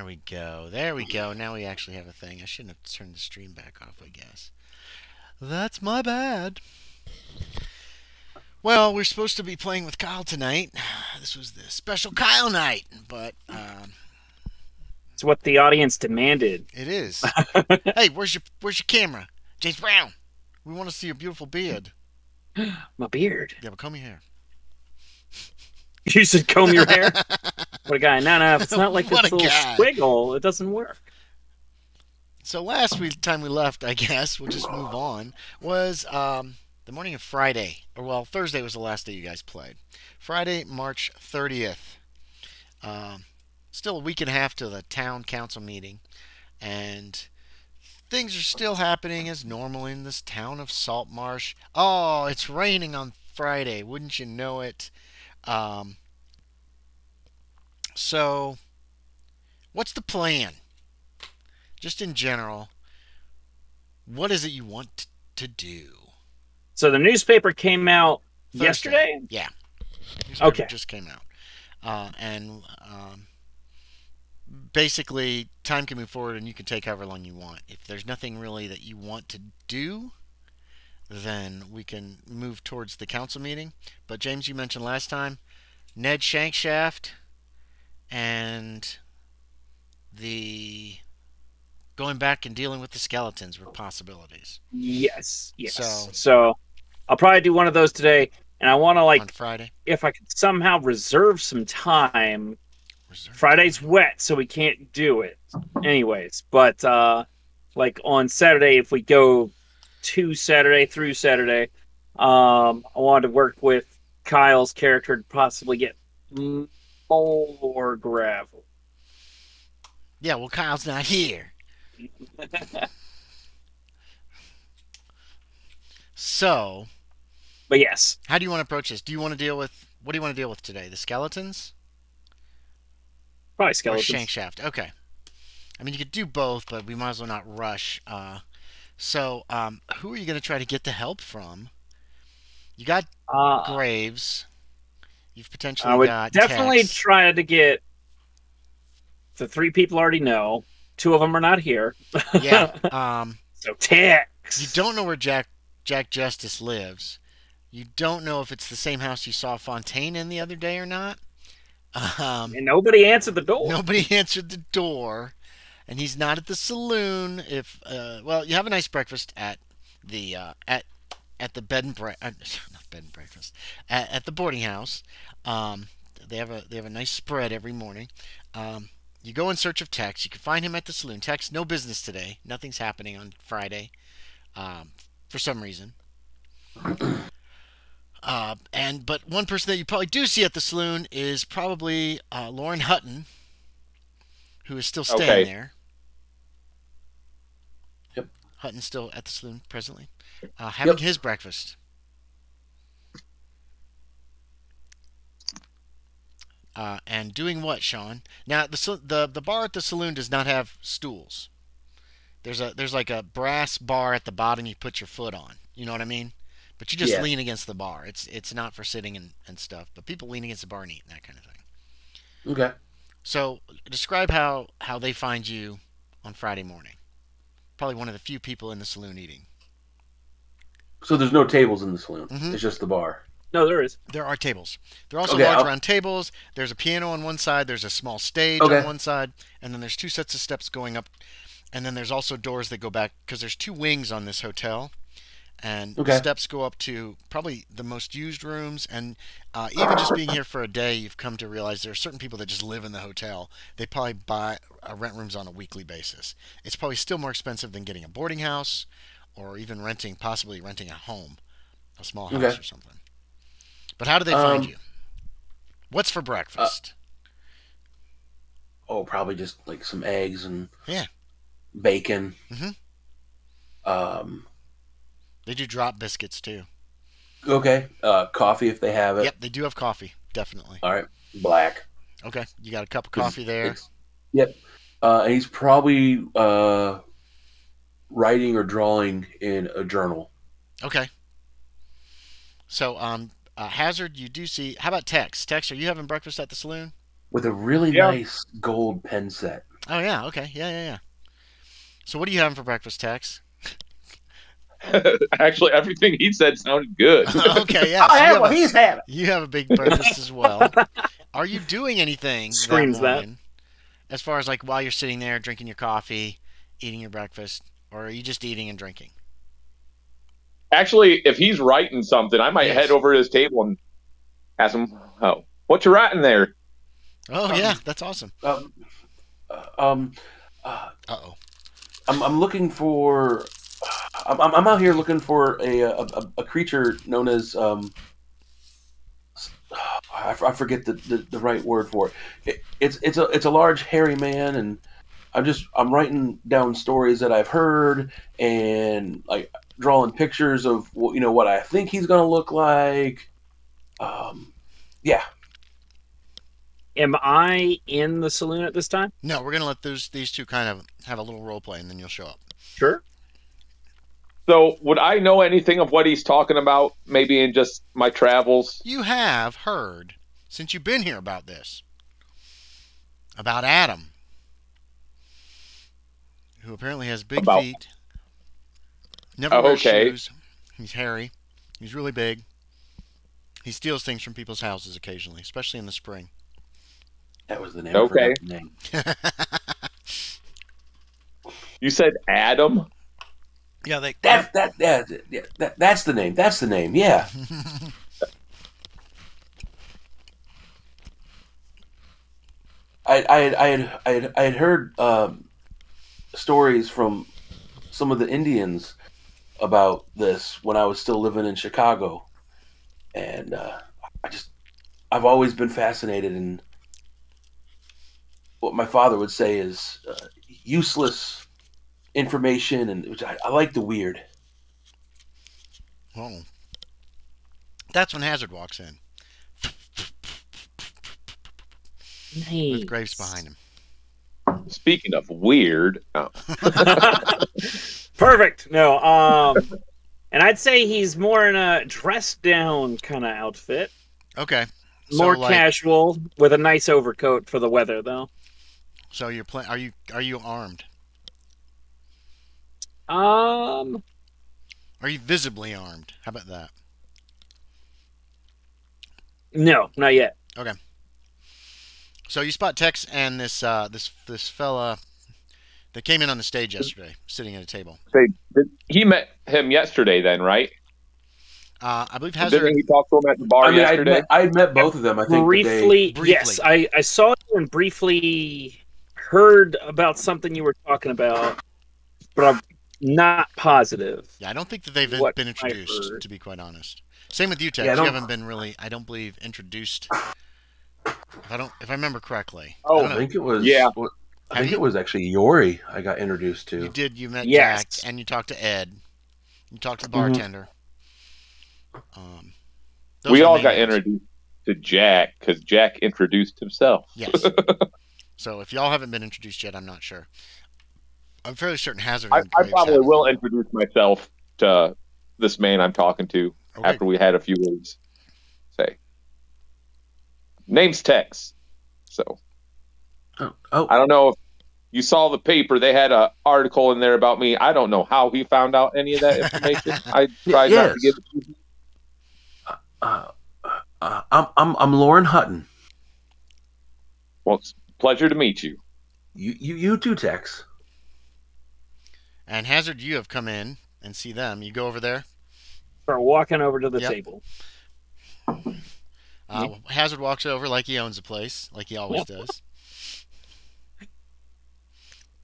we go. There we go. Now we actually have a thing. I shouldn't have turned the stream back off, I guess. That's my bad. Well, we're supposed to be playing with Kyle tonight. This was the special Kyle night, but It's what the audience demanded. it is. Hey, where's your camera, James Brown? We want to see your beautiful beard. My beard. Yeah, but comb your hair. You should comb your hair. What a guy. No, it's not like this What a little guy. squiggle. It doesn't work. So time we left, I guess, we'll just move on, was the morning of Friday. Or, well, Thursday was the last day you guys played. Friday, March 30th. Still a week and a half to the town council meeting. And things are still happening as normal in this town of Saltmarsh. Oh, it's raining on Friday. Wouldn't you know it? So, what's the plan? Just in general, what is it you want to do? So the newspaper came out Thursday. yesterday? Yeah. Newspaper Okay. just came out. And basically, time can move forward and you can take however long you want. If there's nothing really that you want to do, then we can move towards the council meeting. But James, you mentioned last time, Ned Shankshaft and the going back and dealing with the skeletons were possibilities. Yes. So- So I'll probably do one of those today. And I want to, On Friday. if I could somehow reserve some time. Reserve Friday's time. wet, so we can't do it. Anyways, but on Saturday, if we go through Saturday, I wanted to work with Kyle's character to possibly get more gravel. Yeah, well, Kyle's not here. So, But yes, how do you want to approach this? What do you want to deal with today? The skeletons? probably Or skeletons. Shankshaft? Okay. I mean, you could do both, but we might as well not rush. Who are you going to try to get the help from? You got Graves. You've potentially I would got definitely Tex. try to get the three people I already know. Two of them are not here. Yeah. So Tex. You don't know where Jack Justice lives. You don't know if it's the same house you saw Fontaine in the other day or not. And nobody answered the door. Nobody answered the door, and he's not at the saloon. Well, you have a nice breakfast at the at the bed and not bed and breakfast at the boarding house. They have a nice spread every morning. You go in search of Tex. You can find him at the saloon. Tex, no business today. Nothing's happening on Friday, for some reason. But one person that you probably do see at the saloon is probably Loren Hutton, who is still staying there. Yep. Hutton's still at the saloon presently, having his breakfast. And doing what, Sean? Now the bar at the saloon does not have stools. There's like a brass bar at the bottom you put your foot on. You know what I mean? But you just lean against the bar. It's not for sitting and stuff. But people lean against the bar and eat and that kind of thing. Okay. So describe how they find you on Friday morning. Probably one of the few people in the saloon eating. So there's no tables in the saloon. Mhm. It's just the bar. No, there is. There are tables. There are also Okay, large round tables. There's a piano on one side. There's a small stage on one side. And then there's two sets of steps going up. And then there's also doors that go back because there's two wings on this hotel. And steps go up to probably the most used rooms. And even just being here for a day, you've come to realize there are certain people that just live in the hotel. They probably rent rooms on a weekly basis. It's probably still more expensive than getting a boarding house or even possibly renting a home, a small house or something. But how do they find you? What's for breakfast? Probably just like some eggs and Yeah. bacon. Mm-hmm. They do drop biscuits too. Okay. Coffee if they have it. Yep, they do have coffee, definitely. All right. Black. Okay, you got a cup of coffee there. Yep. And he's probably writing or drawing in a journal. Okay. So, Hazard, you do see. How about Tex? Tex, are you having breakfast at the saloon? With a really nice gold pen set. Oh yeah, okay, yeah. So what are you having for breakfast, Tex? Actually, everything he said sounded good. Okay, yeah. I have what he's having. You have a big breakfast as well. Are you doing anything Screams that morning? As far as like while you're sitting there drinking your coffee, eating your breakfast, or are you just eating and drinking? Actually, if he's writing something, I might head over to his table and ask him, "Oh, what you writing there?" Oh yeah, that's awesome. Uh-oh. I'm looking for. I'm out here looking for a creature known as I forget the right word for it. It's a large hairy man, and I'm writing down stories that I've heard and like drawing pictures of what I think he's gonna look like. Yeah. Am I in the saloon at this time? No, we're gonna let these two kind of have a little role play, and then you'll show up. Sure. So, would I know anything of what he's talking about? Maybe in just my travels. You have heard since you've been here about this, about Adam, who apparently has big feet, never wears shoes. He's hairy. He's really big. He steals things from people's houses occasionally, especially in the spring. That was the name. Okay. The name. You said Adam? Yeah, that's the name. That's the name. Yeah. I had heard stories from some of the Indians about this when I was still living in Chicago, and I've always been fascinated in what my father would say is useless information, and which I like the weird. Oh, that's when Hazard walks in. Nice. With Graves behind him. Speaking of weird, Perfect. No, and I'd say he's more in a dressed down kind of outfit. Okay. More casual with a nice overcoat for the weather, though. So you're are you armed? Are you visibly armed? How about that? No, not yet. Okay. So you spot Tex and this fella that came in on the stage yesterday, sitting at a table. He met him yesterday, then, right? I believe Hazard. Didn't he talk to him at the bar yesterday? I met both of them. I think briefly. Yes, I saw you and briefly heard about something you were talking about, but I'm not positive. Yeah, I don't think that they've been introduced, to be quite honest. Same with you, Tex. You haven't been really, I don't believe, introduced. If I remember correctly. Oh, I think it was. Yeah. I think it was actually Yori I got introduced to. You did. You met Jack, and you talked to Ed. You talked to the bartender. We all got introduced to Jack because Jack introduced himself. Yes. So if y'all haven't been introduced yet, I'm not sure. I'm fairly certain Hazard. I probably will introduce myself to this man I'm talking to after we had a few words. Say, name's Tex. So, I don't know if you saw the paper. They had an article in there about me. I don't know how he found out any of that information. I tried not to give it to him. I'm Loren Hutton. Well, it's a pleasure to meet you. You too, Tex. And Hazard, you have come in and see them. You go over there. Start walking over to the table. Hazard walks over like he owns the place, like he always does.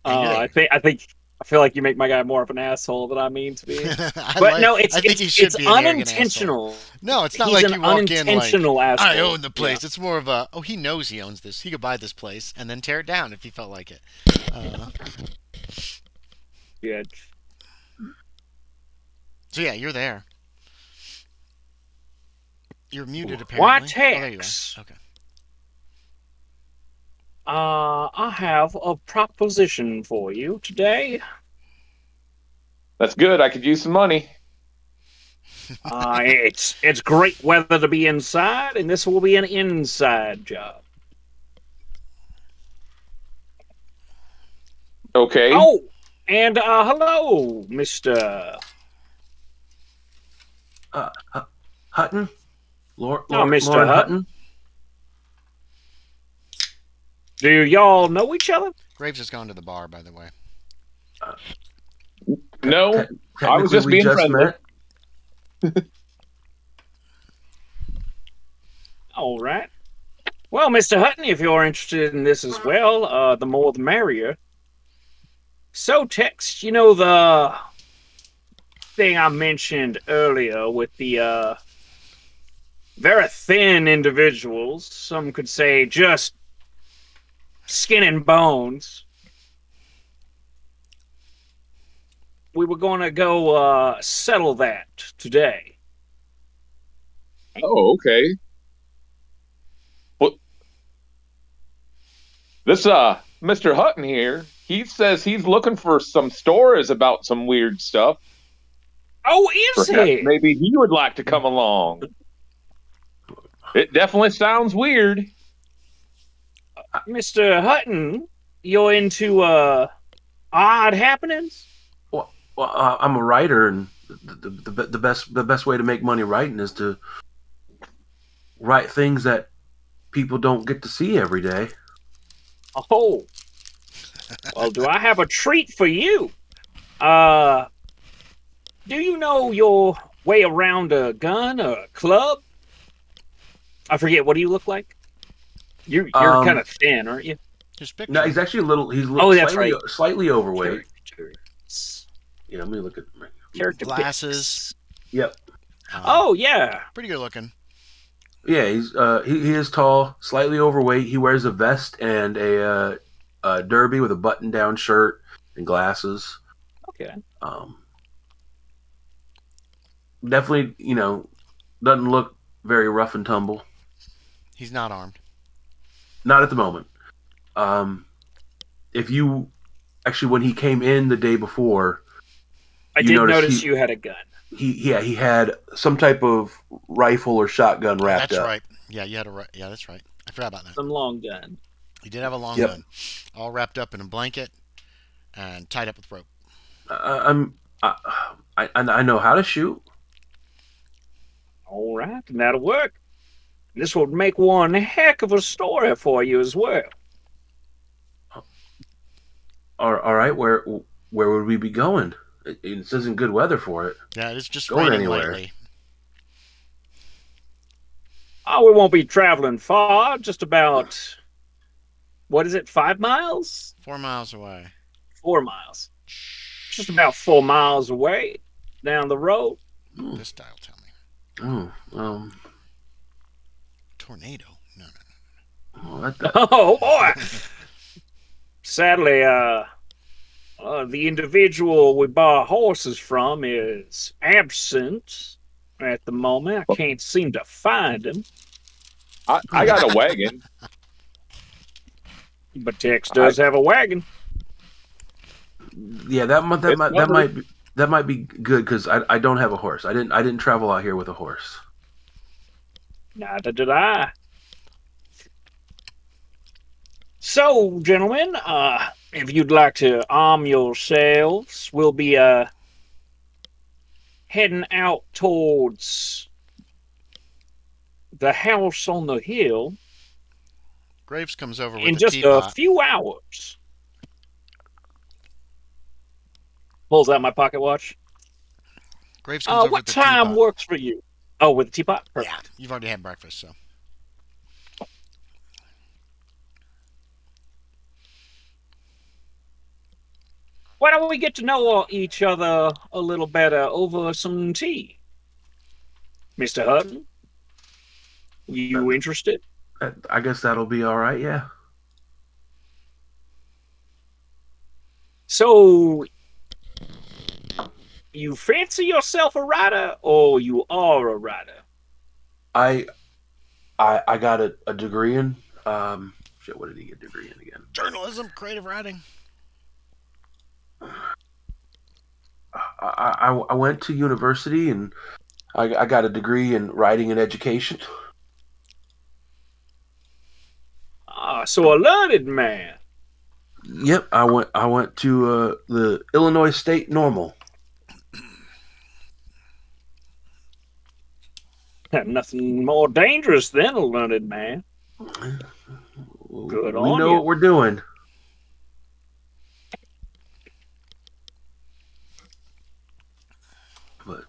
I feel like you make my guy more of an asshole than I mean to be. But no, it's unintentional. No, it's not like you walk in like, asshole. I own the place. Yeah. It's more of a, he knows he owns this. He could buy this place and then tear it down if he felt like it. Yeah. So yeah, you're there. You're muted apparently. Why, Tex? Okay. I have a proposition for you today. That's good. I could use some money. It's great weather to be inside, and this will be an inside job. Okay. Oh, and hello, Mr. Hutton? Loren Mr. Hutton. Do y'all know each other? Graves has gone to the bar, by the way. No, I was just being friendly. All right. Well, Mr. Hutton, if you're interested in this as well, the more the merrier. So, Tex, you know the thing I mentioned earlier with the very thin individuals, some could say just skin and bones. We were going to go settle that today. Oh, okay. Well, this Mr. Hutton here, he says he's looking for some stories about some weird stuff. Oh, is he? Maybe he would like to come along. It definitely sounds weird. Mr. Hutton, you're into odd happenings? Well, I'm a writer, and the best way to make money writing is to write things that people don't get to see every day. Oh. Well, do I have a treat for you? Do you know your way around a gun or a club? I forget. What do you look like? You're kind of thin, aren't you? No, he's actually a little. He's slightly overweight. Yeah, let me look at my character glasses. Pics. Yep. Oh yeah, pretty good looking. Yeah, he's he is tall, slightly overweight. He wears a vest and a derby with a button-down shirt and glasses. Okay. Definitely, doesn't look very rough and tumble. He's not armed. Not at the moment. If you actually, when he came in the day before, I did notice you had a gun. He had some type of rifle or shotgun wrapped up. That's right. Yeah, you had yeah, that's right. I forgot about that. Some long gun. He did have a long gun, all wrapped up in a blanket and tied up with rope. I know how to shoot. All right, and that'll work. This would make one heck of a story for you as well. All right, where would we be going? This isn't good weather for it. Yeah, it's just raining lately. Oh, we won't be traveling far. Just about, what is it, 5 miles? 4 miles away. 4 miles. Just about 4 miles away down the road. This style, tell me. Tornado? No. Oh, boy. Sadly, the individual we buy horses from is absent at the moment. I can't seem to find him. I got a wagon. But Tex does have a wagon. Yeah, that might be good because I don't have a horse. I didn't travel out here with a horse. Neither did I. So, gentlemen, if you'd like to arm yourselves, we'll be heading out towards the house on the hill. Graves comes over with in just a few hours. Pulls out my pocket watch. Graves comes over what with the time teapot. works for you? Oh, with the teapot? Perfect. Yeah, you've already had breakfast, so. Why don't we get to know each other a little better over some tea? Mr. Hutton? You interested? I guess that'll be all right, yeah. So, you fancy yourself a writer, or you are a writer? I got a degree in shit. What did he get a degree in again? Journalism, creative writing. I went to university and I got a degree in writing and education. So a learned man. Yep, I went to the Illinois State Normal. Nothing more dangerous than a learned man. Good on you. We know what we're doing. But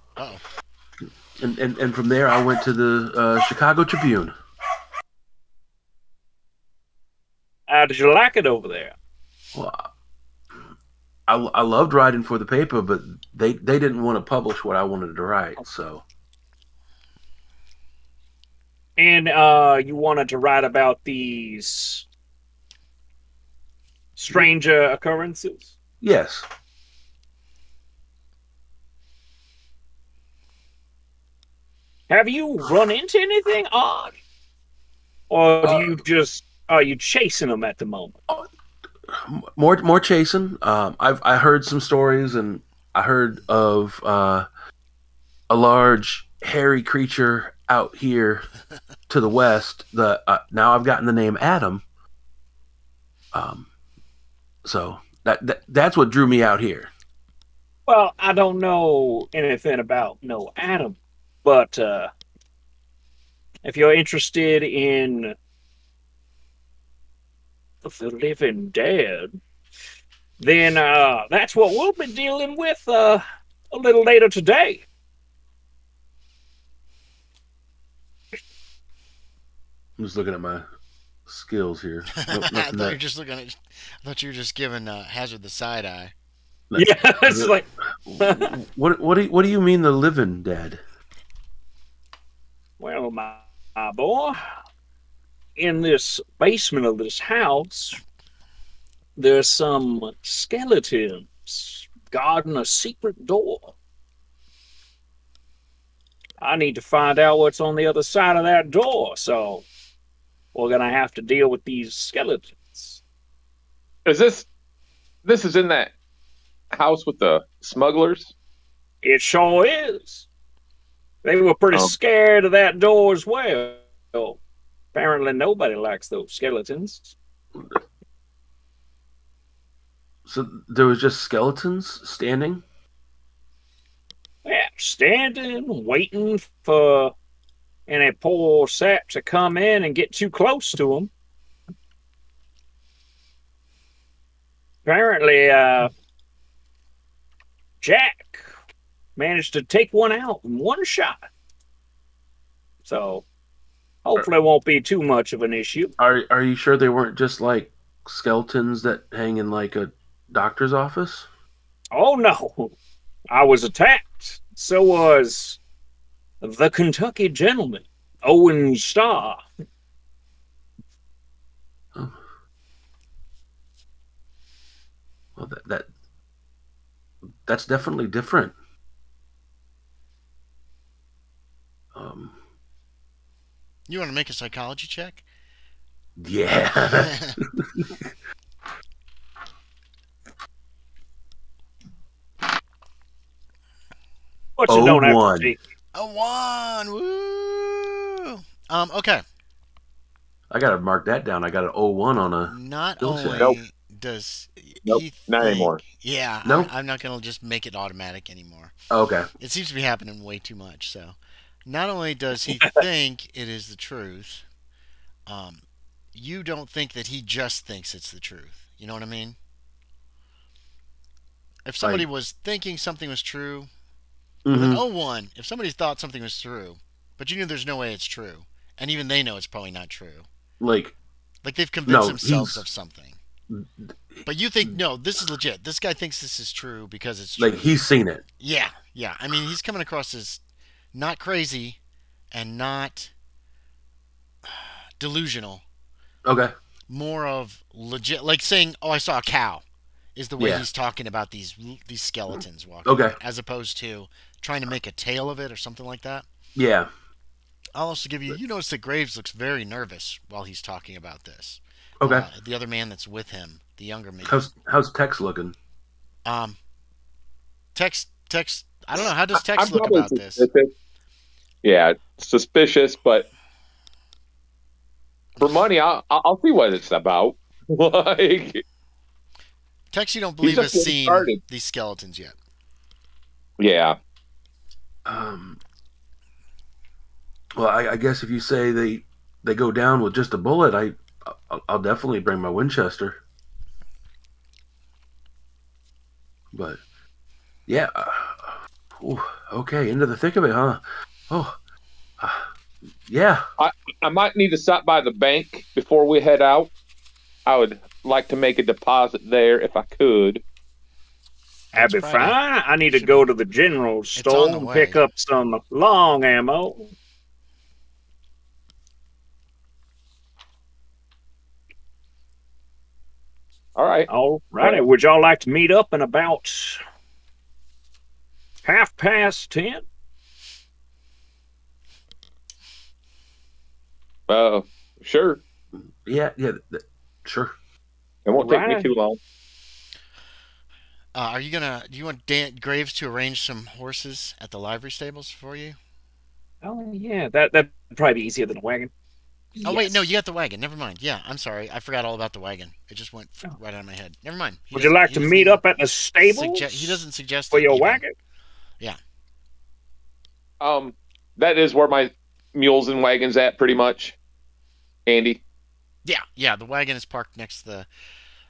and from there I went to the Chicago Tribune. How did you like it over there? Well, I loved writing for the paper, but they didn't want to publish what I wanted to write, so. And you wanted to write about these strange occurrences? Yes. Have you run into anything odd? Or do you just are you chasing them at the moment? More chasing. I heard some stories, and I heard of a large hairy creature out here to the west. Now I've gotten the name Adam. So that's what drew me out here. Well, I don't know anything about no Adam, but if you're interested in the living dead, then that's what we'll be dealing with a little later today. I'm just looking at my skills here. I thought you were just looking at. I thought you were just giving Hazard the side eye. Yeah, it's like. What do you mean the living dead? Well, my boy, in this basement of this house, there's some skeletons guarding a secret door. I need to find out what's on the other side of that door, so we're gonna have to deal with these skeletons. Is this is in that house with the smugglers? It sure is. They were pretty scared of that door as well. Apparently nobody likes those skeletons. So there was just skeletons standing? Yeah, standing, waiting for any poor sap to come in and get too close to them. Apparently, Jack managed to take one out in one shot. So, hopefully it won't be too much of an issue. Are you sure they weren't just like skeletons that hang in like a doctor's office? Oh, no. I was attacked. So was the Kentucky gentleman, Owen Starr. Oh. Well, that's definitely different. You want to make a psychology check? Yeah. What you don't have to take. A 1. Woo! Okay. I gotta mark that down. I got an 01 on a. Not only does he not anymore. Yeah, nope. I'm not gonna just make it automatic anymore. Okay. It seems to be happening way too much. So, not only does he think it is the truth, you don't think that he just thinks it's the truth. You know what I mean? If somebody was thinking something was true, with an 01, if somebody thought something was true, but you knew there's no way it's true, and even they know it's probably not true. Like they've convinced themselves of something. But you think, no, this is legit. This guy thinks this is true because it's true. Like he's seen it. Yeah. I mean, he's coming across as not crazy and not delusional. Okay. More of legit, like saying, "Oh, I saw a cow," is the way he's talking about these skeletons walking. Okay. As opposed to trying to make a tale of it or something like that. Yeah. I'll also give you. You notice that Graves looks very nervous while he's talking about this. Okay. The other man that's with him, the younger man. How's Tex looking? Tex. I don't know. How does Tex look about this? Yeah, suspicious, but for money, I'll see what it's about. Like, Tex, you don't believe has seen these skeletons yet. Yeah. Well, I guess if you say they go down with just a bullet, I'll definitely bring my Winchester. But yeah, okay, into the thick of it, huh? Oh, yeah. I might need to stop by the bank before we head out. I would like to make a deposit there if I could. That'd be fine. I need to go to the general store and pick up some long ammo. All right. All right. Would y'all like to meet up in about 10:30? Sure. Yeah, sure. It won't take me too long. Do you want Graves to arrange some horses at the livery stables for you? Oh, yeah. That'd probably be easier than a wagon. Oh, wait, no, you got the wagon. Never mind. Yeah, I'm sorry. I forgot all about the wagon. It just went right out of my head. Never mind. Would you like to meet up at the stables? He doesn't suggest for your wagon? Yeah. That is where my mules and wagons at, pretty much. Andy? Yeah, the wagon is parked next to the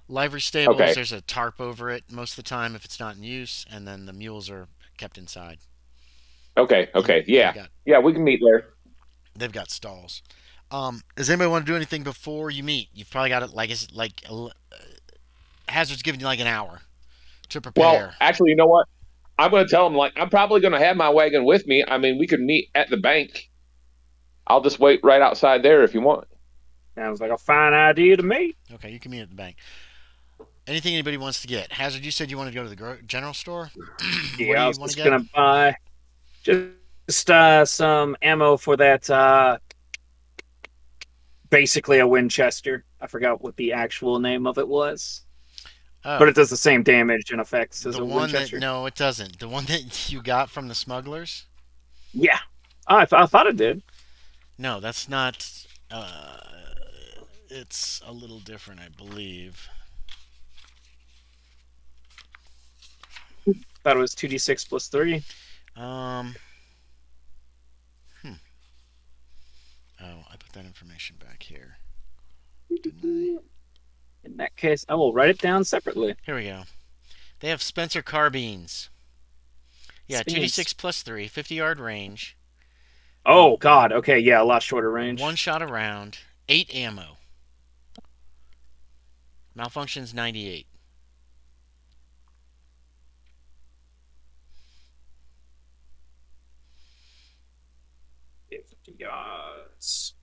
livery stables. Okay. There's a tarp over it most of the time if it's not in use, and then the mules are kept inside. Okay, yeah, we can meet there. They've got stalls. Does anybody want to do anything before you meet? You've probably got it Hazard's giving you like an hour to prepare. Well, actually, you know what? I'm going to tell him, I'm probably going to have my wagon with me. I mean, we could meet at the bank. I'll just wait right outside there if you want. Sounds like a fine idea to me. Okay, you can meet at the bank. Anything anybody wants to get? Hazard, you said you wanted to go to the general store? Yeah, I was just going to buy just some ammo for that, basically a Winchester. I forgot what the actual name of it was. Oh. But it does the same damage and effects as a Winchester. No, it doesn't. The one that you got from the smugglers? Yeah. I thought it did. No, that's not... it's a little different, I believe. Thought it was 2d6 plus 3. Oh, I put that information back here. Didn't I? In that case, I will write it down separately. Here we go. They have Spencer carbines. Yeah, 2d6 plus 3, 50-yard range. Oh, God. Okay, yeah, a lot shorter range. One shot around, 8 ammo. Malfunction's 98. Yards.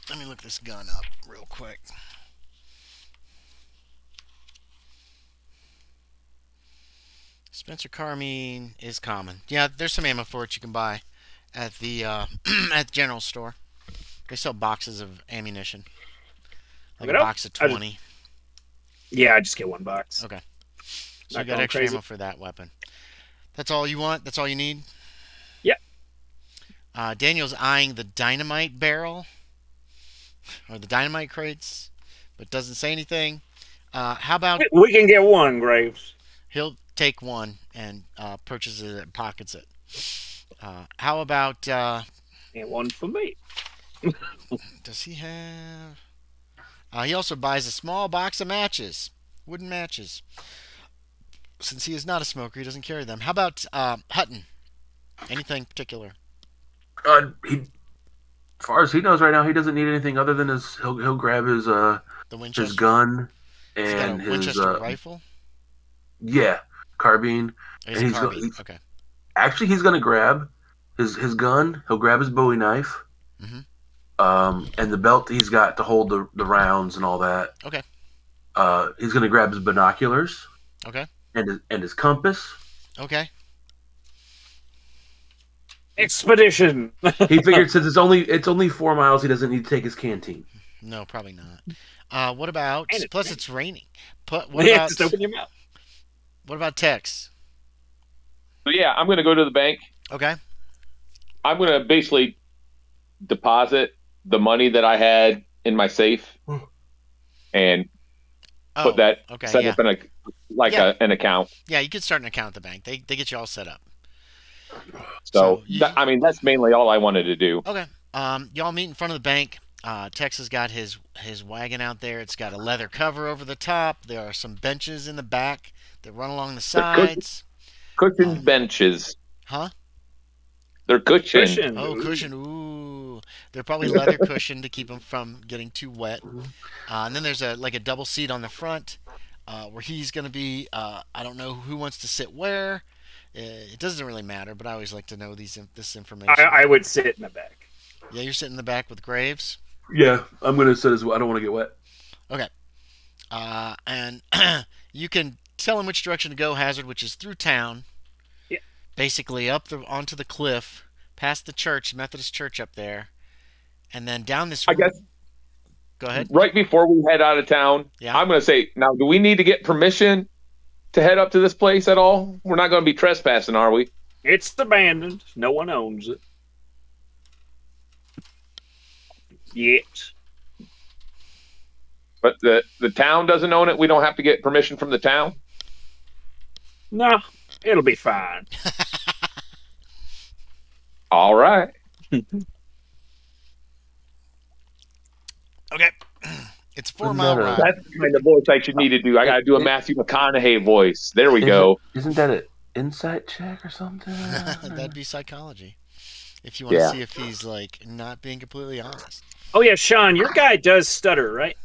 Let me look this gun up real quick. Spencer Carmine is common. Yeah, there's some ammo for it you can buy at the at the general store. They sell boxes of ammunition. Like a box of 20. Yeah, I just get one box. Okay. So you got extra ammo for that weapon. That's all you want? That's all you need? Yep. Daniel's eyeing the dynamite barrel. Or the dynamite crates. But doesn't say anything. How about... We can get one, Graves. He'll take one and purchases it and pockets it. How about... and one for me. Does he have... he also buys a small box of matches. Wooden matches. Since he is not a smoker, he doesn't carry them. How about Hutton? Anything particular? As far as he knows right now, he doesn't need anything other than he'll grab his gun and his Winchester rifle. Yeah, carbine. Okay. Actually, he's gonna grab his gun. He'll grab his Bowie knife. Mm-hmm. And the belt he's got to hold the rounds and all that. Okay. He's gonna grab his binoculars. Okay. And his compass. Okay. Expedition. He figured since it's only 4 miles, he doesn't need to take his canteen. No, probably not. What about? Plus, it's raining. What about? Just open your mouth. What about Tex? So yeah, I'm gonna go to the bank. Okay. I'm gonna basically deposit the money that I had in my safe and put that set up in an account. Yeah, you could start an account at the bank. They get you all set up. So I mean, that's mainly all I wanted to do. Okay. Y'all meet in front of the bank. Tex has got his wagon out there. It's got a leather cover over the top. There are some benches in the back that run along the sides. Cushioned benches. Huh? They're cushioned. Oh, cushion. Ooh. They're probably leather cushioned to keep them from getting too wet. And then there's a double seat on the front where he's going to be. I don't know who wants to sit where. It doesn't really matter, but I always like to know this information. I would sit in the back. Yeah, you're sitting in the back with Graves? Yeah, I'm going to sit as well. I don't want to get wet. Okay. And you can tell him which direction to go, Hazard, which is through town. Yeah. Basically onto the cliff, past the church, Methodist church up there, and then down this. I guess. Go ahead. Right before we head out of town, I'm going to say, now, do we need to get permission to head up to this place at all? We're not going to be trespassing, are we? It's abandoned. No one owns it. Yet. But the town doesn't own it? We don't have to get permission from the town? No, it'll be fine. All right. Okay. It's a 4-mile ride. That's the kind of voice I should need to do. I got to do a Matthew McConaughey voice. There we go. Isn't that an insight check or something? That'd be psychology. If you want to see if he's like not being completely honest. Oh yeah, Sean, your guy does stutter, right?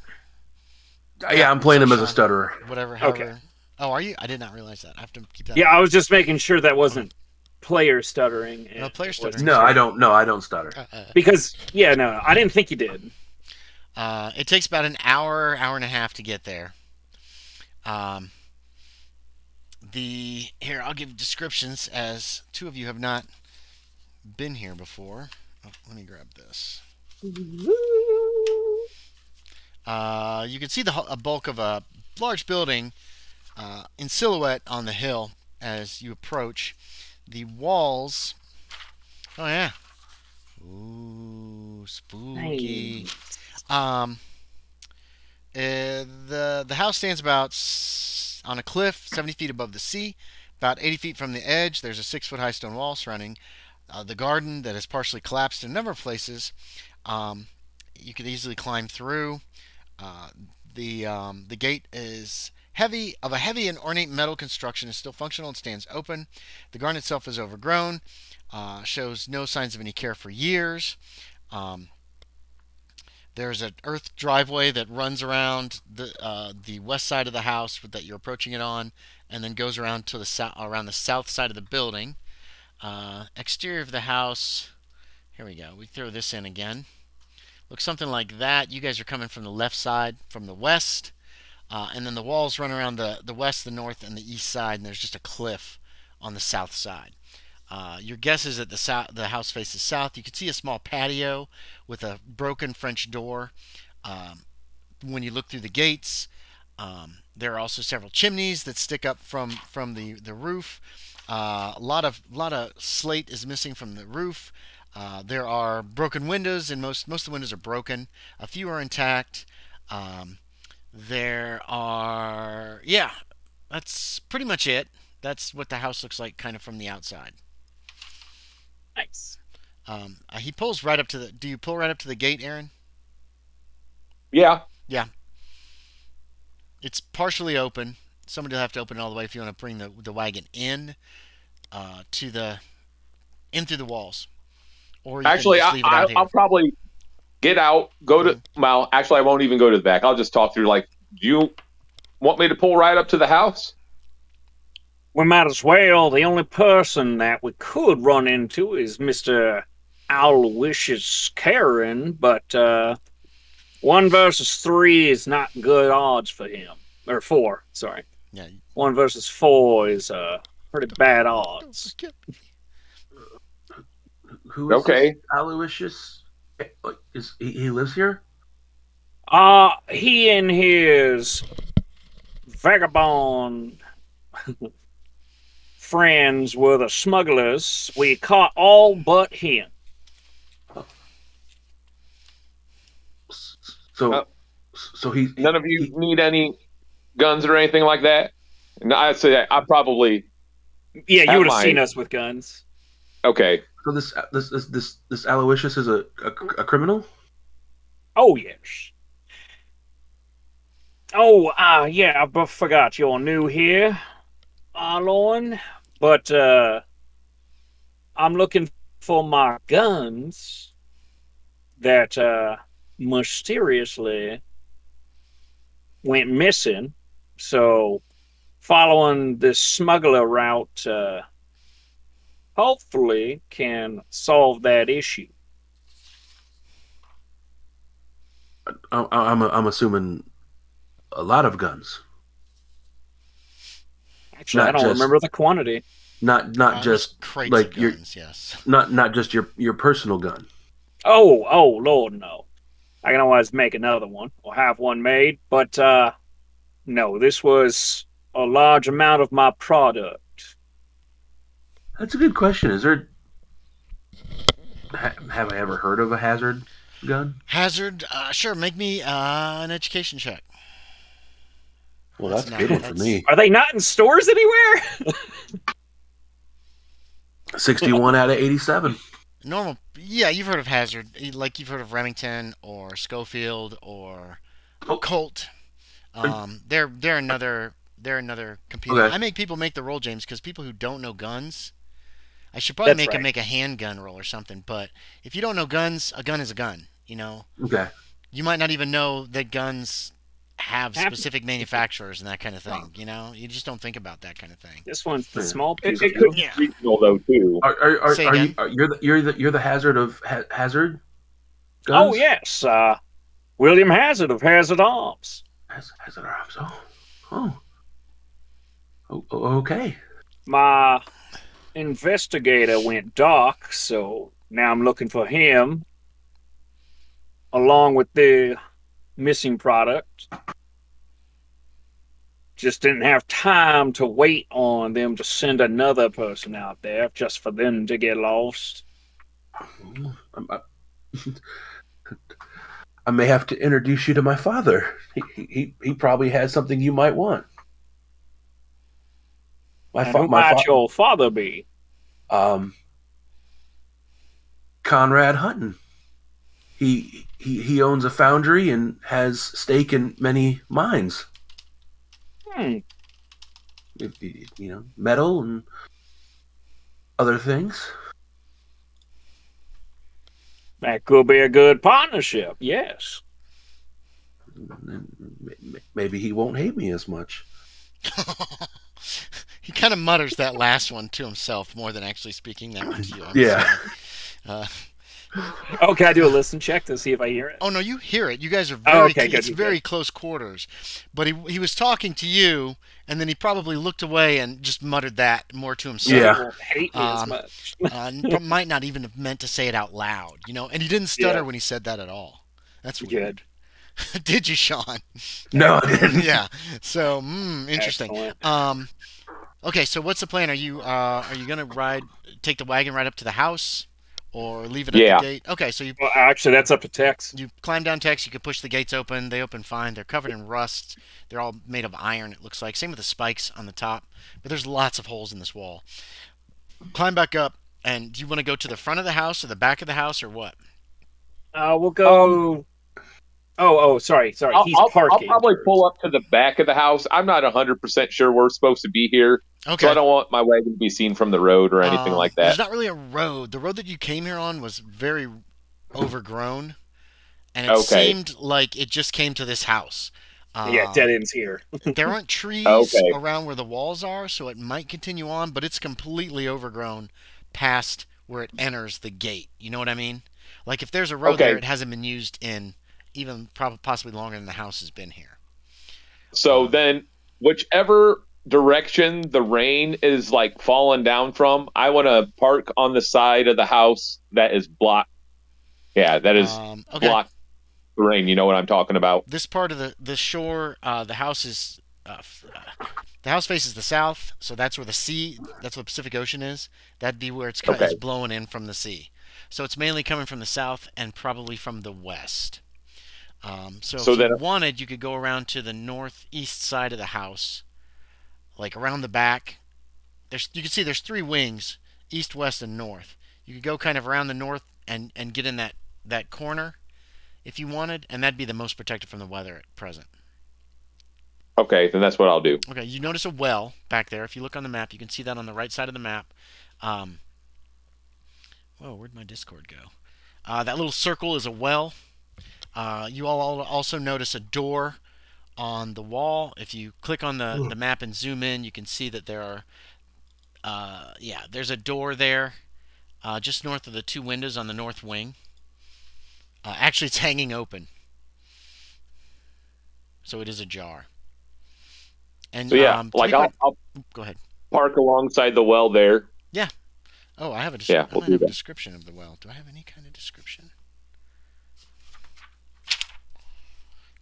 Yeah, I'm playing him as a stutterer. Whatever. Okay. Oh, are you? I did not realize that. I have to keep that. Yeah, I was just making sure that wasn't player stuttering. No, player stuttering. No, I don't. No, I don't stutter. Because I didn't think you did. It takes about an hour and a half to get there. Here, I'll give descriptions as two of you have not been here before. Oh, let me grab this. You can see a bulk of a large building in silhouette on the hill as you approach. The walls. Oh yeah. Ooh, spooky. Nice. The house stands about on a cliff, 70 feet above the sea, about 80 feet from the edge. There's a 6-foot high stone wall surrounding the garden that has partially collapsed in a number of places. You could easily climb through. The gate is heavy and ornate metal construction, is still functional and stands open. The garden itself is overgrown, shows no signs of any care for years. There's an earth driveway that runs around the west side of the house that you're approaching it on, and then goes around to around the south side of the building. Exterior of the house. Here we go. We throw this in again. Looks something like that. You guys are coming from the left side, from the west, and then the walls run around the west, the north, and the east side, and there's just a cliff on the south side. Your guess is that the house faces south. You can see a small patio with a broken French door. When you look through the gates, there are also several chimneys that stick up from the roof. A lot of slate is missing from the roof. There are broken windows, and most of the windows are broken. A few are intact. That's pretty much it. That's what the house looks like kind of from the outside. Nice. He pulls right up to do you pull right up to the gate, Aaron? Yeah. Yeah. It's partially open. Somebody will have to open it all the way if you want to bring the wagon in through the walls. Or you actually, can just leave it out here. I'll probably get out, go to. Well, actually, I won't even go to the back. I'll just talk through. Like, do you want me to pull right up to the house? We might as well. The only person that we could run into is Mr. Aloysius Karen, but 1 versus 3 is not good odds for him. Or 4, sorry. Yeah. 1 versus 4 is pretty bad odds. Who is this Aloysius? He lives here? He and his vagabond friends were the smugglers. We caught all but him. So he. None of you need any guns or anything like that? And I'd say I probably. Yeah, you would have seen us with guns. Okay. So this Aloysius is a criminal? Oh yes. Oh, yeah, I forgot you're new here, Loren. But I'm looking for my guns that mysteriously went missing. So, following this smuggler route, hopefully can solve that issue. I'm assuming a lot of guns. Actually, I don't remember the quantity. Not just crates like of guns, yes. Not just your personal gun. Oh, Lord, no. I can always make another one or have one made, but no, this was a large amount of my product. That's a good question. Is there? Have I ever heard of a hazard gun? Hazard? Sure. Make me an education check. Well, that's a good one for me. Are they not in stores anywhere? 61 out of 87. Normal. Yeah, you've heard of Hazard. Like you've heard of Remington or Schofield or Colt. They're another computer. Okay. I make people make the roll, James, because people who don't know guns, I should probably make them make a handgun roll or something. But if you don't know guns, a gun is a gun. You know. Okay. You might not even know that guns have specific manufacturers and that kind of thing. You know, you just don't think about that kind of thing. This one's the small piece. It could be regional though too. You're the Hazard of Hazard guns? Oh yes, William Hazard of Hazard Arms. Hazard Arms. Oh, okay. My investigator went dark, so now I'm looking for him, along with the missing product. Just didn't have time to wait on them to send another person out there just for them to get lost. I may have to introduce you to my father. He probably has something you might want. Who might your father be? Conrad Hutton. He owns a foundry and has stake in many mines. Metal and other things. That could be a good partnership, yes. Maybe he won't hate me as much. He kind of mutters that last one to himself more than actually speaking that one to you. Yeah. Oh, can I do a listen check to see if I hear it? Oh no, you hear it. You guys are very it's very close quarters. But he was talking to you, and then he probably looked away and just muttered that more to himself. Yeah. He won't hate me as much. Might not even have meant to say it out loud, you know. And he didn't stutter when he said that at all. That's weird. Good. Did you, Sean? No, I didn't. Yeah. So, interesting. Okay, so what's the plan? Are you gonna take the wagon right up to the house? Or leave it at the gate? Okay, so you... Well, actually, that's up to Tex. You climb down Tex, you can push the gates open. They open fine. They're covered in rust. They're all made of iron, it looks like. Same with the spikes on the top. But there's lots of holes in this wall. Climb back up, and do you want to go to the front of the house or the back of the house or what? We'll go... sorry. He's parking. I'll probably pull up to the back of the house. I'm not 100% sure we're supposed to be here. Okay. So I don't want my wagon to be seen from the road or anything like that. There's not really a road. The road that you came here on was very overgrown, and it seemed like it just came to this house. Dead ends here. There aren't trees around where the walls are, so it might continue on, but it's completely overgrown past where it enters the gate. You know what I mean? Like if there's a road there, it hasn't been used in even possibly longer than the house has been here. So then, whichever direction the rain is like falling down from, I want to park on the side of the house that is blocked. Yeah, that is blocked the rain. You know what I'm talking about? This part of the shore, the house is the house faces the south, so that's where that's where the Pacific Ocean is. That'd be where it's blowing in from the sea. So it's mainly coming from the south and probably from the west. So if you wanted, you could go around to the northeast side of the house, like around the back. You can see there's 3 wings, east, west, and north. You could go kind of around the north and get in that corner if you wanted, and that'd be the most protected from the weather at present. Okay, then that's what I'll do. Okay, you notice a well back there. If you look on the map, you can see that on the right side of the map. Whoa, where'd my Discord go? That little circle is a well. You all also notice a door on the wall. If you click on the map and zoom in, you can see that there are, there's a door there, just north of the 2 windows on the north wing. Actually, it's hanging open, so it is ajar. And so yeah, I'll go ahead. Park alongside the well there. Yeah. Oh, I have a description of the well. Do I have any kind of description?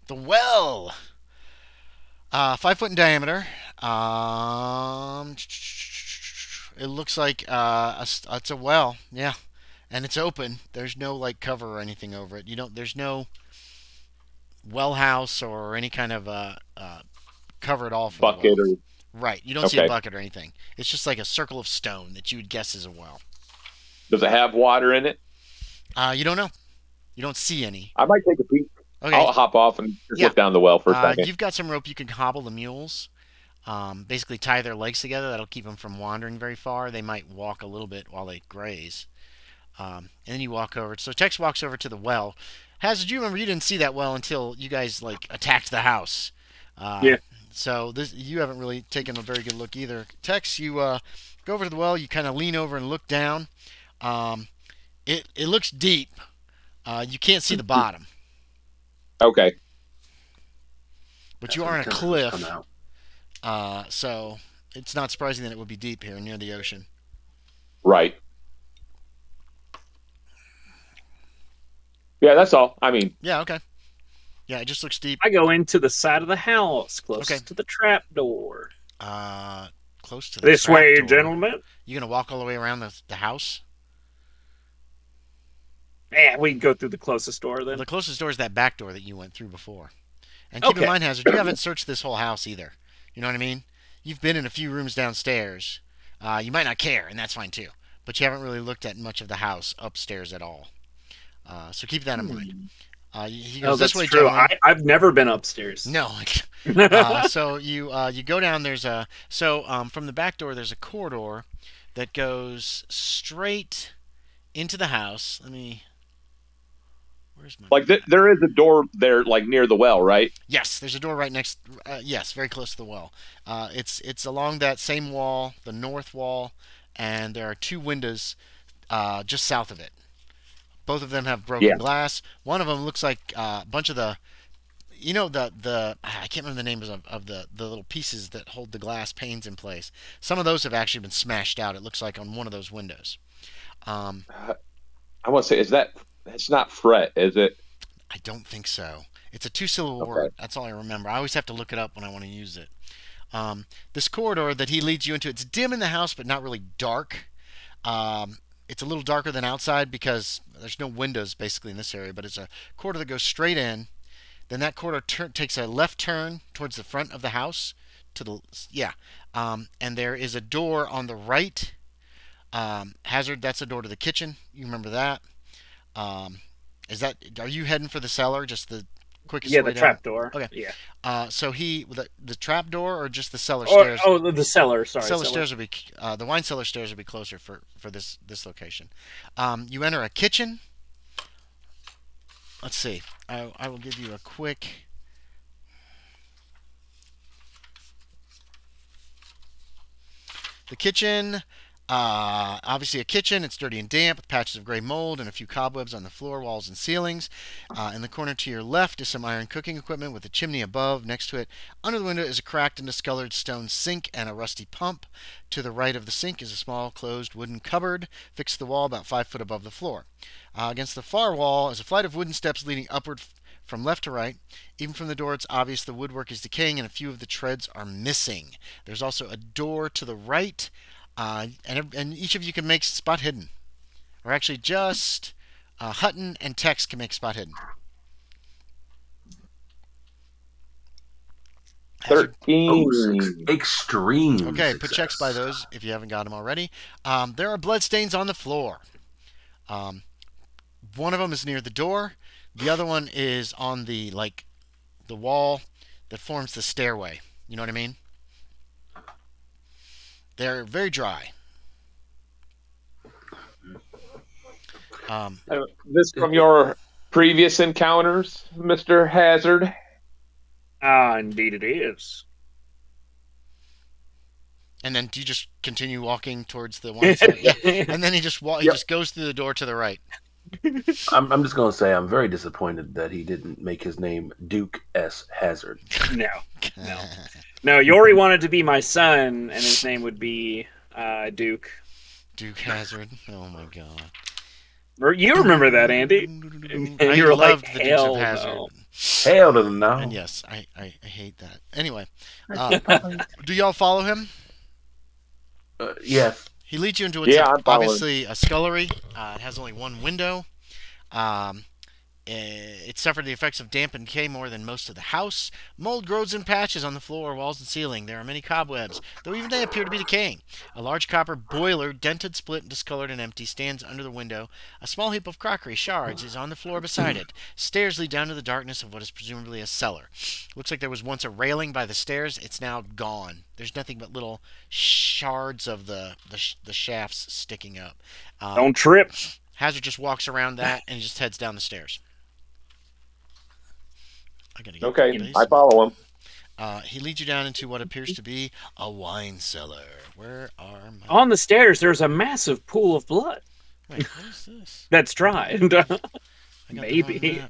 The well. 5 foot in diameter. It looks like it's a well. Yeah, and it's open. There's no like cover or anything over it. There's no well house or any kind of cover at all for bucket or right. You don't see a bucket or anything. It's just like a circle of stone that you would guess is a well. Does it have water in it? You don't know. You don't see any. I might take a peek. Okay. I'll hop off and just look down the well for a second. You've got some rope. You can hobble the mules. Basically tie their legs together. That'll keep them from wandering very far. They might walk a little bit while they graze. And then you walk over. So Tex walks over to the well. Hazard, you remember you didn't see that well until you guys like attacked the house. Yeah. So you haven't really taken a very good look either. Tex, you go over to the well. You kind of lean over and look down. It looks deep. You can't see the bottom. Okay. But you are on a cliff. So it's not surprising that it would be deep here near the ocean. Right. Yeah, that's all. I mean. Yeah, okay. Yeah, it just looks deep. I go into the side of the house, close to the trap door. Close to the this trap way, door. gentlemen. You gonna walk all the way around the house? Yeah, we can go through the closest door then. The closest door is that back door that you went through before. And keep in mind, Hazard, you haven't searched this whole house either. You know what I mean? You've been in a few rooms downstairs. You might not care, and that's fine too. But you haven't really looked at much of the house upstairs at all. So keep that in mind. He goes, that's this way, true. gentlemen. I've never been upstairs. No. So you go down. There's from the back door. There's a corridor that goes straight into the house. Where's my there is a door there, like near the well, right? Yes, there's a door right next. Yes, very close to the well. It's along that same wall, the north wall, and there are 2 windows just south of it. Both of them have broken glass. One of them looks like a bunch of the I can't remember the names of the little pieces that hold the glass panes in place. Some of those have actually been smashed out. It looks like on one of those windows. I want to say, it's not fret, is it? I don't think so. It's a 2-syllable word. That's all I remember. I always have to look it up when I want to use it. This corridor that he leads you into, it's dim in the house, but not really dark. It's a little darker than outside because there's no windows basically in this area, but it's a corridor that goes straight in. Then that corridor takes a left turn towards the front of the house. And there is a door on the right. Hazard, that's a door to the kitchen. You remember that? Are you heading for the cellar? Just the quickest way down? Yeah, the trap door. Okay. Yeah. So the trap door or just the cellar stairs? Oh, the cellar. Sorry. Cellar stairs will be the wine cellar stairs will be closer for this location. You enter a kitchen. Let's see. I will give you a quick. The kitchen. Obviously a kitchen. It's dirty and damp with patches of gray mold and a few cobwebs on the floor, walls, and ceilings. In the corner to your left is some iron cooking equipment with a chimney above. Next to it, under the window, is a cracked and discolored stone sink and a rusty pump. To the right of the sink is a small closed wooden cupboard fixed to the wall about 5 foot above the floor. Against the far wall is a flight of wooden steps leading upward from left to right. Even from the door, it's obvious the woodwork is decaying and a few of the treads are missing. There's also a door to the right. And each of you can make spot hidden. Or actually just Hutton and Tex can make spot hidden. 13. Extreme. Okay, success. put checks by those if you haven't got them already. There are bloodstains on the floor. One of them is near the door. The other one is on the wall that forms the stairway. You know what I mean? They're very dry. This from your previous encounters, Mr. Hazard? Indeed it is. And then do you just continue walking towards the one side? Yeah. And then he just goes through the door to the right. I'm just going to say I'm very disappointed that he didn't make his name Duke S. Hazard. No, Yori wanted to be my son, and his name would be Duke. Duke Hazard. Oh my god. You remember that, Andy? I You were loved like, the Dukes hell of Hazard. no. Hell to the no. And yes, I hate that. Anyway, do y'all follow him? Yes. He leads you into obviously a scullery. It has only one window. It suffered the effects of damp and decay more than most of the house. Mold grows in patches on the floor, walls, and ceiling. There are many cobwebs, though even they appear to be decaying. A large copper boiler, dented, split, discolored, and empty, stands under the window. A small heap of crockery shards is on the floor beside it. Stairs lead down to the darkness of what is presumably a cellar. Looks like there was once a railing by the stairs. It's now gone. There's nothing but little shards of the shafts sticking up. Don't trip. Hazard just walks around that and just heads down the stairs. Okay, I follow him. He leads you down into what appears to be a wine cellar. Where are my... On the stairs, there's a massive pool of blood. Wait, what is this? That's dried. Maybe.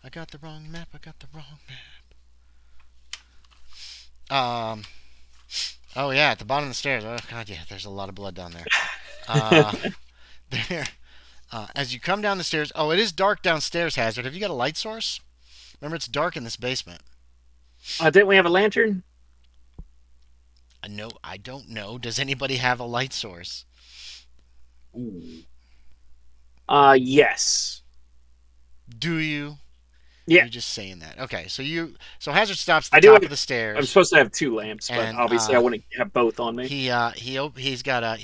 I got the wrong map. Oh yeah, at the bottom of the stairs. Oh god, yeah, there's a lot of blood down there. There. As you come down the stairs, it is dark downstairs, Hazard. Have you got a light source? Remember, it's dark in this basement. Didn't we have a lantern? No, I don't know. Does anybody have a light source? Yes. Do you? Yeah. You're just saying that. Okay, so Hazard stops at the top of the stairs. I'm supposed to have 2 lamps, but obviously I wouldn't have both on me. He's got a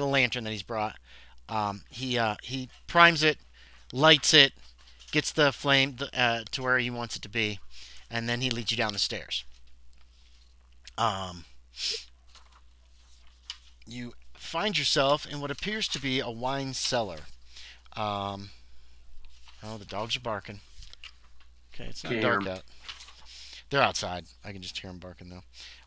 lantern that he's brought. He primes it, lights it, gets the flame to where he wants it to be, and then he leads you down the stairs. You find yourself in what appears to be a wine cellar. The dogs are barking. Okay, it's not dark out. They're outside. I can just hear them barking, though.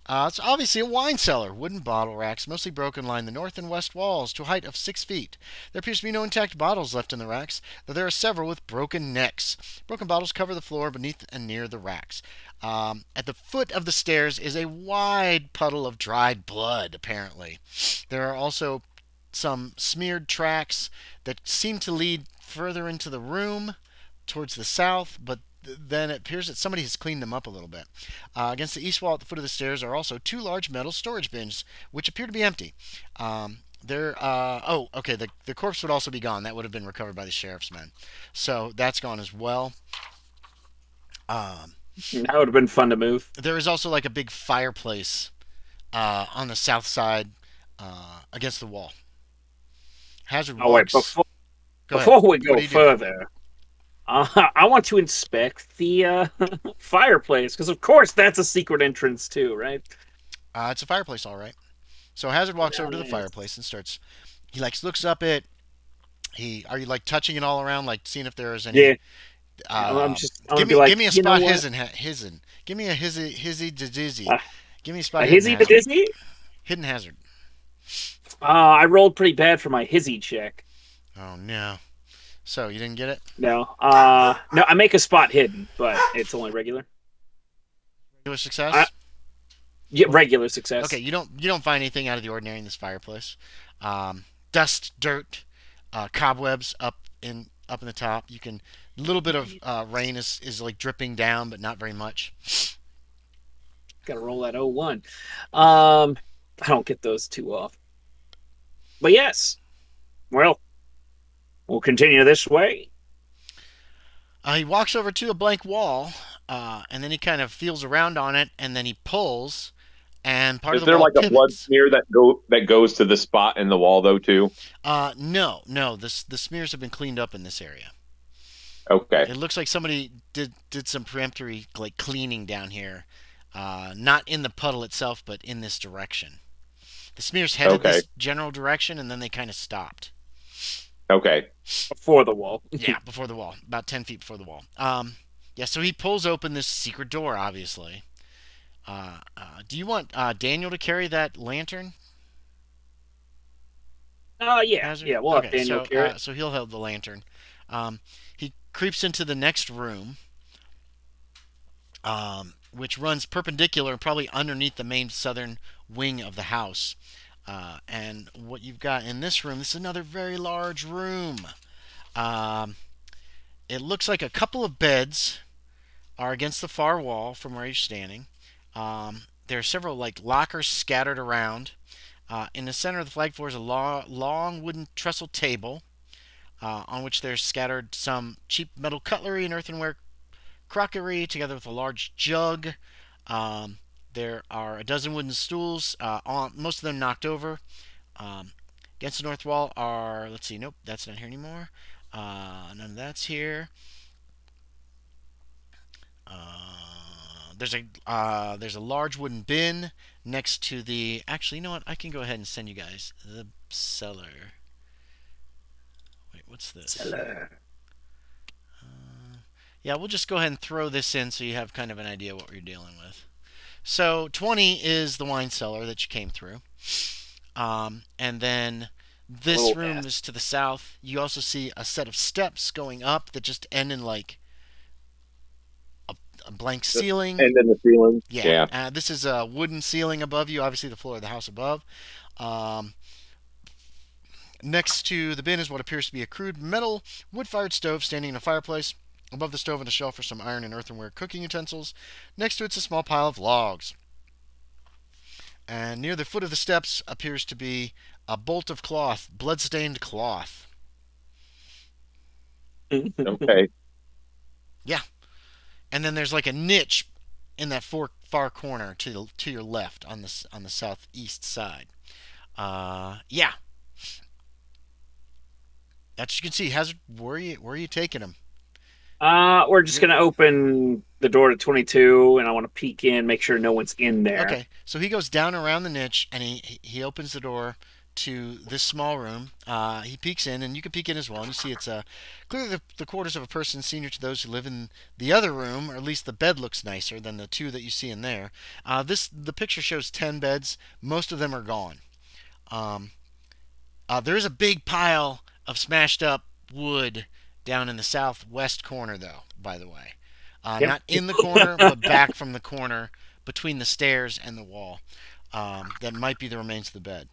It's obviously a wine cellar. Wooden bottle racks, mostly broken, line the north and west walls to a height of 6 feet. There appears to be no intact bottles left in the racks, though there are several with broken necks. Broken bottles cover the floor beneath and near the racks. At the foot of the stairs is a wide puddle of dried blood, apparently. There are also some smeared tracks that seem to lead further into the room towards the south, but then it appears that somebody has cleaned them up a little bit. Against the east wall at the foot of the stairs are also 2 large metal storage bins, which appear to be empty. The corpse would also be gone. That would have been recovered by the sheriff's men. So that's gone as well. That would have been fun to move. There is also like a big fireplace on the south side against the wall. Hazard walks... Before we go further... I want to inspect the fireplace, because of course that's a secret entrance too, right? It's a fireplace, all right. So Hazard walks over to the fireplace and starts. He looks up it. Are you touching it all around, seeing if there is any? Yeah. Give me a spot hidden. Give me a hizzy dizzy. Give me a spot hizzy dizzy. Hidden Hazard. I rolled pretty bad for my hizzy check. Oh no. So you didn't get it? No. No, I make a spot hidden, but it's only regular. Regular success? Yeah, regular success. Okay, you don't find anything out of the ordinary in this fireplace. Dust, dirt, cobwebs up in the top. You can a little bit of rain is dripping down, but not very much. Got to roll that 01. I don't get those too off. But yes. Well, we'll continue this way. He walks over to a blank wall. and then he kind of feels around on it, and then he pulls, and part Is of the there wall like a blood pivots. smear that goes to the spot in the wall though too? No. The smears have been cleaned up in this area. Okay. It looks like somebody did some peremptory like cleaning down here, not in the puddle itself, but in this direction. The smears headed this general direction, and then they kind of stopped. Okay. Before the wall. Yeah, before the wall, about 10 feet before the wall. Yeah. So he pulls open this secret door, obviously. Do you want Daniel to carry that lantern? Yeah. Hazard? Yeah, we'll have Daniel carry it. So he'll hold the lantern. He creeps into the next room, which runs perpendicular, probably underneath the main southern wing of the house. And what you've got in this room, this is another very large room. It looks like a couple of beds are against the far wall from where you're standing. There are several like lockers scattered around. In the center of the flag floor is a long wooden trestle table on which there's scattered some cheap metal cutlery and earthenware crockery together with a large jug. There are a dozen wooden stools, most of them knocked over. Against the north wall are, let's see, nope, that's not here anymore. None of that's here. There's a large wooden bin next to the. Actually, you know what? I can go ahead and send you guys the cellar. Wait, what's this? Cellar. Yeah, we'll just go ahead and throw this in so you have kind of an idea what we're dealing with. So 20 is the wine cellar that you came through, and then this room is to the south. You also see a set of steps going up that just end in like a blank ceiling. And then the ceiling. Yeah. This is a wooden ceiling above you, obviously the floor of the house above. Next to the bin is what appears to be a crude metal wood-fired stove standing in a fireplace. Above the stove on a shelf are some iron and earthenware cooking utensils. Next to it's a small pile of logs. And near the foot of the steps appears to be a bolt of cloth, blood-stained cloth. Okay. Yeah. And then there's like a niche in that far corner to your left on the southeast side. Yeah. That's you can see. Hazard, where are you taking him? We're just gonna open the door to 22, and I want to peek in, make sure no one's in there. Okay. So he goes down around the niche, and he opens the door to this small room. He peeks in, and you can peek in as well. And you see it's clearly the quarters of a person senior to those who live in the other room, or at least the bed looks nicer than the two that you see in there. The picture shows 10 beds. Most of them are gone. There is a big pile of smashed up wood down in the southwest corner, though, by the way. Not in the corner, but back from the corner between the stairs and the wall. That might be the remains of the bed.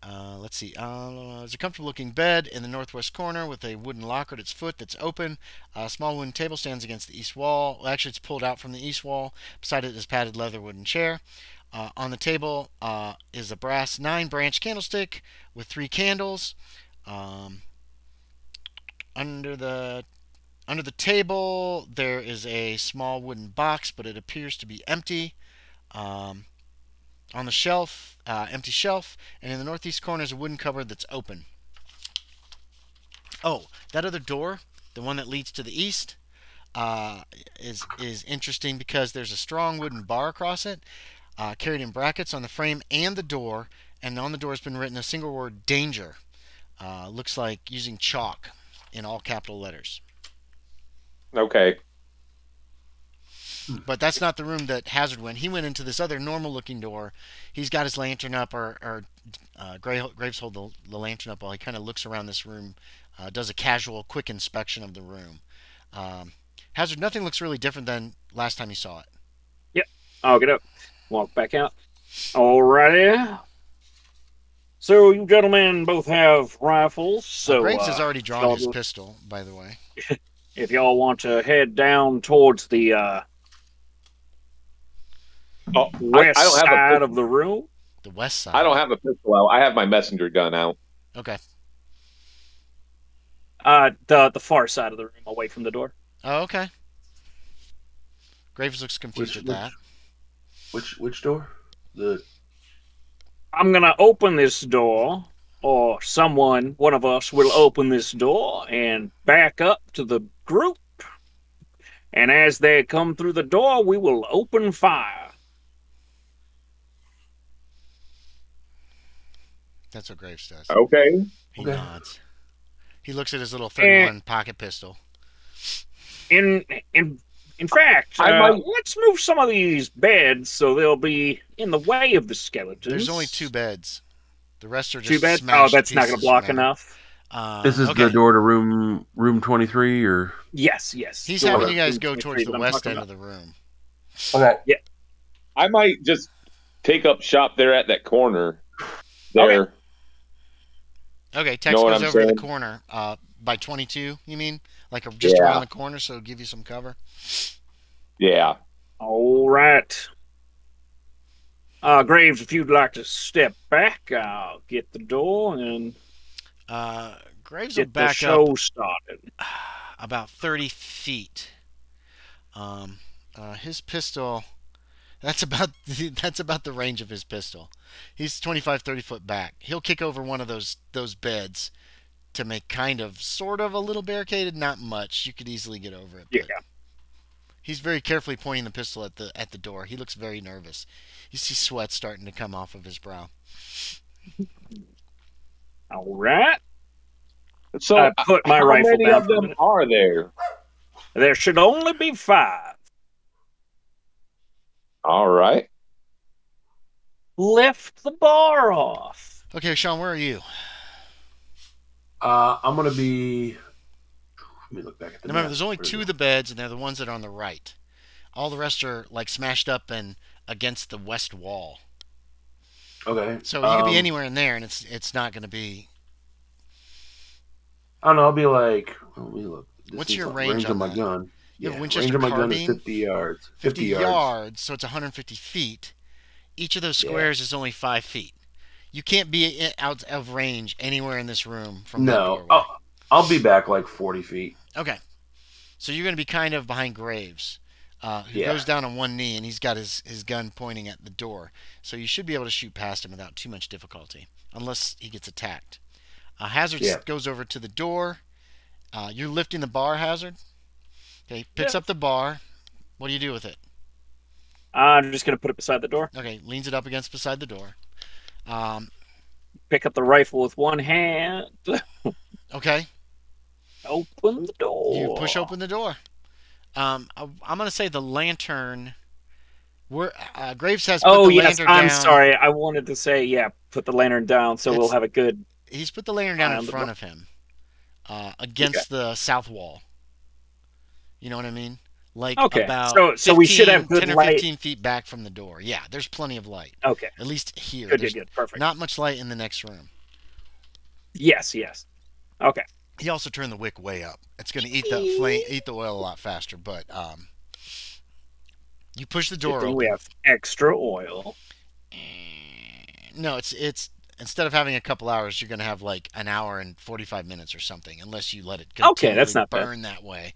Let's see. There's a comfortable-looking bed in the northwest corner with a wooden locker at its foot that's open. A small wooden table stands against the east wall. Well, actually, it's pulled out from the east wall. Beside it is a padded leather wooden chair. On the table is a brass 9-branch candlestick with 3 candles. Under the table there is a small wooden box, but it appears to be empty. On the shelf, empty shelf, and in the northeast corner is a wooden cupboard that's open. Oh, that other door, the one that leads to the east, is interesting because there's a strong wooden bar across it, carried in brackets on the frame and the door, and on the door has been written a single word, danger. Looks like using chalk in all capital letters. Okay. But that's not the room that Hazard went. He went into this other normal-looking door. He's got his lantern up, or Graves hold the lantern up while he kind of looks around this room, does a casual, quick inspection of the room. Hazard, nothing looks really different than last time you saw it. Yep. I'll get up, walk back out. Alrighty. So you gentlemen both have rifles. So Graves has already drawn his pistol, by the way. If y'all want to head down towards the west side of the room. The west side. I don't have a pistol out. I have my messenger gun out. Okay. The far side of the room, away from the door. Oh, okay. Graves looks confused at that. Which door? I'm gonna open this door, or one of us will open this door and back up to the group. And as they come through the door, we will open fire. That's what Graves does. Okay. He nods. He looks at his little 31 pocket pistol. In fact, let's move some of these beds so they'll be in the way of the skeletons. There's only 2 beds. The rest are just 2 beds? smashed Oh, that's not going to block remember? enough. This is the door to room 23, or? Yes. He's having you guys go towards the west end of the room. Okay. Yeah. I might just take up shop there at that corner. There. Okay, Tex goes over to the corner. By 22, you mean? Like just around the corner, so it'll give you some cover? Yeah. All right. Graves, if you'd like to step back, I'll get the door and Graves will get back the show up started. About 30 feet. His pistol, that's about the range of his pistol. He's 25, 30 foot back. He'll kick over one of those beds to make sort of a little barricaded. Not much. You could easily get over it. Yeah. He's very carefully pointing the pistol at the door. He looks very nervous. You see sweat starting to come off of his brow. All right. So I put my rifle many down of them are there? There should only be 5. All right. Lift the bar off. Okay, Sean, where are you? I'm gonna be. Let me look back at the. Remember, there's only 2 of the beds, and they're the ones that are on the right. All the rest are smashed up and against the west wall. Okay. So you could be anywhere in there, and it's not going to be. I don't know. I'll be like. Let me look. What's your range on my gun? You have a Winchester range of my gun carbine? is 50 yards. 50 yards, so it's 150 feet. Each of those squares is only 5 feet. You can't be out of range anywhere in this room from that doorway. I'll be back like 40 feet. Okay. So you're going to be kind of behind Graves, who goes down on one knee, and he's got his gun pointing at the door. So you should be able to shoot past him without too much difficulty, unless he gets attacked. Hazard goes over to the door. You're lifting the bar, Hazard. Okay, picks up the bar. What do you do with it? I'm just going to put it beside the door. Okay, leans it up beside the door. Pick up the rifle with one hand. Okay. Open the door. You push open the door. I'm going to say the lantern. Graves has put the lantern down. I'm sorry. I wanted to say, put the lantern down so we'll have a good... He's put the lantern down in front of him, against the south wall. You know what I mean? About so we should have good 10 or light. 15 feet back from the door. Yeah, there's plenty of light. Okay. At least here. Good. Perfect. Not much light in the next room. Yes. Okay. He also turned the wick way up. It's going to eat the oil a lot faster, but you push the door open. We have extra oil. No, it's instead of having a couple hours, you're going to have like an hour and 45 minutes or something, unless you let it that's not burn bad. that way.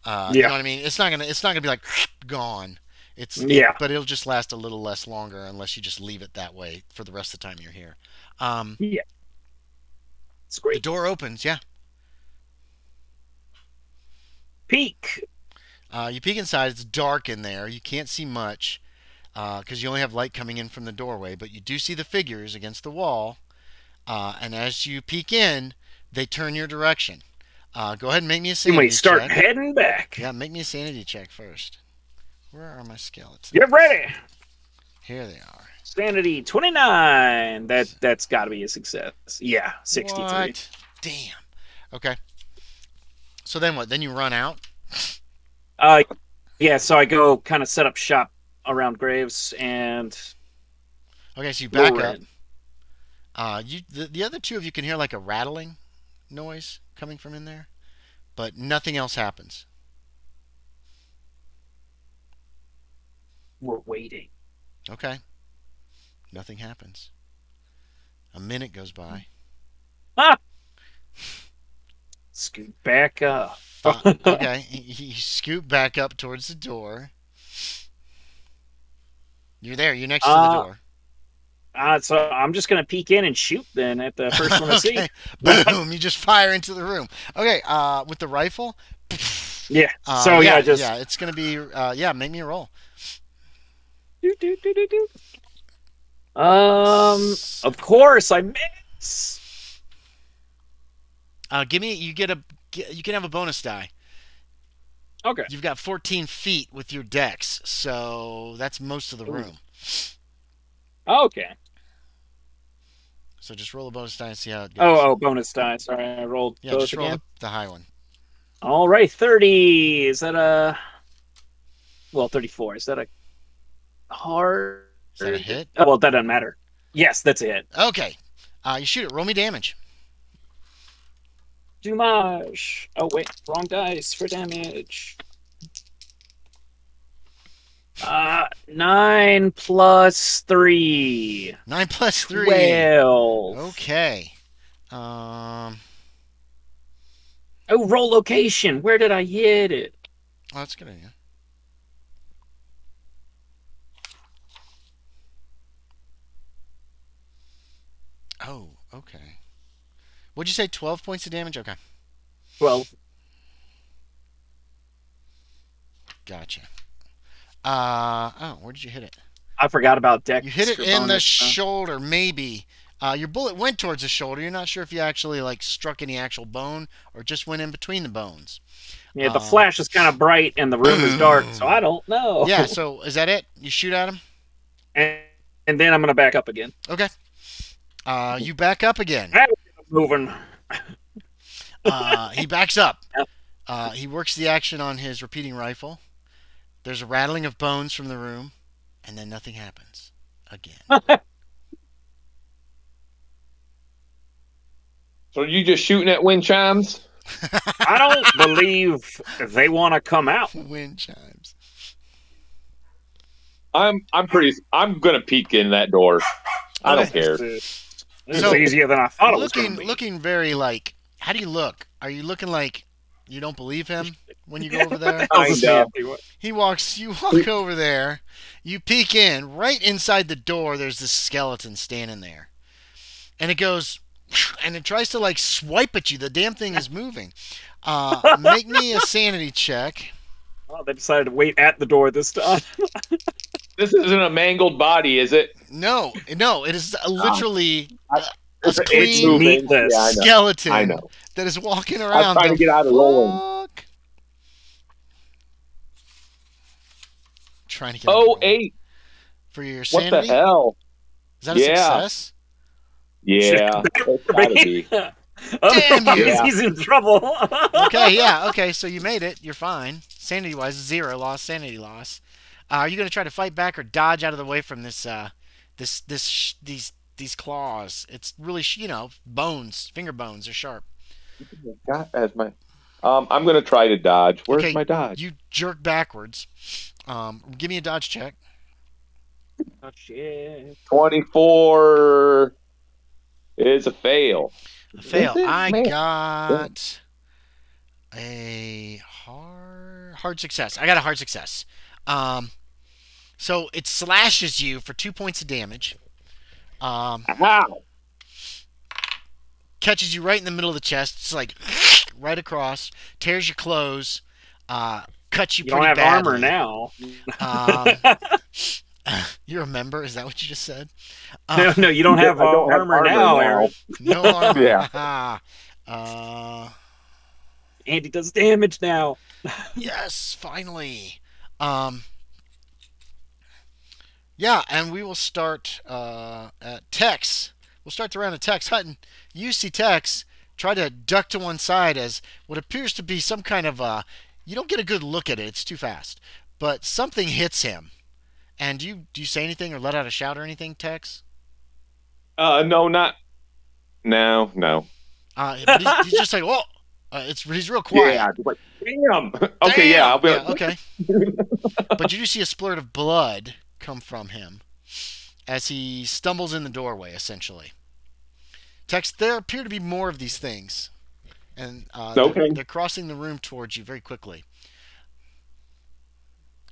You know what I mean? It's not gonna be like gone. But it'll just last a little less longer unless you just leave it that way for the rest of the time you're here. It's great. The door opens. Yeah. Peek. You peek inside. It's dark in there. You can't see much because you only have light coming in from the doorway. But you do see the figures against the wall. And as you peek in, they turn your direction. Go ahead and make me a sanity check. You might start heading back. Yeah, make me a sanity check first. Where are my skeletons? Get ready. Here they are. Sanity 29. That's got to be a success. Yeah, 63. What? Damn. Okay. So then what? Then you run out? So I go kind of set up shop around Graves and... Okay, so you back up. The other 2 of you can hear like a rattling noise coming from in there, but nothing else happens. We're waiting. Okay. Nothing happens. A minute goes by. Scoot back up. Okay, you scoot back up towards the door. You're there. You're next to the door. So I'm just gonna peek in and shoot then at the first one I see. Boom! You just fire into the room. Okay, with the rifle. Yeah. Yeah, it's gonna be. Make me a roll. Of course I miss. You can have a bonus die. Okay. You've got 14 feet with your dex, so that's most of the room. Okay. So just roll a bonus die and see how it goes. Oh, bonus die. Sorry, I rolled both just roll again. the high one. All right, 30. Is that a... Well, 34. Is that a hard... Is that a hit? Oh, well, that doesn't matter. Yes, that's a hit. Okay. You shoot it. Roll me damage. Dommage. Oh, wait. Wrong dice for damage. 9 plus 3. 9 plus 3. 12. Okay. Oh, roll location. Where did I hit it? Oh, that's a good idea. Oh, okay. What'd you say? 12 points of damage? Okay. 12. Gotcha. Where did you hit it? I forgot about dex. You hit it in the shoulder, maybe. Your bullet went towards the shoulder. You're not sure if you actually struck any actual bone or just went in between the bones. Yeah, the flash is kind of bright and the room is dark, so I don't know. Yeah, so is that it? You shoot at him? And then I'm going to back up again. Okay. You back up again. Moving. He backs up. He works the action on his repeating rifle. There's a rattling of bones from the room, and then nothing happens again. So are you just shooting at wind chimes? I don't believe they want to come out. Wind chimes. I'm gonna peek in that door. I don't care. This is easier than I thought it was going to be. Looking very how do you look? Are you looking like you don't believe him when you go over there? You walk over there, you peek in, right inside the door there's this skeleton standing there. And it goes, and it tries to swipe at you. The damn thing is moving. Make me a sanity check. Oh, they decided to wait at the door this time. This isn't a mangled body, is it? No, it is literally a clean skeleton that is walking around. I'm trying to get out of rolling. Trying to get out of 8 for your sanity. What the hell? Is that a success? Yeah, it's gotta be. Damn you! He's in trouble. Okay, so you made it. You're fine. Sanity-wise, 0 loss, sanity loss. Are you going to try to fight back or dodge out of the way from this, these claws? It's really, bones, finger bones are sharp. I'm going to try to dodge. Where's my dodge? You jerk backwards. Give me a dodge check. Oh, shit. 24 is a fail. A fail. I got a hard success. I got a hard success. So it slashes you for 2 points of damage. Catches you right in the middle of the chest. It's right across. Tears your clothes. Cuts you pretty badly. You don't have armor now. You remember? Is that what you just said? No, you don't have armor now, Aaron. No armor. Yeah. Andy does damage now. Yes, finally. Yeah, and we will start at Tex. We'll start the round at Tex. Hutton, you see Tex try to duck to one side as what appears to be some kind of you don't get a good look at it. It's too fast. But something hits him. And do you say anything or let out a shout or anything, Tex? No, not. No. But he's just like, whoa. He's real quiet. Yeah, like, damn. Okay, yeah, I'll be like, okay. But you do see a splurt of blood come from him as he stumbles in the doorway, essentially. Tex, there appear to be more of these things. and Okay. they're crossing the room towards you very quickly.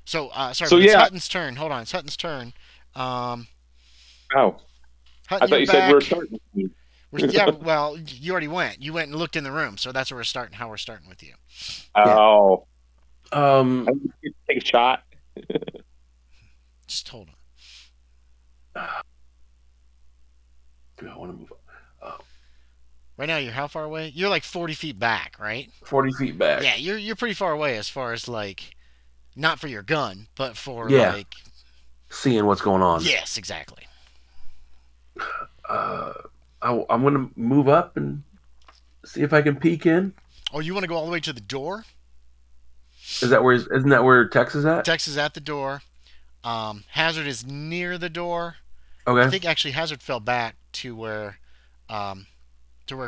So, sorry, So, but it's yeah. Hutton's turn. Hold on, it's Hutton's turn. Oh, Hutton, I thought you're you said we were back. starting. Yeah, well, you already went. You went and looked in the room, so that's where we're starting. How we're starting with you. Oh. Um, Take a shot. Just hold on. do I want to move up? Right now, you're how far away? You're like 40 feet back, right? 40 feet back. Yeah, you're pretty far away as far as like, not for your gun, but for like. Seeing what's going on. Yes, exactly. I'm going to move up and see if I can peek in. Oh, you want to go all the way to the door? Isn't that where Tex is at? Tex is at the door. Hazard is near the door. Okay. I think actually Hazard fell back to where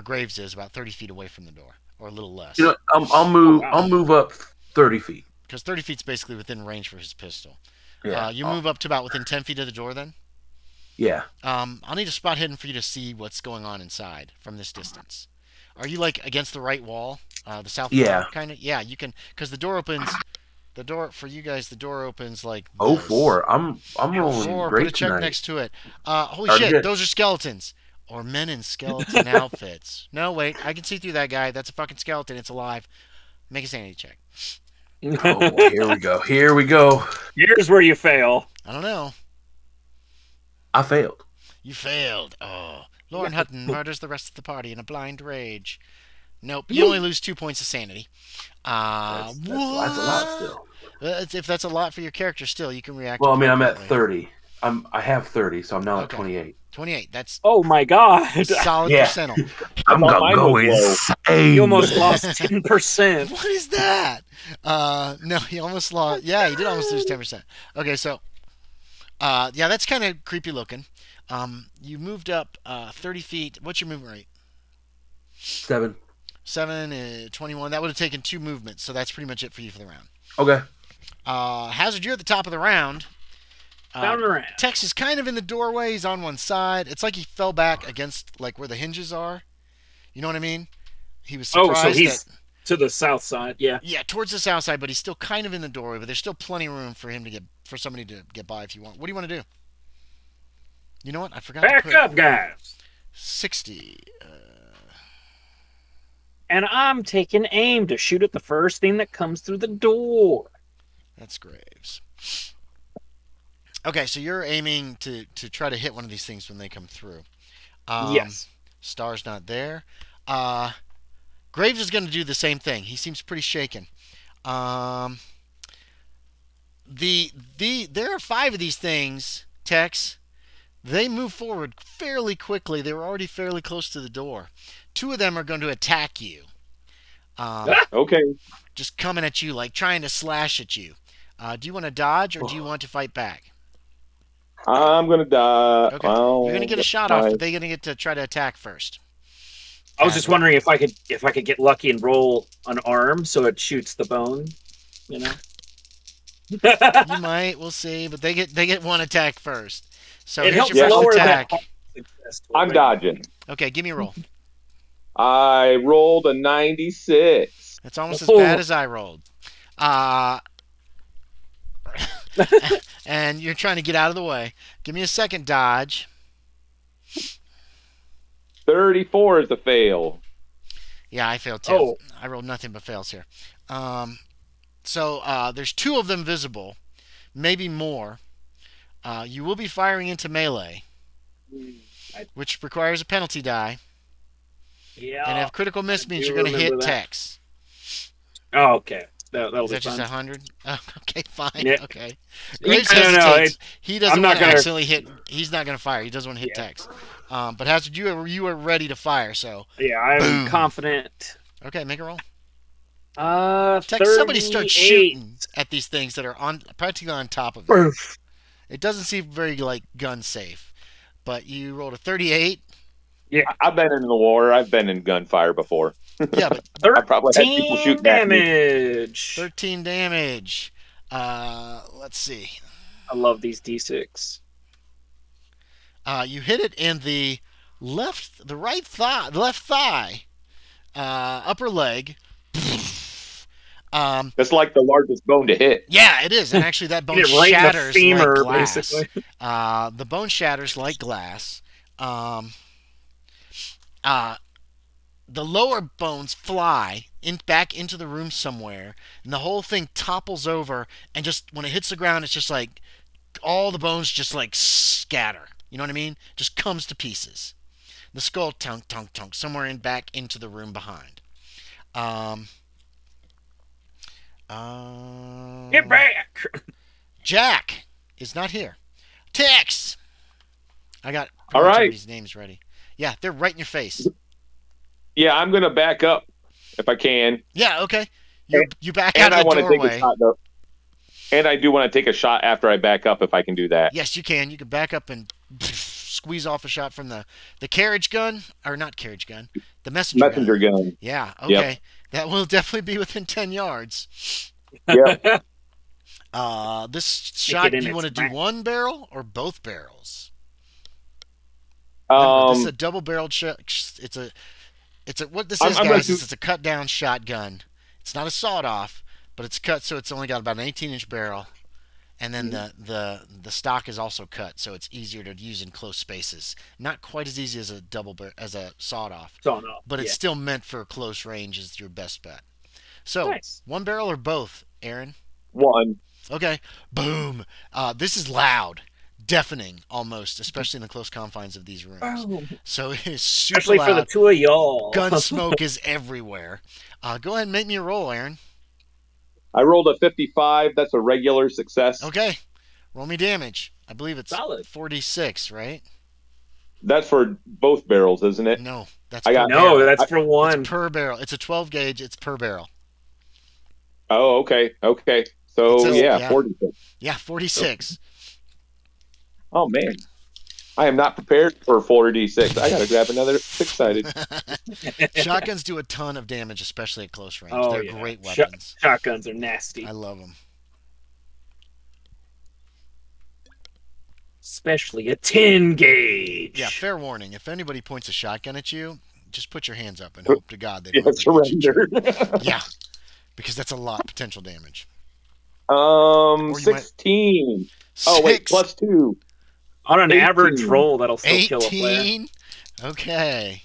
Graves is, about 30 feet away from the door, or a little less. You know, I'll move. I'll move up 30 feet. Because 30 feet's basically within range for his pistol. Yeah. You move up to about within 10 feet of the door, then. Yeah. I'll need a spot hidden for you to see what's going on inside from this distance. Are you like against the right wall, the south wall, kind of? Yeah, you can, because the door opens. The door for you guys, the door opens like this. Oh, 4. I'm rolling 4. great Put a check tonight. next to it. Holy shit, those are skeletons. Or men in skeleton outfits. No, wait, I can see through that guy. That's a fucking skeleton. It's alive. Make a sanity check. Oh, boy, here we go. Here we go. Here's where you fail. I don't know. I failed. You failed. Oh. Loren Hutton murders the rest of the party in a blind rage. Nope. You only lose 2 points of sanity. That's a lot still. If that's a lot for your character still, you can react. Well, I mean, I'm at 30. I have 30, so I'm now at 28. 28. That's Oh my god. solid percentile. I'm mine going was low. insane. You almost lost 10%. What is that? No, he almost lost. Yeah, he did almost lose 10%. Okay, so, yeah, that's kind of creepy looking. You moved up 30 feet. What's your movement rate? 7. 21. That would have taken 2 movements, so that's pretty much it for you for the round. Okay. Hazard, you're at the top of the round. Down around. Tex is kind of in the doorway. He's on one side. It's like he fell back against like where the hinges are. You know what I mean? He was surprised. Oh, so he's to the south side. Yeah. Yeah, towards the south side, but he's still kind of in the doorway. But there's still plenty of room for him to for somebody to get by if you want. What do you want to do? You know what? I forgot. Back up, guys. 60. And I'm taking aim to shoot at the first thing that comes through the door. That's Graves. Okay, so you're aiming to try to hit one of these things when they come through. Yes. Star's not there. Graves is going to do the same thing. He seems pretty shaken. There are 5 of these things, Tex. They move forward fairly quickly. They were already fairly close to the door. 2 of them are going to attack you. Okay. Just coming at you, like trying to slash at you. Do you want to dodge or do you want to fight back? I'm going to die. Okay. You're going to get a shot off, but they're going to get to try to attack first. I was just wondering if I could get lucky and roll an arm so it shoots the bone, you know. You might, we'll see, but they get one attack first. So it here's helps your first lower attack. I'm dodging. Okay, give me a roll. I rolled a 96. It's almost as bad as I rolled. And you're trying to get out of the way. Give me a second dodge. 34 is a fail. Yeah, I failed too. Oh. I rolled nothing but fails here. So there's 2 of them visible, maybe more. You will be firing into melee, which requires a penalty die. Yeah. And if critical miss means you're going to hit Tex. Oh, okay. That'll Is be that just fun. 100? Oh, okay, fine. Yeah. Okay. No, Graves no, hesitates. He doesn't I'm not want to gonna- accidentally hit. He's not going to fire. He doesn't want to hit Tex. But Hazard, you are ready to fire. So Yeah, I'm Boom. confident. okay, make a roll. Text Somebody starts shooting at these things that are practically on top of it. It doesn't seem very like gun safe. But you rolled a 38. I've been in the war. I've been in gunfire before. Yeah, but I probably had people 13 shooting at me. damage. 13 damage. Let's see. I love these D6. You hit it in the left thigh. upper leg. That's like the largest bone to hit. Yeah, it is, and actually that bone right shatters in the femur, like glass. basically. The bone shatters like glass. The lower bones fly back into the room somewhere, and the whole thing topples over, and just when it hits the ground, it's just like all the bones just like scatter. You know what I mean? Just comes to pieces. The skull tunk tunk tunk somewhere back into the room behind. Get back! Jack is not here. Tex! I got all right. these names ready. Yeah, they're right in your face. Yeah, I'm gonna back up if I can. Yeah, okay. You back out of the doorway. And I do want to take a shot after I back up if I can do that. Yes, you can. You can back up and squeeze off a shot from the carriage gun, or not carriage gun, the messenger gun. Yeah, okay. Yep. That will definitely be within 10 yards. Yeah. This shot, do you want to do one barrel or both barrels? Remember, this is a double-barreled shot. It's what this is, guys. It's a cut-down shotgun. It's not a sawed-off, but it's cut so it's only got about an 18-inch barrel, and then the stock is also cut, so it's easier to use in close spaces. Not quite as easy as a sawed-off, but it's still meant for close range. Is your best bet. So, nice. One barrel or both, Aaron? One. Okay. Boom. This is loud. Deafening almost, especially in the close confines of these rooms. Oh. So it is super especially loud. For the two of y'all. Gun smoke is everywhere. Go ahead and make me a roll, Aaron. I rolled a 55. That's a regular success. Okay. Roll me damage. I believe it's solid. 46, right? That's for both barrels, isn't it? No, that's for one. It's per barrel. It's a 12 gauge. It's per barrel. Oh, okay. So, 46. Yeah, 46. Oh, man. I am not prepared for 4d6. I got to grab another six-sided. Shotguns do a ton of damage, especially at close range. They're great weapons. Shotguns are nasty. I love them. Especially a 10 gauge. Yeah, fair warning. If anybody points a shotgun at you, just put your hands up and hope to God they don't surrender. Yeah, because that's a lot of potential damage. 16. Oh, wait, plus 2. On an 18. Average roll, that'll still 18? Kill a player. Okay.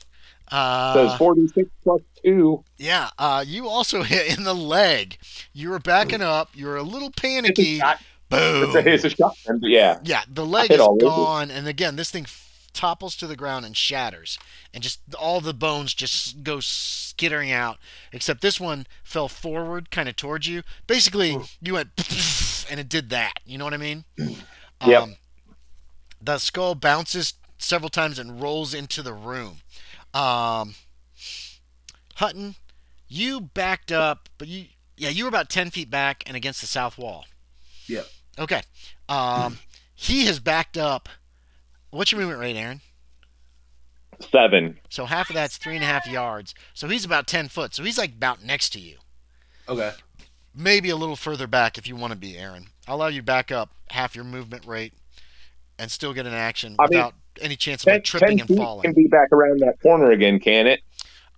Says 46 plus 2. Yeah, you also hit in the leg. You were backing up. You were a little panicky. Boom. It's a shotgun, yeah. Yeah, the leg is gone. And again, this thing topples to the ground and shatters. And just all the bones just go skittering out. Except this one fell forward, kind of towards you. Basically, you went and it did that. You know what I mean? Yep. The skull bounces several times and rolls into the room. Hutton, you backed up, but you were about 10 feet back and against the south wall. Yep. Okay. He has backed up. What's your movement rate, Aaron? 7. So half of that's 3.5 yards. So he's about 10 foot. So he's like about next to you. Okay. Maybe a little further back if you want to be, Aaron. I'll allow you back up half your movement rate and still get an action without any chance of tripping and falling. Can be back around that corner again, can it?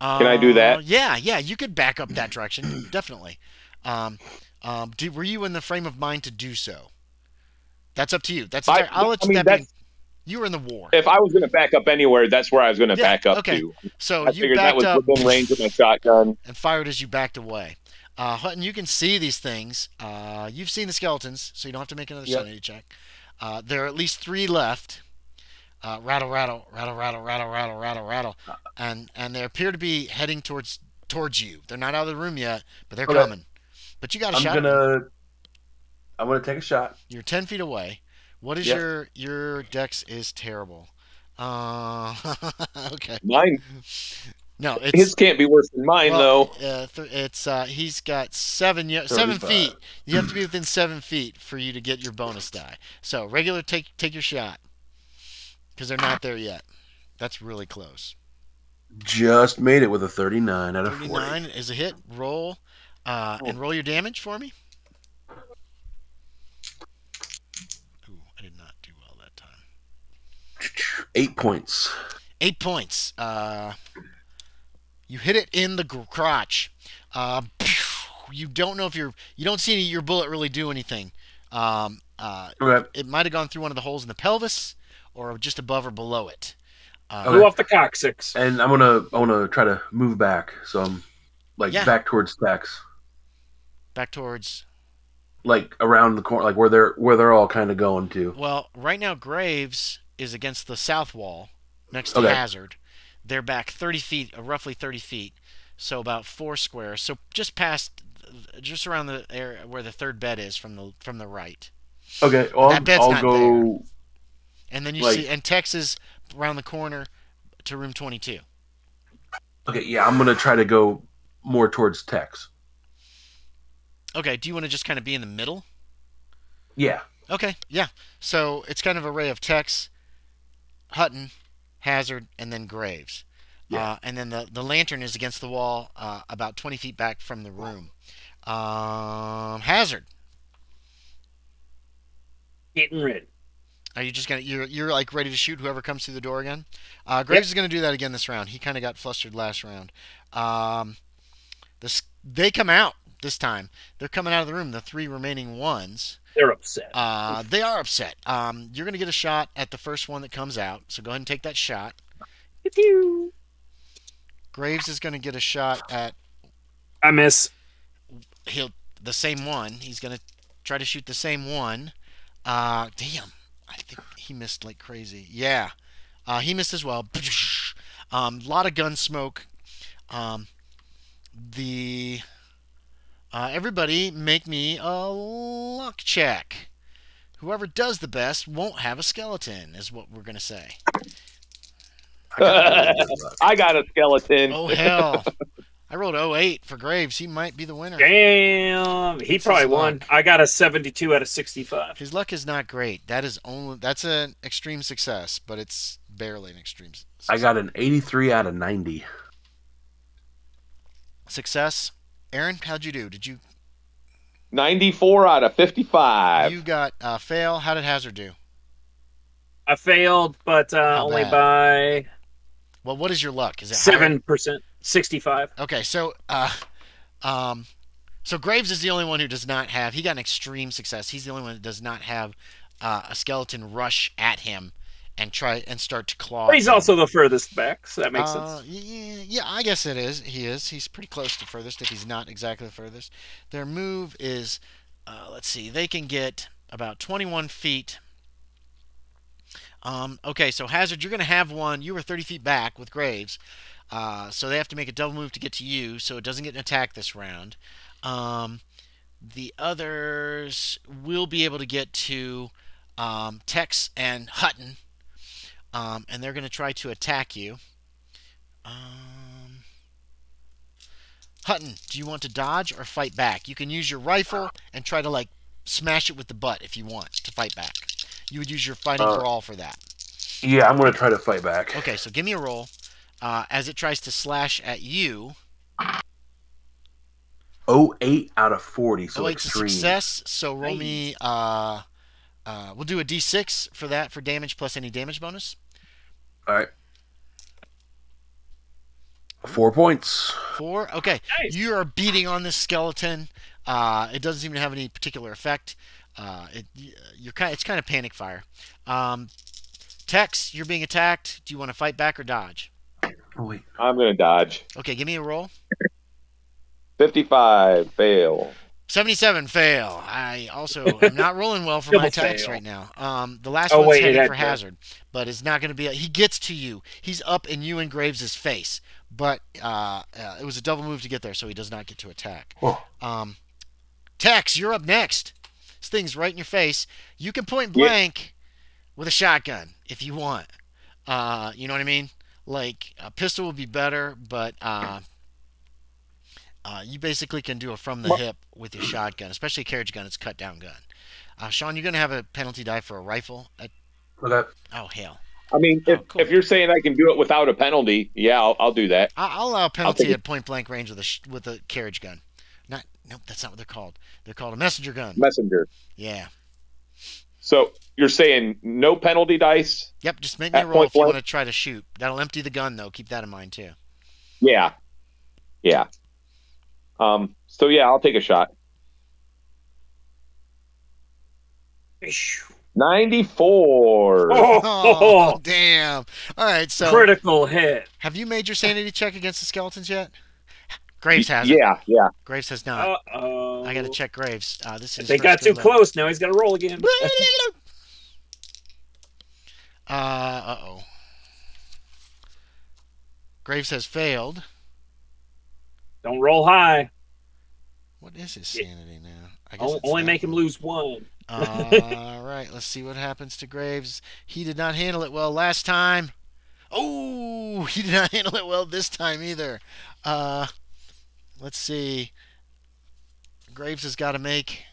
Can I do that? Yeah, you could back up that direction, definitely. Were you in the frame of mind to do so? That's up to you. I'll let you be. You were in the war. If I was going to back up anywhere, that's where I was going to back up to. So I you figured backed that was up within range of my shotgun. and fired as you backed away. Hutton, you can see these things. You've seen the skeletons, so you don't have to make another sanity check. There are at least 3 left. Rattle, rattle, rattle, rattle, rattle, rattle, rattle, rattle, and they appear to be heading towards you. They're not out of the room yet, but they're coming. But you got a shot. I'm gonna take a shot. You're 10 feet away. What is your dex is terrible. Okay. Mine. No, his can't be worse than mine though. It's he's got 7 feet. You have to be within 7 feet for you to get your bonus die. So regular, take your shot because they're not there yet. That's really close. Just made it with a 39 out of 40. 39 is a hit. Roll and roll your damage for me. Ooh, I did not do well that time. 8 points. 8 points. You hit it in the crotch. You don't know if you don't see your bullet really do anything. It might have gone through one of the holes in the pelvis, or just above or below it. Blew off the coccyx. And I wanna try to move back, so I'm back towards Tex. Back towards, like around the corner, like where they're all kind of going to. Well, right now Graves is against the south wall, next to Hazard. They're back 30 feet, roughly 30 feet, so about 4 squares. So just around the area where the third bed is from the right. Okay, well, that bed's I'll not go. There. And then you see, and Tex is around the corner to room 22. Okay, yeah, I'm gonna try to go more towards Tex. Okay, do you want to just kind of be in the middle? Yeah. Okay, yeah. So it's kind of an array of Tex, Hutton, Hazard, and then Graves. Yeah. And then the lantern is against the wall, about 20 feet back from the room. Hazard. Getting rid. Are you just gonna you're like ready to shoot whoever comes through the door again? Graves is gonna do that again this round. He kind of got flustered last round. They come out this time. They're coming out of the room. The 3 remaining ones. They're upset. They are upset. You're gonna get a shot at the first one that comes out. So go ahead and take that shot. Graves is gonna get a shot at. I miss. The same one. He's gonna try to shoot the same one. Damn. I think he missed like crazy. Yeah. He missed as well. A lot of gun smoke. Everybody make me a luck check. Whoever does the best won't have a skeleton, is what we're going to say. I got a skeleton. Oh, hell. I rolled 08 for Graves. He might be the winner. Damn. He probably won. I got a 72 out of 65. His luck is not great. That's an extreme success, but it's barely an extreme success. I got an 83 out of 90. Success. Aaron, how'd you do? Did you 94 out of 55. You got fail. How did Hazard do? I failed, but only by. Well, what is your luck? Is it 7%? 65. Okay, so so Graves is the only one who does not have. He got an extreme success. He's the only one that does not have a skeleton rush at him and try and start to claw. But he's also the furthest back, so that makes sense. Yeah, I guess it is. He is. He's pretty close to furthest if he's not exactly the furthest. Their move is, let's see, they can get about 21 feet. Okay, so Hazard, you're going to have one. You were 30 feet back with Graves. So they have to make a double move to get to you, so it doesn't get an attack this round. The others will be able to get to Tex and Hutton, and they're going to try to attack you. Hutton, do you want to dodge or fight back? You can use your rifle and try to like smash it with the butt if you want to fight back. You would use your fighting brawl for that. Yeah, I'm going to try to fight back. Okay, so give me a roll. As it tries to slash at you. 08 out of 40, so extreme. Success, so roll me, we'll do a d6 for that, for damage plus any damage bonus. Alright. 4 points. 4? Okay. Nice. You are beating on this skeleton. It doesn't seem to have any particular effect. It's kind of panic fire. Tex, you're being attacked. Do you want to fight back or dodge? Oh, wait. I'm going to dodge. Okay, give me a roll. 55, fail. 77, fail. I also am not rolling well for my attacks right now. The last one's headed for Hazard, but it's not going to be. He gets to you. He's up in you and Graves' face, but it was a double move to get there, so he does not get to attack. Tex, you're up next. This thing's right in your face. You can point blank with a shotgun if you want. You know what I mean? Like, a pistol would be better, but you basically can do a from the hip with your shotgun, especially a carriage gun. It's a cut-down gun. Sean, you're going to have a penalty die for a rifle. Okay. Oh, hell. I mean, if you're saying I can do it without a penalty, yeah, I'll do that. I'll allow a penalty at point-blank range with a carriage gun. Nope, that's not what they're called. They're called a messenger gun. Messenger. Yeah. So you're saying no penalty dice? Yep, just make me a roll if you want to try to shoot. That'll empty the gun, though. Keep that in mind, too. Yeah. Yeah. So yeah, I'll take a shot. 94. Oh, damn. All right, so critical hit. Have you made your sanity check against the skeletons yet? Graves hasn't. Yeah. Graves has not. Uh-oh. I got to check Graves. This is they got too close. Now he's got to roll again. Uh-oh. Graves has failed. Don't roll high. What is his sanity now? I guess only make him lose 1. All right, let's see what happens to Graves. He did not handle it well last time. Oh, he did not handle it well this time either. Let's see. Graves has got to make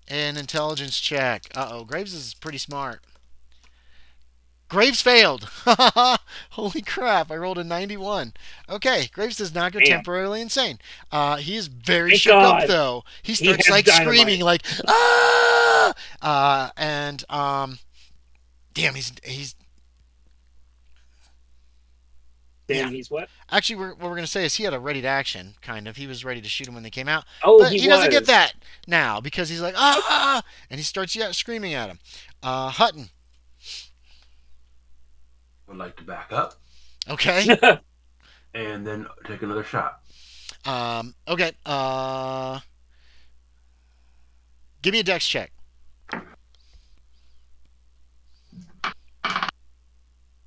an intelligence check. Uh-oh, Graves is pretty smart. Graves failed. Holy crap, I rolled a 91. Okay, Graves does not go temporarily insane. He is very shook up, though. He starts, like, screaming, like, ah! Damn, he's... Damn, he's what? Actually, what we're going to say is he had a ready to action, kind of. He was ready to shoot him when they came out. Oh, but he doesn't get that now, because he's like, ah! And he starts screaming at him. Hutton. Would like to back up. Okay. And then take another shot. Okay. Give me a dex check.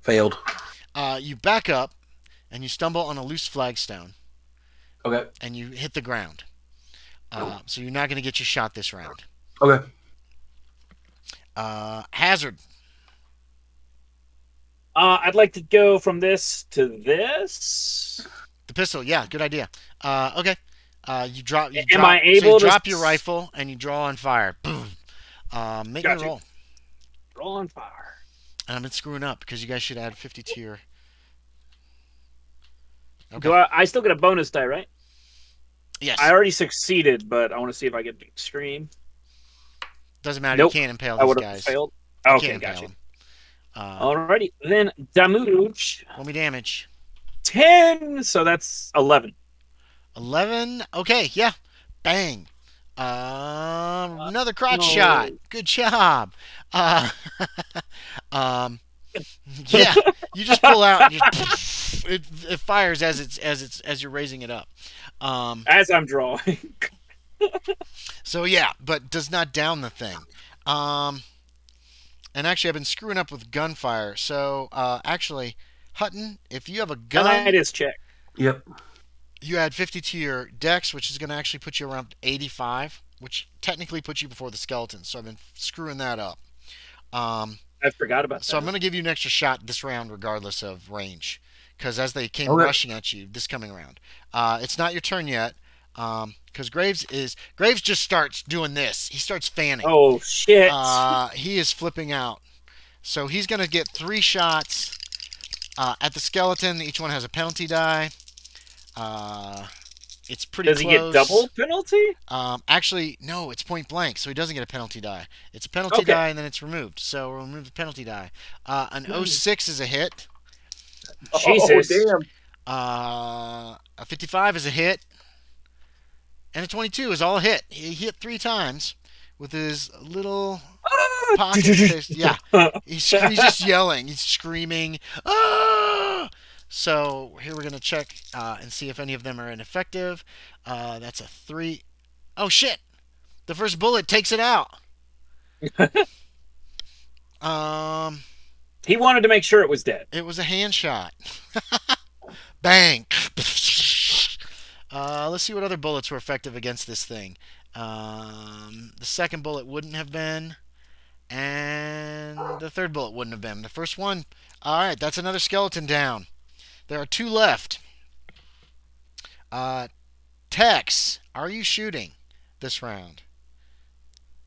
Failed. You back up, and you stumble on a loose flagstone. Okay. And you hit the ground. So you're not going to get your shot this round. Okay. Hazard. I'd like to go from this to this. The pistol, yeah, good idea. Okay. You drop your rifle and you draw on fire. Boom. Make me roll. Roll on fire. And I've been screwing up because you guys should add 50 to your. Okay. Do I still get a bonus die, right? Yes. I already succeeded, but I want to see if I get the extreme. Doesn't matter. Nope. You can't impale these guys. Failed. Okay, gotcha. Alrighty, then damage. Roll me damage. 10, so that's 11. 11. Okay, yeah. Bang. Another crotch shot. Good job. Yeah, you just pull out. And it fires as you're raising it up. As I'm drawing. So yeah, but does not down the thing. And actually, I've been screwing up with gunfire. So actually, Hutton, if you have a gun, that is check. Yep. You add 50 to your dex, which is going to actually put you around 85, which technically puts you before the skeletons. So I've been screwing that up. I forgot about that. So I'm going to give you an extra shot this round, regardless of range, because as they came rushing at you this coming round, it's not your turn yet. Because Graves just starts doing this. He starts fanning. Oh shit! He is flipping out. So he's going to get 3 shots at the skeleton. Each one has a penalty die. It's pretty close. Does he get double penalty? Actually, no, it's point blank, so he doesn't get a penalty die. It's a penalty die, and then it's removed. So we'll remove the penalty die. An 06 is a hit. Jesus. Oh, damn. A 55 is a hit. And a 22 is all a hit. He hit 3 times with his little pocket fist. Yeah. He's just yelling. He's screaming. Ah! So here we're going to check and see if any of them are ineffective. That's a 3. Oh, shit. The first bullet takes it out. He wanted to make sure it was dead. It was a hand shot. Bang. Let's see what other bullets were effective against this thing. The second bullet wouldn't have been. And the third bullet wouldn't have been. The first one. All right, that's another skeleton down. There are 2 left. Tex, are you shooting this round?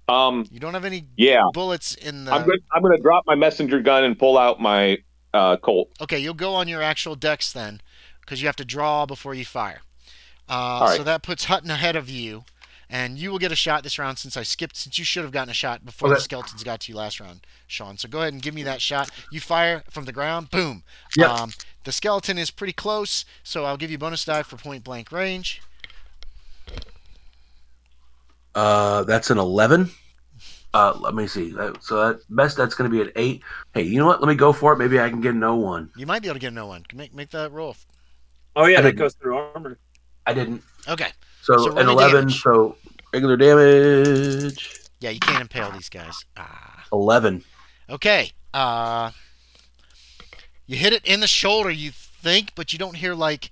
You don't have any bullets in the... I'm going to drop my messenger gun and pull out my Colt. Okay, you'll go on your actual dex then, because you have to draw before you fire. Right. So that puts Hutton ahead of you, And you will get a shot this round since you should have gotten a shot before the skeletons got to you last round, Sean. So go ahead and give me that shot. You fire from the ground. Boom. Yep. The skeleton is pretty close, so I'll give you bonus die for point blank range. That's an 11. Let me see. So at best, that's going to be an 8. Hey, you know what? Let me go for it. Maybe I can get an 01. You might be able to get an 01. Make that roll. Oh, yeah, that goes through armor. I didn't. Okay. So an 11, damage. So regular damage. Yeah, you can't impale these guys. 11. Okay. You hit it in the shoulder, you think, but you don't hear, like,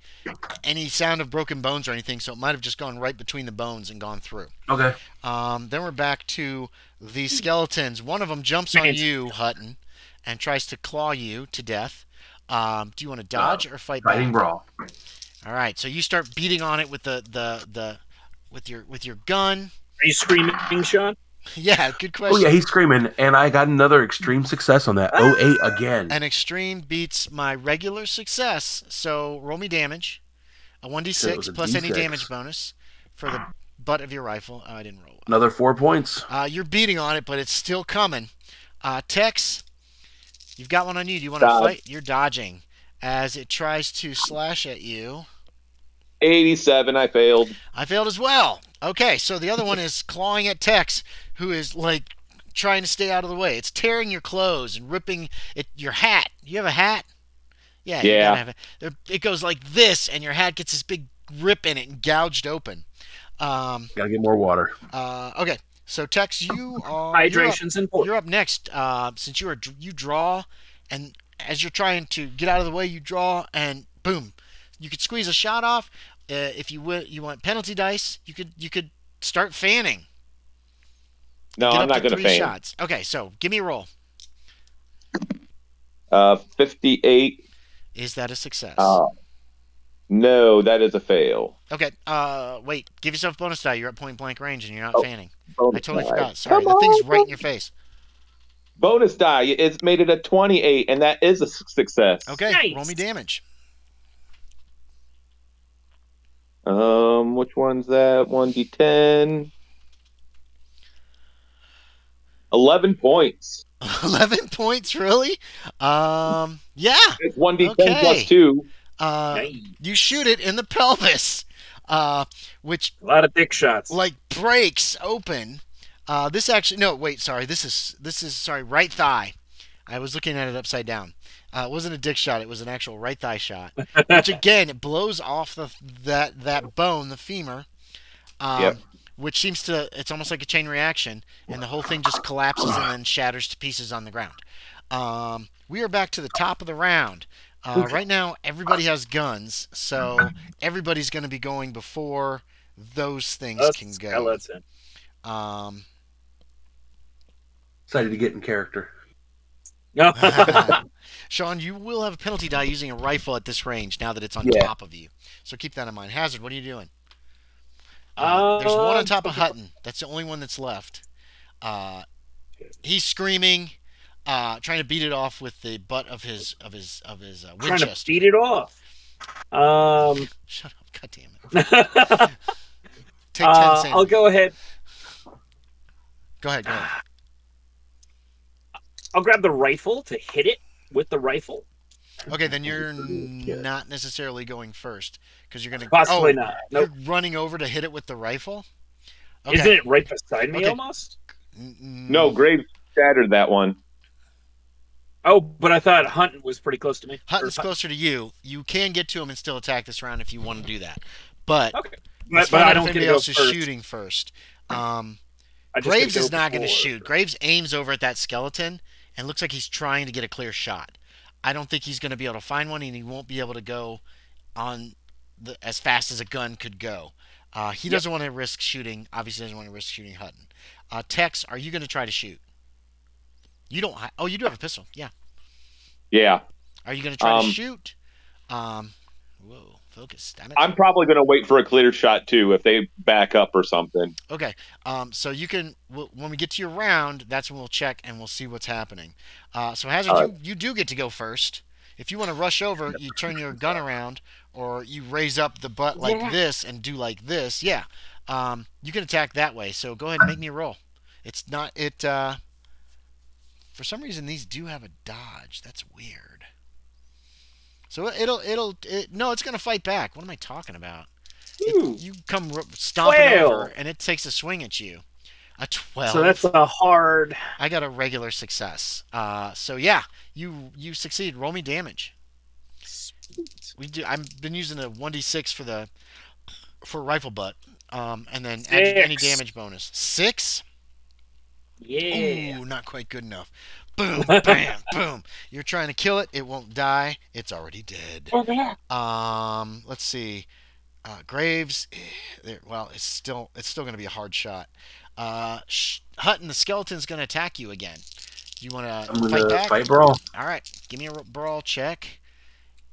any sound of broken bones or anything, so it might have just gone right between the bones and gone through. Okay. Then we're back to the skeletons. One of them jumps on you, Hutton, and tries to claw you to death. Do you want to dodge or fight back? Fighting brawl. All right, so you start beating on it with with your gun. Are you screaming, Sean? Yeah, good question. Oh yeah, he's screaming, and I got another extreme success on that. 08 again. An extreme beats my regular success, so roll me damage. A 1d6 plus any damage bonus for the butt of your rifle. Oh, I didn't roll. Another 4 points. You're beating on it, but it's still coming. Tex, you've got one on you. Do you want to fight? You're dodging as it tries to slash at you. 87, I failed. I failed as well. Okay, so the other one is clawing at Tex, who is, like, trying to stay out of the way. It's tearing your clothes and ripping your hat. You have a hat? Yeah. You gotta have it goes like this, and your hat gets this big rip in it and gouged open. Gotta get more water. Okay, so Tex, you are... Hydration's important. You're up next. Since you draw, and as you're trying to get out of the way, you draw, and boom. You could squeeze a shot off. If you want penalty dice, you could start fanning. No, I'm not going to fan. Shots. Okay, so give me a roll. 58. Is that a success? No, that is a fail. Okay. Wait. Give yourself bonus die. You're at point blank range and you're not fanning. I totally forgot. Sorry. The thing's right in your face. Bonus die. It's made it a 28, and that is a success. Okay. Nice. Roll me damage. Which one's that? 1d10. 11 points. 11 points, really? Yeah. It's 1d10 plus 2. You shoot it in the pelvis, which a lot of dick shots. Like breaks open. This actually This is right thigh. I was looking at it upside down. It wasn't a dick shot. It was an actual right thigh shot. Which again, it blows off that bone, the femur. Which seems to, it's almost like a chain reaction, and the whole thing just collapses and then shatters to pieces on the ground. We are back to the top of the round. Right now, everybody has guns, so everybody's going to be going before those things can go. Excited to get in character. Sean, you will have a penalty die using a rifle at this range now that it's on top of you. So keep that in mind. Hazard, what are you doing? There's one on top of Hutton. That's the only one that's left. He's screaming, trying to beat it off with the butt of his Winchester. Trying to beat it off. Shut up! God damn it! Take 10 seconds. I'll go ahead. Go ahead. I'll grab the rifle to hit it with the rifle. Okay, then you're not necessarily going first because you're going to possibly not. Nope. You're running over to hit it with the rifle. Okay. Isn't it right beside me almost? No, Graves shattered that one. Oh, but I thought Hutton was pretty close to me. Hutton's closer to you. You can get to him and still attack this round if you want to do that. But but I don't get to go else is shooting first. Graves is not going to shoot. Graves aims over at that skeleton and looks like he's trying to get a clear shot. I don't think he's going to be able to find one, and he won't be able to go on as fast as a gun could go. He doesn't want to risk shooting. Obviously, doesn't want to risk shooting Hutton. Tex, are you going to try to shoot? You don't. You do have a pistol. Yeah. Yeah. Are you going to try to shoot? Whoa. Focus. Damn it. I'm probably going to wait for a clear shot too if they back up or something. Okay. So you can when we get to your round, that's when we'll check and we'll see what's happening. So Hazard, you do get to go first. If you want to rush over, you turn your gun around or you raise up the butt like this and do like this. Yeah. You can attack that way. So go ahead and make me a roll. It's not it. For some reason, these do have a dodge. That's weird. So no, it's gonna fight back. What am I talking about? You come stomping over, and it takes a swing at you. A 12. So that's a hard. I got a regular success. So yeah, you succeed. Roll me damage. I've been using a 1d6 for rifle butt, and then add any damage bonus. 6. Yeah. Ooh, not quite good enough. Boom, bam, boom. You're trying to kill it. It won't die. It's already dead. Let's see. Graves. Well, it's still going to be a hard shot. Hutton, the skeleton's going to attack you again. Do you want to fight back? Fight brawl. All right. Give me a brawl check.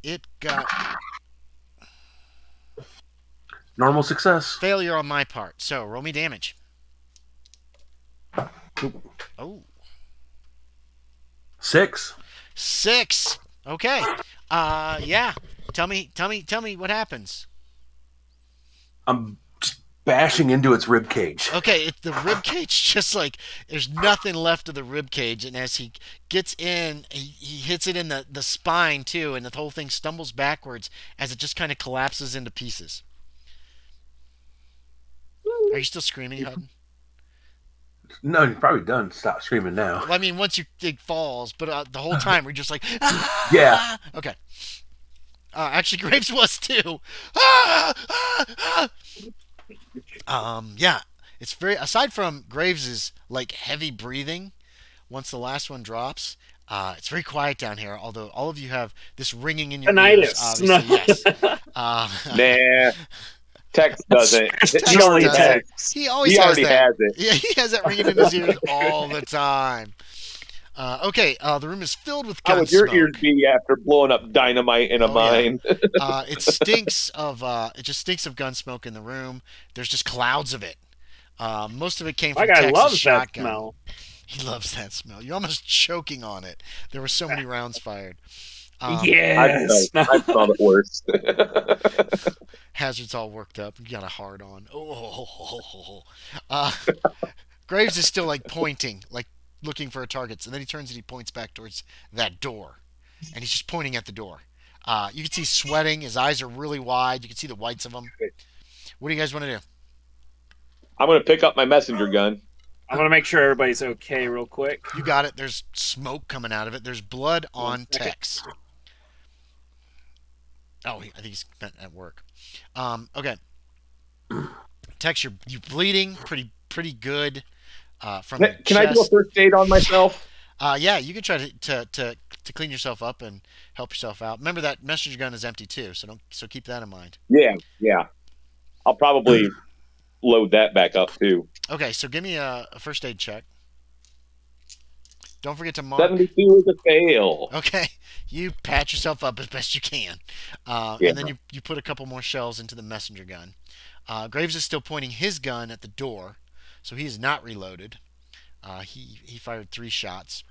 It got normal success. Failure on my part. So roll me damage. Oh. 6. 6. Okay. Yeah. Tell me what happens. I'm just bashing into its rib cage. Okay, the rib cage just like there's nothing left of the rib cage, and as he gets in, he hits it in the spine too, and the whole thing stumbles backwards as it just kind of collapses into pieces. Are you still screaming, Hutton? No, you're probably done. Stop screaming now. Well, I mean, once it falls, but the whole time we're just like, ah! Yeah. Okay. Actually, Graves was too. Ah! Ah! Ah! Yeah. It's very, aside from Graves's like heavy breathing, once the last one drops, it's very quiet down here. Although all of you have this ringing in your ears, obviously. Yes. Nah. Tex doesn't. He always has that. Has it. Yeah, he has that ringing in his ears all the time. Okay, the room is filled with gun How would your smoke. ears be after blowing up dynamite in a mine? Yeah. It just stinks of gun smoke in the room. There's just clouds of it. Most of it came from Tex's loves shotgun. that smell. He loves that smell. You're almost choking on it. There were so many rounds fired. Yes. I smell it worse. Hazard's all worked up. You got a hard on. Graves is still like pointing, like looking for a target. And then he turns and he points back towards that door. And he's just pointing at the door. You can see sweating. His eyes are really wide. You can see the whites of them. What do you guys want to do? I'm going to pick up my messenger gun. I'm going to make sure everybody's okay real quick. You got it. There's smoke coming out of it. There's blood on Tex. Oh, I think he's at work. Okay. Tex, you're bleeding pretty good from the Can I do a first aid on myself? Yeah, you can try to clean yourself up and help yourself out. Remember that messenger gun is empty too, so keep that in mind. Yeah. I'll probably load that back up too. Okay, so give me a first aid check. Don't forget to mark. 72 is a fail. Okay, you patch yourself up as best you can, and then you put a couple more shells into the messenger gun. Graves is still pointing his gun at the door, so he is not reloaded. He fired 3 shots.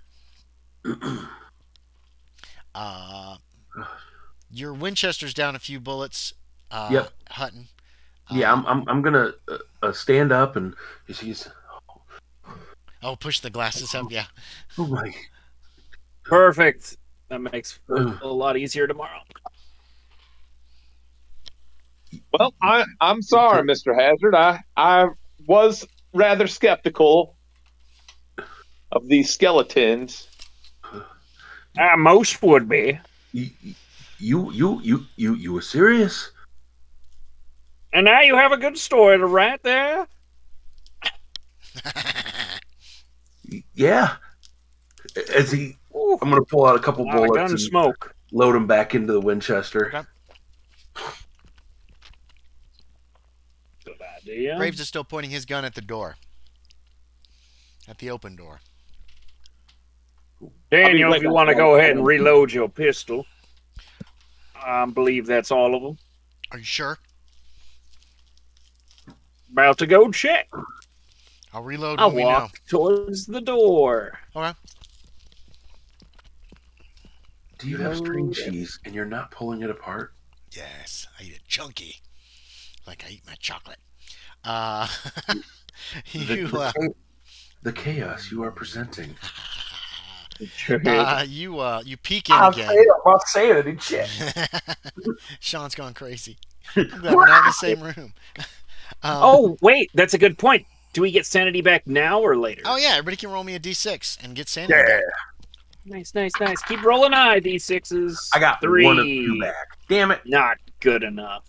Your Winchester's down a few bullets. Yep. Hutton. Yeah, I'm gonna stand up and he's. Oh, push the glasses up. Yeah. Oh my. Perfect. That makes it a lot easier tomorrow. Well, I'm sorry, Mr. Hazard. I was rather skeptical of these skeletons. Most would be. You were serious? And now you have a good story to write there. Yeah. As I'm going to pull out a couple bullets and smoke. Load them back into the Winchester. Okay. Good idea. Graves is still pointing his gun at the door. At the open door. Daniel, if you want to go ahead and reload your pistol. I believe that's all of them. Are you sure? About to go check. I'll reload I'll when we know. walk towards the door. Okay. Do you have string cheese and you're not pulling it apart? Yes, I eat it chunky. like I eat my chocolate. The chaos you are presenting. You peek in again. I'm saying it, shit. Sean's gone crazy. I'm glad we're not in the same room. Oh, wait, that's a good point. Do we get sanity back now or later? Oh, yeah, everybody can roll me a d6 and get sanity back. Nice. Keep rolling high, D6s. I got 3. 1 of 2 back. Damn it. Not good enough.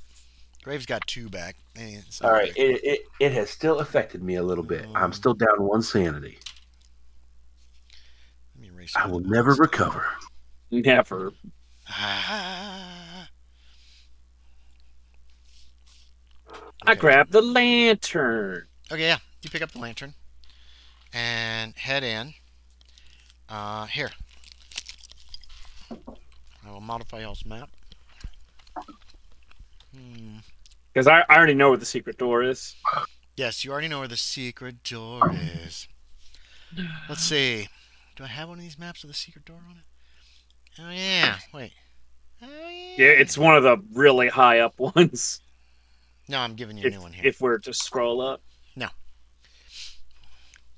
Graves got 2 back. All right, it has still affected me a little bit. I'm still down 1 sanity. Let me erase I will never recover. Never. I grabbed the lantern. Okay, yeah. You pick up the lantern and head in. Here. I will modify y'all's map. Because I already know where the secret door is. Yes, you already know where the secret door is. Let's see. Do I have one of these maps with a secret door on it? Oh, yeah. Wait. Oh, yeah. Yeah, it's one of the really high up ones. No, I'm giving you a new one here. If we're to scroll up. No.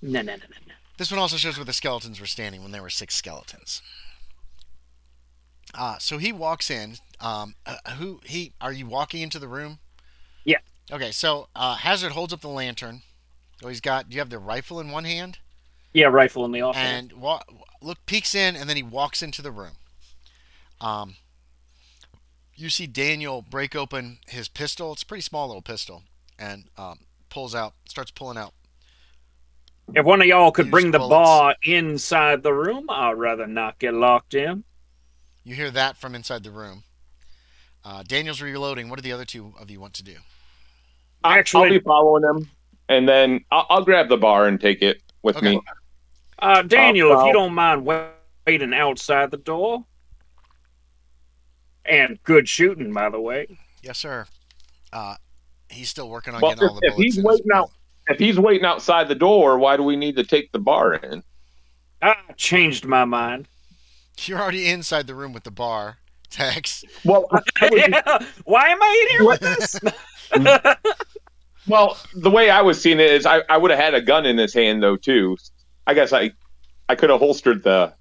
No. This one also shows where the skeletons were standing when there were 6 skeletons. So he walks in. Are you walking into the room? Yeah. Okay, so Hazard holds up the lantern. So do you have the rifle in one hand? Yeah, rifle in the off hand. And peeks in, and then he walks into the room. You see Daniel break open his pistol. It's a pretty small little pistol. And starts pulling out. If one of y'all could bring the bullets. bar inside the room, I'd rather not get locked in. You hear that from inside the room. Daniel's reloading. What do the other 2 of you want to do? Actually, I'll be following him, and then I'll grab the bar and take it with me. Daniel, if you don't mind waiting outside the door. And good shooting, by the way. Yes, sir. He's still working on getting all the bullets. If he's waiting outside the door, why do we need to take the bar in? I changed my mind. You're already inside the room with the bar, Tex. Well, why am I in here with this? Well, the way I was seeing it is I would have had a gun in his hand, though, too. I guess I could have holstered my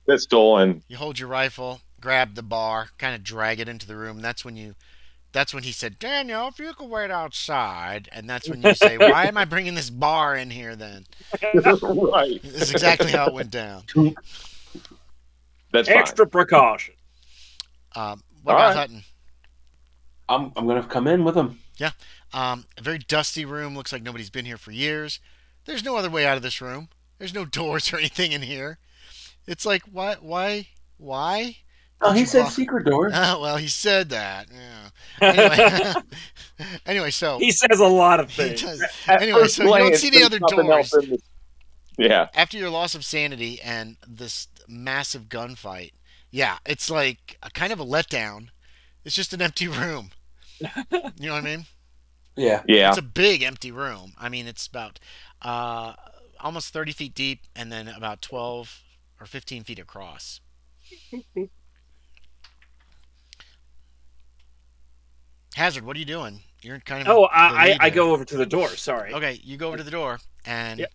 pistol. And you hold your rifle, grab the bar, kind of drag it into the room. That's when he said, Daniel, if you could wait outside. And that's when you say, why am I bringing this bar in here then? Right. This is exactly how it went down. That's extra precaution. What about Hutton? I'm going to come in with him. Yeah. A very dusty room. Looks like nobody's been here for years. There's no other way out of this room. There's no doors or anything in here. It's like, why? Oh, he said secret door. Oh, well, he said that. Yeah. Anyway, so he says a lot of things. He does. Anyway, so you don't see the other doors. Yeah. After your loss of sanity and this massive gunfight, yeah, it's like a kind of a letdown. It's just an empty room. You know what I mean? Yeah. It's a big empty room. I mean, it's about almost 30 feet deep and then about 12 or 15 feet across. Hazard, what are you doing? You're kind of... I go over to the door. Sorry. Okay, you go over to the door and... Yep.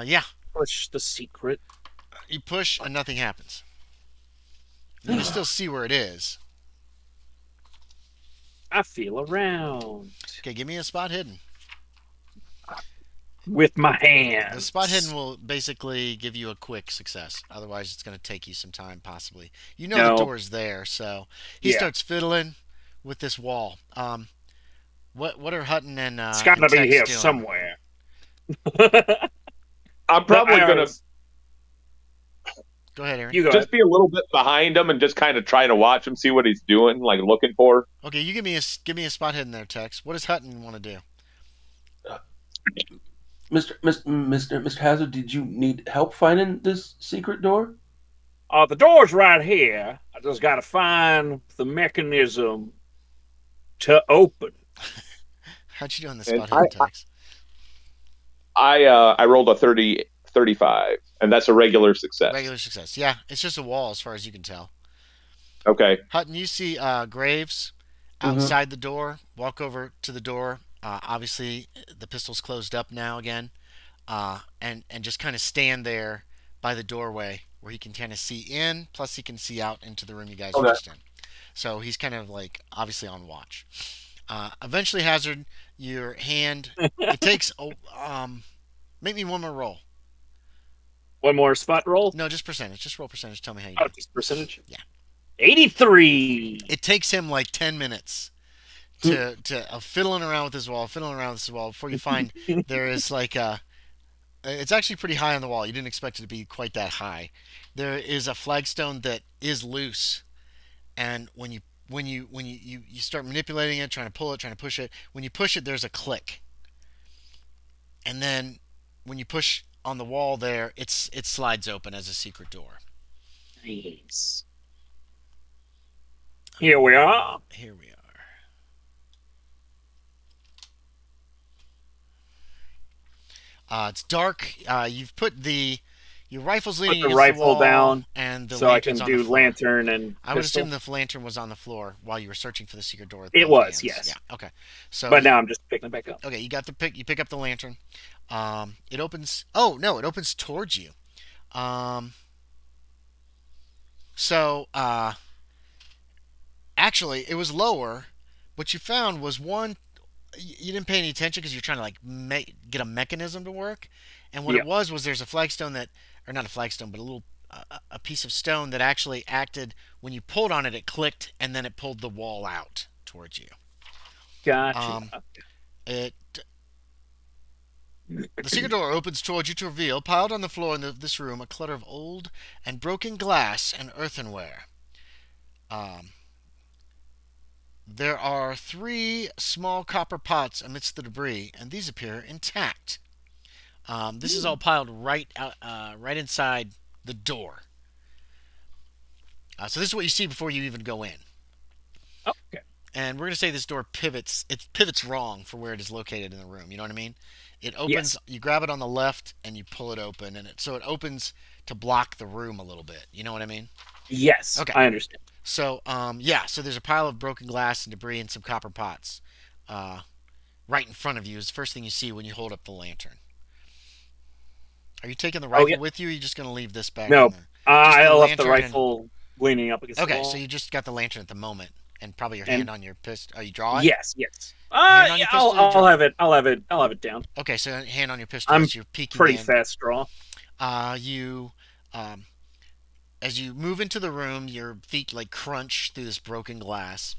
Yeah. Push the secret. You push and nothing happens. You can still see where it is. I feel around. Okay, give me a spot hidden. With my hands. The spot hidden will basically give you a quick success. Otherwise, it's going to take you some time, possibly. You know the door's there, so he starts fiddling with this wall. What are Hutton and it's got to be here doing? somewhere. I'm probably going to... Go ahead, Aaron. You go just ahead. Be a little bit behind him and just kind of try to watch him, see what he's doing, like looking for. Okay, you give me a spot hidden there, Tex. What does Hutton want to do? Mr. Hazard, did you need help finding this secret door? The door's right here. I just got to find the mechanism to open. How'd you do on the spot hidden, Tex? I rolled a 35, and that's a regular success. Regular success. Yeah, it's just a wall as far as you can tell. Okay. Hutton, you see Graves outside the door. Walk over to the door. Obviously, the pistol's closed up now again, and just kind of stand there by the doorway where he can kind of see in. Plus, he can see out into the room you guys are just in. So he's kind of like obviously on watch. Eventually, Hazard, your hand. It takes. Make me one more roll. One more spot roll? No, just percentage. Just roll percentage. Tell me how you do. Oh, just percentage? Yeah. 83. It takes him like 10 minutes to fiddling around with his wall, before you find there is like a. It's actually pretty high on the wall. You didn't expect it to be quite that high. There is a flagstone that is loose, and when you start manipulating it, trying to pull it, trying to push it, when you push it, there's a click, and then when you push on the wall there, it slides open as a secret door. Nice. Here we are. Here we are. It's dark. You've put your rifle's leaning against the wall down, and the so I can do lantern and I would assume the lantern was on the floor while you were searching for the secret door. It was, yes. Yeah. Okay. So, but now I'm just picking it back up. Okay, you pick up the lantern. It opens. Oh no! It opens towards you. Actually, it was lower. What you found was one. You didn't pay any attention because you're trying to like get a mechanism to work, and what it was there's a flagstone or not a flagstone, but a piece of stone that actually acted when you pulled on it. It clicked, and then it pulled the wall out towards you. Gotcha. The secret door opens towards you to reveal, piled on the floor in this room, a clutter of old and broken glass and earthenware. There are 3 small copper pots amidst the debris, and these appear intact. This is all piled right inside the door. So this is what you see before you even go in. Okay. And we're going to say this door pivots. It pivots wrong for where it is located in the room. You know what I mean? It opens. Yes. You grab it on the left and you pull it open, and so it opens to block the room a little bit. You know what I mean? Yes. Okay. I understand. So, so there's a pile of broken glass and debris and some copper pots right in front of you is the first thing you see when you hold up the lantern. Are you taking the rifle with you, or are you just going to leave this back? No, I left the rifle leaning up against the wall. Okay, so you just got the lantern at the moment, and probably your hand on your pistol. Oh, you draw it? Yes. I'll have it down. Okay, so hand on your pistol. I'm you're peeking pretty in. Fast draw. As you move into the room, your feet like crunch through this broken glass.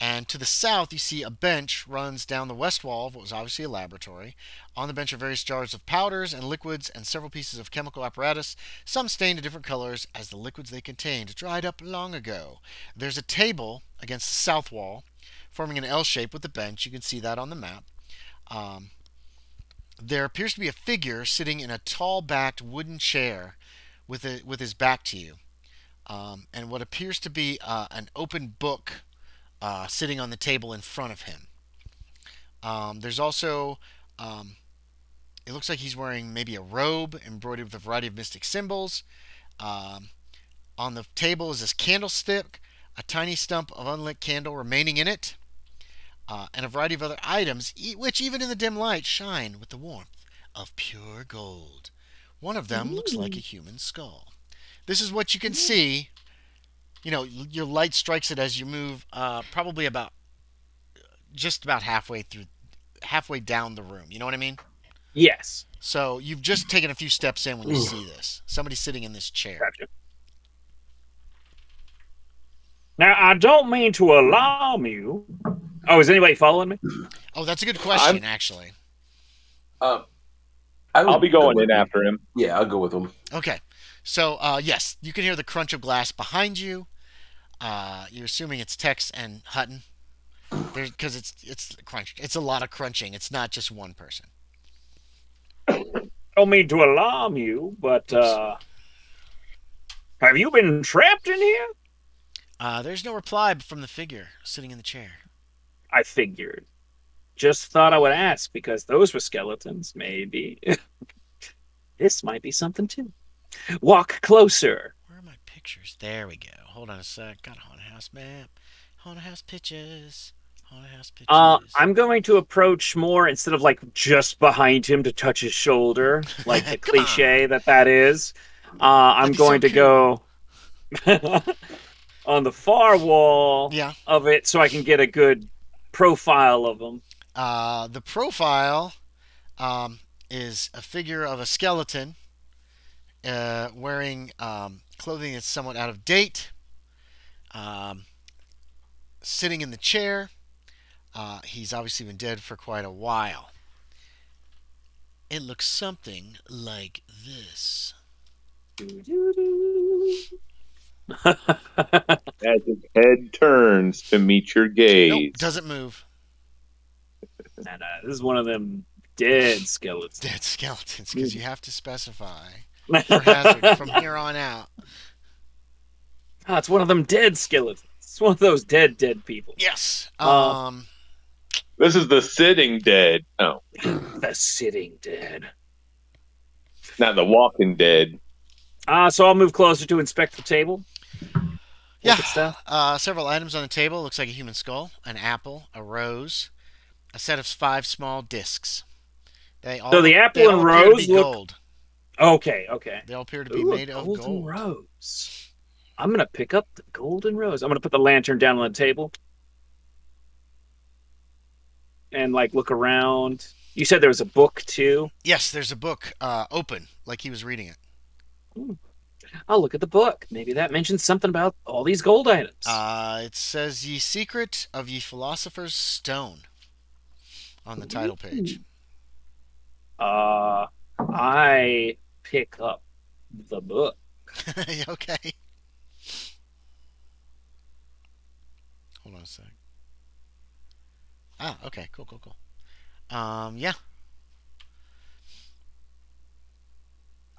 And to the south, you see a bench runs down the west wall of what was obviously a laboratory. On the bench are various jars of powders and liquids and several pieces of chemical apparatus, some stained to different colors as the liquids they contained dried up long ago. There's a table against the south wall, forming an L shape with the bench. You can see that on the map. There appears to be a figure sitting in a tall-backed wooden chair with his back to you, and what appears to be an open book sitting on the table in front of him. There's also, it looks like he's wearing maybe a robe embroidered with a variety of mystic symbols. On the table is this candlestick, a tiny stump of unlit candle remaining in it, and a variety of other items, which even in the dim light shine with the warmth of pure gold. One of them looks like a human skull. This is what you can see. You know, your light strikes it as you move, probably just about halfway down the room. You know what I mean? Yes. So you've just taken a few steps in when you see this. Somebody sitting in this chair. Gotcha. Now, I don't mean to alarm you. Oh, is anybody following me? Oh, that's a good question, actually. I'll be going in after him. Yeah, I'll go with him. Okay. So, yes, you can hear the crunch of glass behind you. You're assuming it's Tex and Hutton. Because it's crunched. It's a lot of crunching. It's not just one person. I don't mean to alarm you, but have you been trapped in here? There's no reply from the figure sitting in the chair. I figured. Just thought I would ask because those were skeletons, maybe. This might be something too. Walk closer. Where are my pictures? pictures. There we go. Hold on a sec. Got a haunted house map. Haunted house pictures. Haunted house pictures. I'm going to approach more instead of like just behind him to touch his shoulder, like the cliche that is. I'm going to go on the far wall of it so I can get a good profile of him. The profile is a figure of a skeleton wearing clothing that's somewhat out of date, sitting in the chair. He's obviously been dead for quite a while. It looks something like this. As his head turns to meet your gaze. Nope, doesn't move. And, this is one of them dead skeletons. Dead skeletons, because you have to specify for Hazard from here on out. Ah, it's one of them dead skeletons. It's one of those dead people. Yes. This is the sitting dead. Oh. The sitting dead. Not the walking dead. So I'll move closer to inspect the table. Yeah. Several items on the table. Looks like a human skull, an apple, a rose, a set of 5 small discs. So the apple and rose look gold. Okay. They all appear to be made of golden gold. Rose. I'm gonna pick up the golden rose. I'm gonna put the lantern down on the table and like look around. You said there was a book too? Yes, there's a book open, like he was reading it. I'll look at the book. Maybe that mentions something about all these gold items. It says Ye Secret of Ye Philosopher's Stone on the title page. I pick up the book. Okay. Hold on a sec. Okay. Cool. Yeah.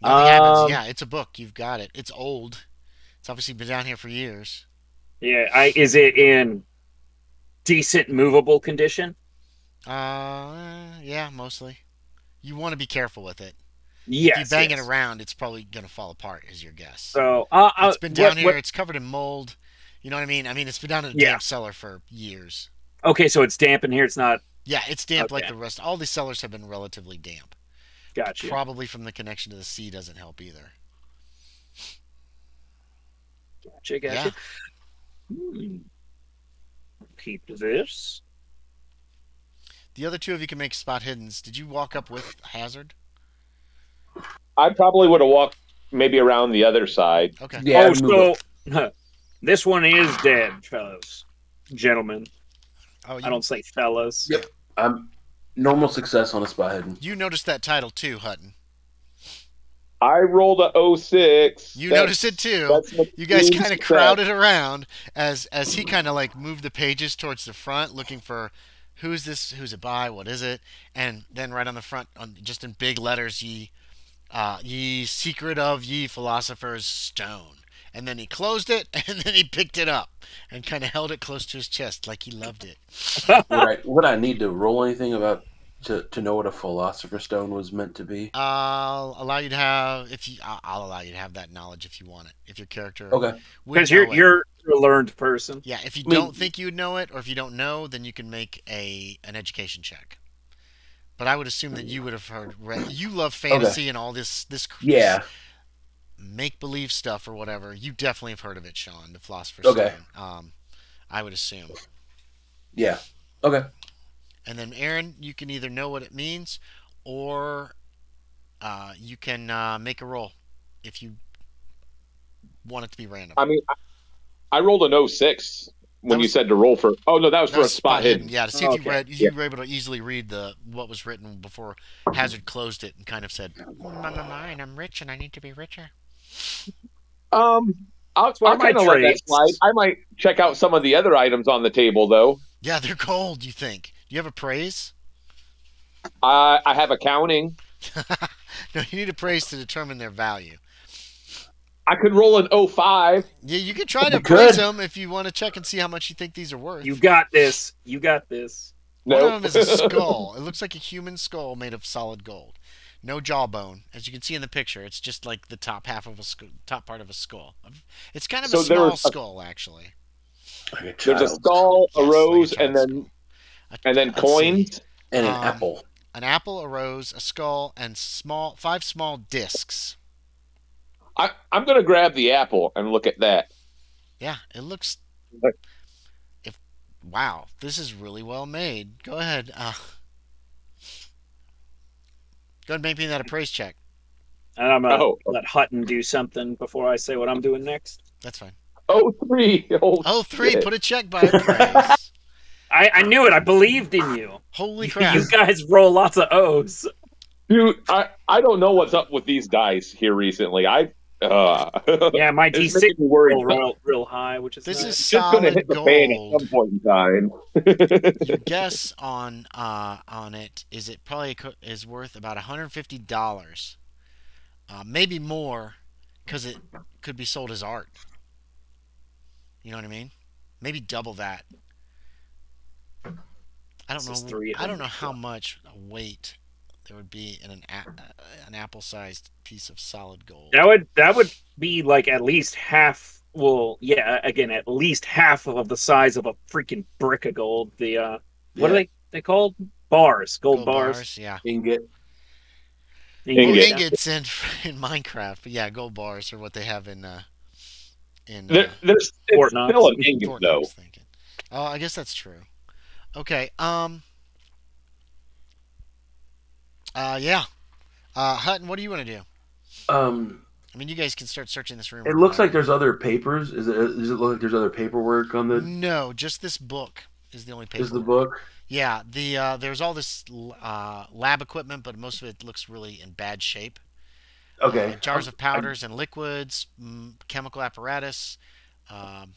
Nothing happens. Yeah, it's a book. You've got it. It's old. It's obviously been down here for years. Yeah, is it in decent movable condition? Yeah, mostly. You want to be careful with it. Yes. If you bang it around, it's probably going to fall apart, is your guess. So, it's been down here. It's covered in mold. You know what I mean? It's been down in a damp cellar for years. Okay, so it's damp in here. It's not. Yeah, it's damp like the rest. All these cellars have been relatively damp. Gotcha. Probably from the connection to the sea doesn't help either. Gotcha. Yeah. Keep this. The other two of you can make spot hiddens. Did you walk up with Hazard? I probably would have walked maybe around the other side. Okay. Yeah. So this one is dead, fellas, gentlemen. I don't say fellas. Yep. I'm normal success on a spot hidden. You noticed that title too, Hutton. I rolled a 06. You noticed it too. You guys kind of crowded around as he kind of like moved the pages towards the front, looking for who's this, who's it by, what is it, and then right on the front, just in big letters, ye secret of ye philosopher's stone. And then he closed it, and then he picked it up and kind of held it close to his chest like he loved it. Would I need to roll anything about to know what a philosopher's stone was meant to be? I'll allow you to have that knowledge if you want it. If your character, okay, because you're a learned person. Yeah, if you don't think you would know it, or if you don't know, then you can make an education check. But I would assume that you would have read. You love fantasy and all this. Yeah. Make-believe stuff or whatever. You definitely have heard of it, Sean, the Philosopher's Stone. I would assume. Yeah. Okay. And then, Aaron, you can either know what it means, or you can make a roll if you want it to be random. I rolled an 06 when you said to roll for. Oh no, that was for a spot hidden. Yeah, to see if you were able to easily read what was written before Hazard closed it and kind of said, "Mine, I'm rich and I need to be richer." I'll kind of let that slide. I might check out some of the other items on the table, though. Yeah, they're gold. You think? Do you have appraise? I have accounting. No, you need appraise to determine their value. I could roll an 05. Yeah, you could try to appraise them if you want to check and see how much you think these are worth. You got this. One of them is a skull. It looks like a human skull made of solid gold. No jawbone, as you can see in the picture. It's just like the top half of top part of a skull. It's kind of a small skull, actually. Like there's a skull, a rose, like and then coins and an apple. An apple, a rose, a skull, and 5 small discs. I'm gonna grab the apple and look at that. Yeah, it looks. Wow, this is really well made. Go ahead. Go ahead and make me that appraise check. And I'm going to let Hutton do something before I say what I'm doing next. That's fine. 03. Oh, 03. Shit. Put a check by appraise. I knew it. I believed in you. Holy crap. You guys roll lots of O's. Dude, I don't know what's up with these dice here recently. Yeah, my D6 roll real high, which is this nice. is solid gonna hit the gold. fan at some point in time. Your guess on it is it probably is worth about $150, maybe more, because it could be sold as art. You know what I mean? Maybe double that. I don't know how much weight there would be in an apple-sized piece of solid gold. That would be like at least half. Well, yeah, again, at least half of the size of a freaking brick of gold. What are they called? Bars, gold bars. Yeah, ingot. Ingots in Minecraft, but yeah, gold bars are what they have in. There's still an ingot though. Oh, I guess that's true. Okay. Yeah. Hutton, what do you want to do? I mean, you guys can start searching this room. It looks like there's other papers. Does it look like there's other paperwork on the? No, just this book is the only paper. Is the book? Yeah. There's all this lab equipment, but most of it looks really in bad shape. Okay. Jars of powders and liquids, chemical apparatus. A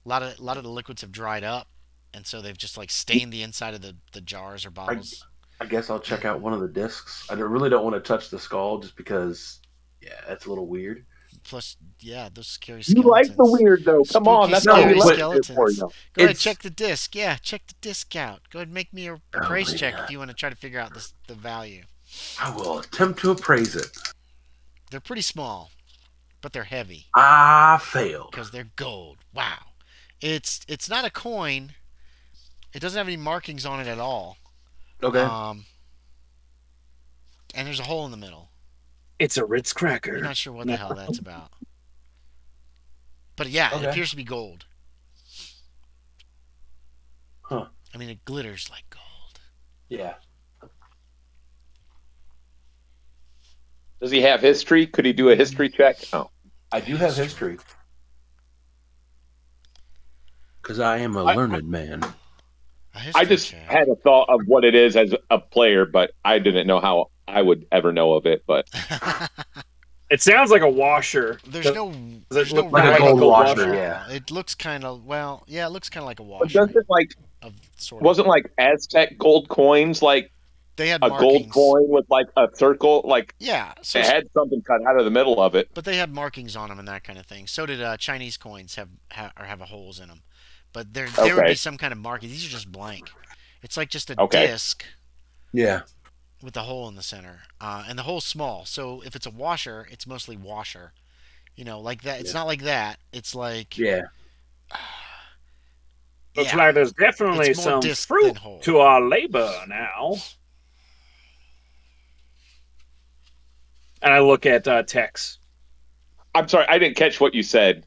lot of the liquids have dried up, and so they've just like stained the inside of the jars or bottles. I guess I'll check out one of the discs. I really don't want to touch the skull just because, yeah, that's a little weird. Plus, yeah, those scary You skeletons. like the weird, though. Come on, that's how we like it for you. Go ahead, check the disc. Yeah, check the disc out. Go ahead and make me a appraise check if you want to try to figure out the value. I will attempt to appraise it. They're pretty small, but they're heavy. I failed. Because they're gold. Wow. It's not a coin. It doesn't have any markings on it at all. Okay. And there's a hole in the middle. It's a Ritz cracker. I'm not sure what the hell that's about. But yeah, It appears to be gold. Huh. I mean, it glitters like gold. Yeah. Does he have history? Could he do a history check? No. I do have history. Because I am a learned man. I just had a thought of what it is as a player, but I didn't know how I would ever know of it. But it sounds like a washer. There's no like a gold washer. Yeah, it looks kind of it looks kind of like a washer. But doesn't wasn't like Aztec gold coins like they had a markings. Gold coin with like a circle so it had something cut out of the middle of it. But they had markings on them and that kind of thing. So did Chinese coins have holes in them. But there would be some kind of marking. These are just blank. It's like just a disc. Yeah. With a hole in the center. And the hole's small. So if it's a washer, it's mostly washer. You know, like that. It's not like that. It's like... Yeah. Looks like there's definitely some fruit to our labor now. And I look at Tex. I'm sorry, I didn't catch what you said.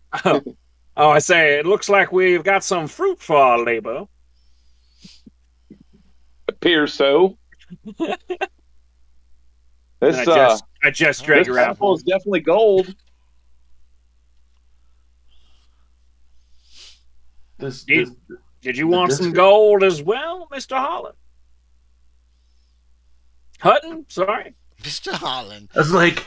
Oh, I say, it looks like we've got some fruit for our labor. Appears so. I just drag your apple. Is definitely gold. Did you want some gold as well, Mr. Holland? Hutton? Sorry. Mr. Holland. That's like...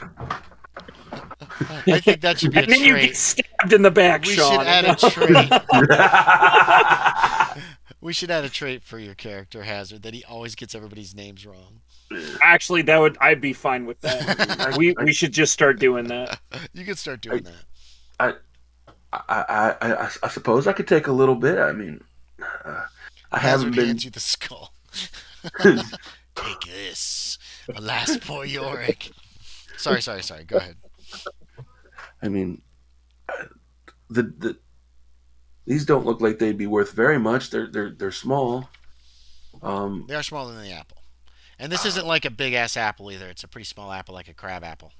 I think that should be a trait. And then you get stabbed in the back, Sean. Should add a trait. We should add a trait for your character, Hazard, that he always gets everybody's names wrong. Actually, I'd be fine with that. we should just start doing that. You could start doing that. I suppose I could take a little bit. I mean, I haven't been... hands you the skull. Take this. Alas, poor Yorick. Sorry. Go ahead. I mean, these don't look like they'd be worth very much. They're small. They are smaller than the apple. And this isn't like a big ass apple either. It's a pretty small apple, like a crab apple.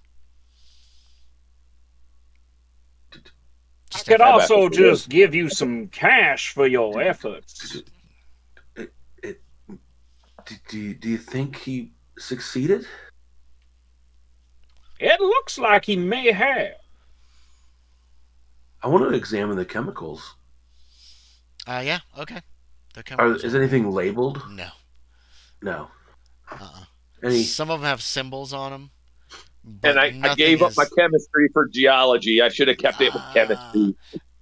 I could also just give you some cash for your efforts. Do you think he succeeded? It looks like he may have. I want to examine the chemicals. Yeah, okay. The chemicals is anything labeled? No. Uh-uh. Some of them have symbols on them. And I gave up my chemistry for geology. I should have kept it with chemistry.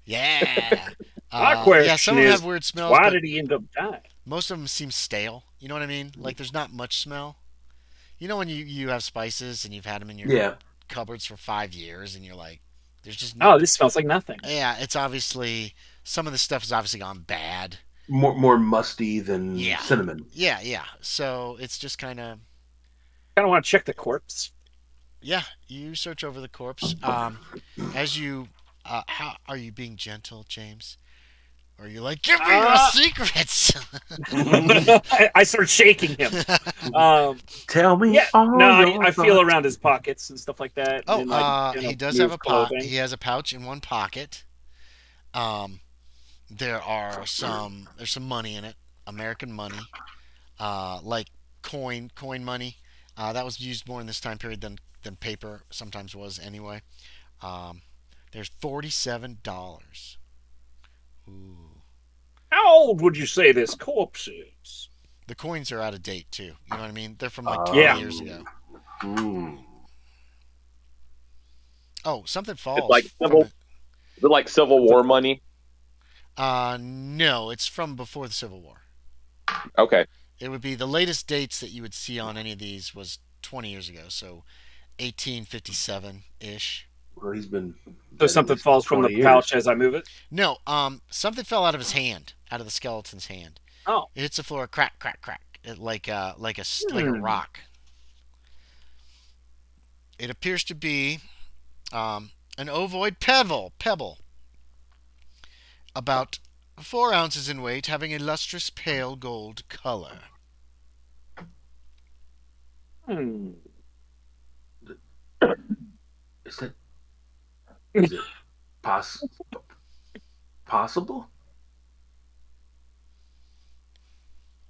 Yeah. My question some of them is, have weird smells. why did he end up dying? Most of them seem stale. You know what I mean? Like there's not much smell. You know when you have spices and you've had them in your cupboards for 5 years and you're like, there's just no. Oh, this smells like nothing. Yeah, it's obviously some of the stuff has obviously gone bad. More musty than cinnamon. Yeah. So it's just kind of want to check the corpse. Yeah, you search over the corpse. As you, how are you being gentle, James? Or are you like, give me your secrets? I start shaking him. Tell me. Yeah, no, I feel around his pockets and stuff like that. Oh, and, he does have a pouch. He has a pouch in one pocket. There's some money in it, American money, like coin money. That was used more in this time period than paper sometimes was anyway. There's $47. Ooh. How old would you say this corpse is? The coins are out of date too. You know what I mean? They're from like 20 years ago. Oh, something falls. It's like is it like Civil War money? No, it's from before the Civil War. Okay. It would be the latest dates that you would see on any of these was 20 years ago, so 1857-ish. Well, he's been. So something falls from the pouch as I move it? No, something fell out of his hand, out of the skeleton's hand. Oh. It hits the floor, crack, crack, crack, like a rock. It appears to be an ovoid pebble, about 4 ounces in weight, having a lustrous pale gold color. Is it possible?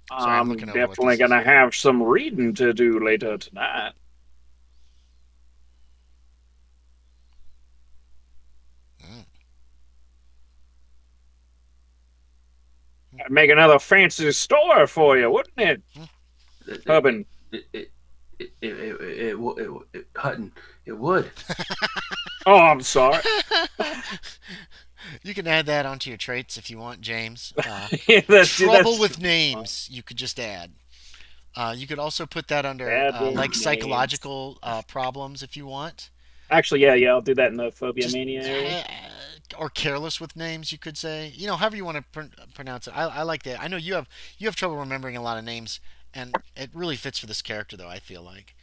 Sorry, I'm looking over definitely going to have some reading to do later tonight. I'd make another fancy store for you, wouldn't it? Hutton. Hutton, it would. Oh, I'm sorry. You can add that onto your traits if you want, James. Trouble with names, you could just add. You could also put that under like psychological problems if you want. Actually, yeah, I'll do that in the phobia mania area. Or careless with names, you could say. You know, however you want to pronounce it. I like that. I know you have trouble remembering a lot of names, and it really fits for this character, though. I feel like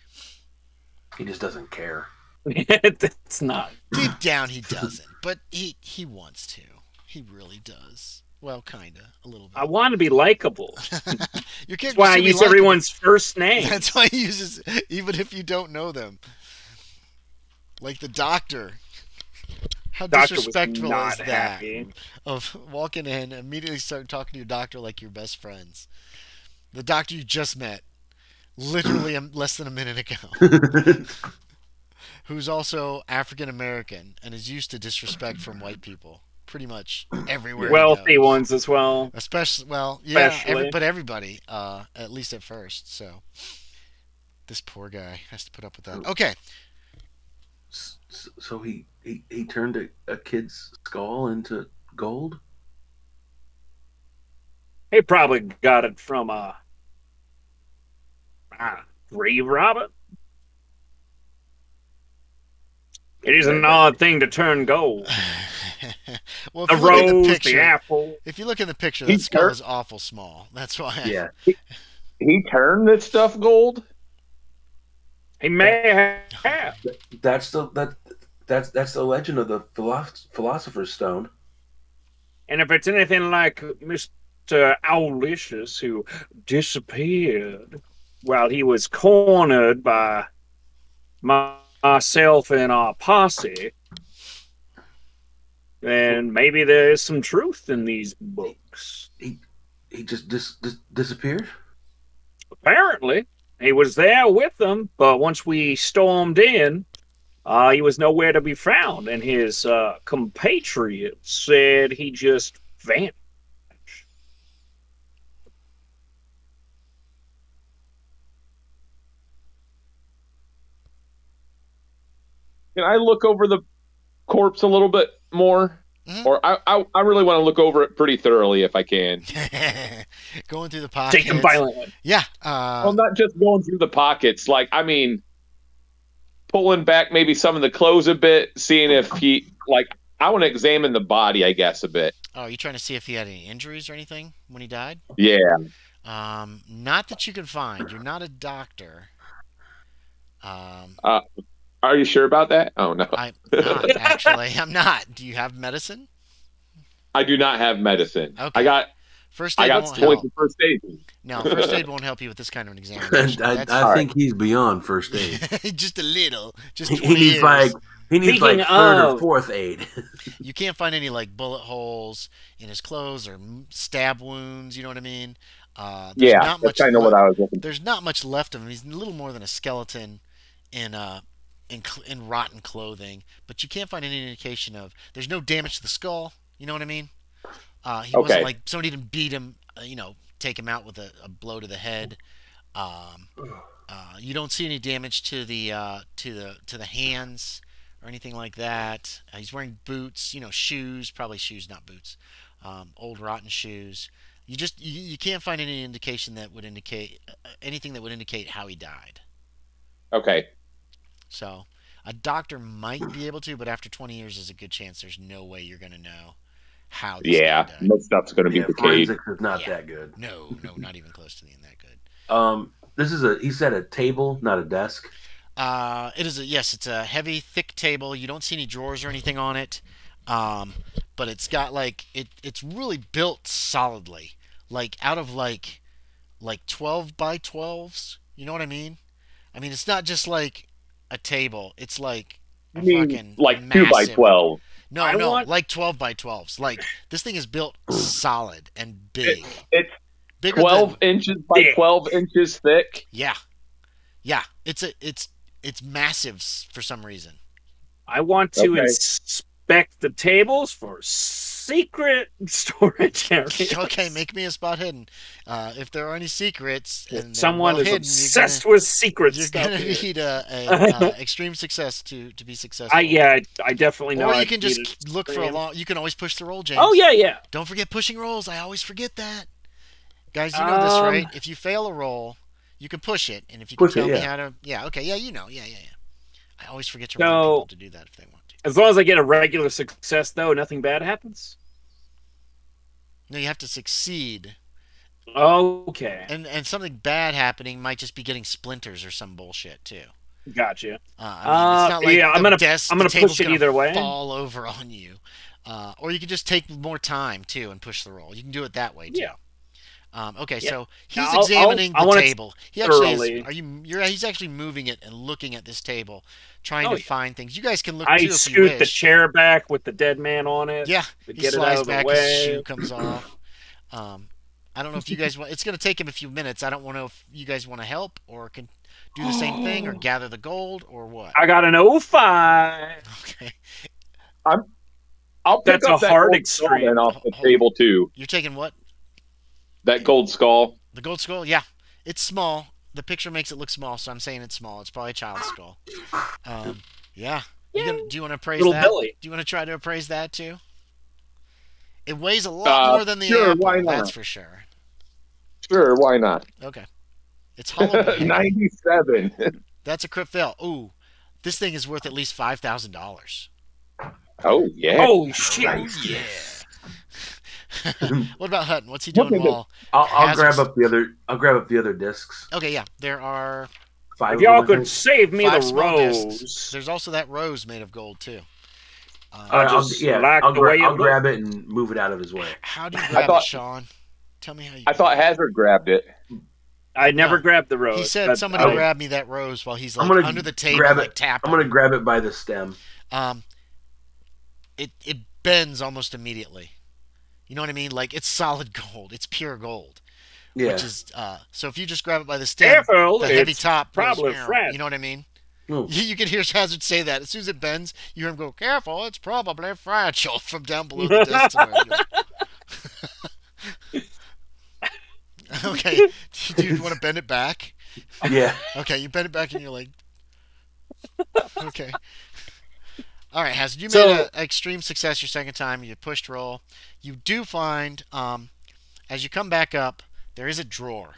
he just doesn't care. It's not deep down he doesn't, but he wants to. He really does. Well, kinda, a little bit. I want to be likable. That's why I use everyone's first name. That's why he uses, even if you don't know them. Like the doctor. How disrespectful is that? Happy. Of walking in, immediately start talking to your doctor like you're best friends. The doctor you just met, literally less than a minute ago. Who's also African American and is used to disrespect from white people. Pretty much everywhere. Wealthy ones as well. Especially, but everybody, at least at first. So this poor guy has to put up with that. Okay. So he turned a kid's skull into gold? He probably got it from a grave robber. It is an odd thing to turn gold. Well, the rose, the apple. If you look in the picture, that skull is awful small. That's why. Yeah. He turned this stuff gold? He may have. That's the legend of the Philosopher's Stone. And if it's anything like Mr. Owlicious, who disappeared while he was cornered by myself and our posse, then maybe there is some truth in these books. He just disappeared? Apparently. He was there with them, but once we stormed in, he was nowhere to be found, and his compatriots said he just vanished. Can I look over the corpse a little bit more? Mm-hmm. Or I really want to look over it pretty thoroughly if I can. Going through the pockets. Take him violently. Yeah. Well, not just going through the pockets. Like, I mean, pulling back maybe some of the clothes a bit, seeing if he, like, I want to examine the body, I guess, a bit. Oh, you trying to see if he had any injuries or anything when he died? Yeah. Not that you can find. You're not a doctor. Are you sure about that? Oh, no. I'm not, actually. I'm not. Do you have medicine? I do not have medicine. Okay. First aid won't help. First aid. No, first aid won't help you with this kind of an examination. I think he's beyond first aid. Just a little. Just he needs like third or fourth aid. You can't find any like bullet holes in his clothes or stab wounds. You know what I mean? Yeah, that's kind of what I was looking for. There's not much left of him. He's a little more than a skeleton in rotten clothing, but you can't find any indication of. There's no damage to the skull. You know what I mean? He wasn't like somebody didn't beat him. Take him out with a blow to the head. You don't see any damage to the hands or anything like that. He's wearing boots. Shoes, probably shoes, not boots. Old rotten shoes. You can't find any indication that would indicate anything that would indicate how he died. Okay. So, a doctor might be able to, but after 20 years, there's a good chance there's no way you're going to know how this guy died. Most stuff's going to be the case. Forensics is not that good. No, not even close to being that good. This is he said a table, not a desk. It's a heavy, thick table. You don't see any drawers or anything on it. But it's got it's really built solidly, out of 12 by 12s. You know what I mean? I mean, it's not just like a table. It's like a fucking massive, 2 by 12. No, like 12 by 12s. This thing is built solid and big. It's bigger 12 inches by 12 inches thick. Yeah. It's massive for some reason. I want to inspect the tables for secret storage areas. Okay, make me a spot hidden. If there are any secrets, and someone is obsessed with secrets, you're gonna need a extreme success to be successful. I definitely know. Or you can just look for a long. You can always push the roll, James. Oh yeah. Don't forget pushing rolls. I always forget that. Guys, you know this, right? If you fail a roll, you can push it, and if you can tell me how to, you know. I always forget to remind people to do that if they want to. As long as I get a regular success, though, nothing bad happens? No, you have to succeed. Okay. And something bad happening might just be getting splinters or some bullshit, too. Gotcha. It's not like I'm gonna push it either way. Fall over on you. Or you can just take more time, too, and push the roll. You can do it that way, too. Yeah. So he's examining the table. He actually he's actually moving it and looking at this table, trying to find things. You guys can look too if you wish. I scoot the chair back with the dead man on it. Yeah, he slides back. His shoe comes off. I don't know if you guys want. It's going to take him a few minutes. I don't know if you guys want to help or can do the same thing or gather the gold or what. I got an 05. Okay. I'll pick up that hard extreme off the table too. You're taking what? That gold skull. The gold skull, yeah. It's small. The picture makes it look small, so I'm saying it's small. It's probably a child's skull. Yeah. Do you want to appraise that? Billy. Do you want to try to appraise that too? It weighs a lot more than the apple, why not? that's for sure. Sure, why not? Okay. It's hollow. 97. That's a crit fail. Ooh. This thing is worth at least $5,000. Oh, yeah. Oh, shit. Oh, yeah. What about Hutton? What's he doing while I'll grab up the other discs. Okay, yeah. There are If y'all could save me the rose. Discs. There's also that rose made of gold too. I'll grab it and move it out of his way. How do you grab it, Sean? Tell me how you. I thought Hazard grabbed it. I never grabbed the rose. He said somebody grabbed me that rose while he's like under the table, like tapping. I'm gonna grab it by the stem. It bends almost immediately. You know what I mean? Like it's solid gold. It's pure gold. Yeah. Which is so if you just grab it by the stem, the heavy top probably goes, you know what I mean? You can hear Hazard say that. As soon as it bends, you hear him go, "Careful, it's probably fragile," from down below the desk. Okay. Do you want to bend it back? Yeah. Okay, you bend it back and you're like, okay. All right, Hazard, you made an extreme success your second time. You pushed roll. You do find, as you come back up, there is a drawer.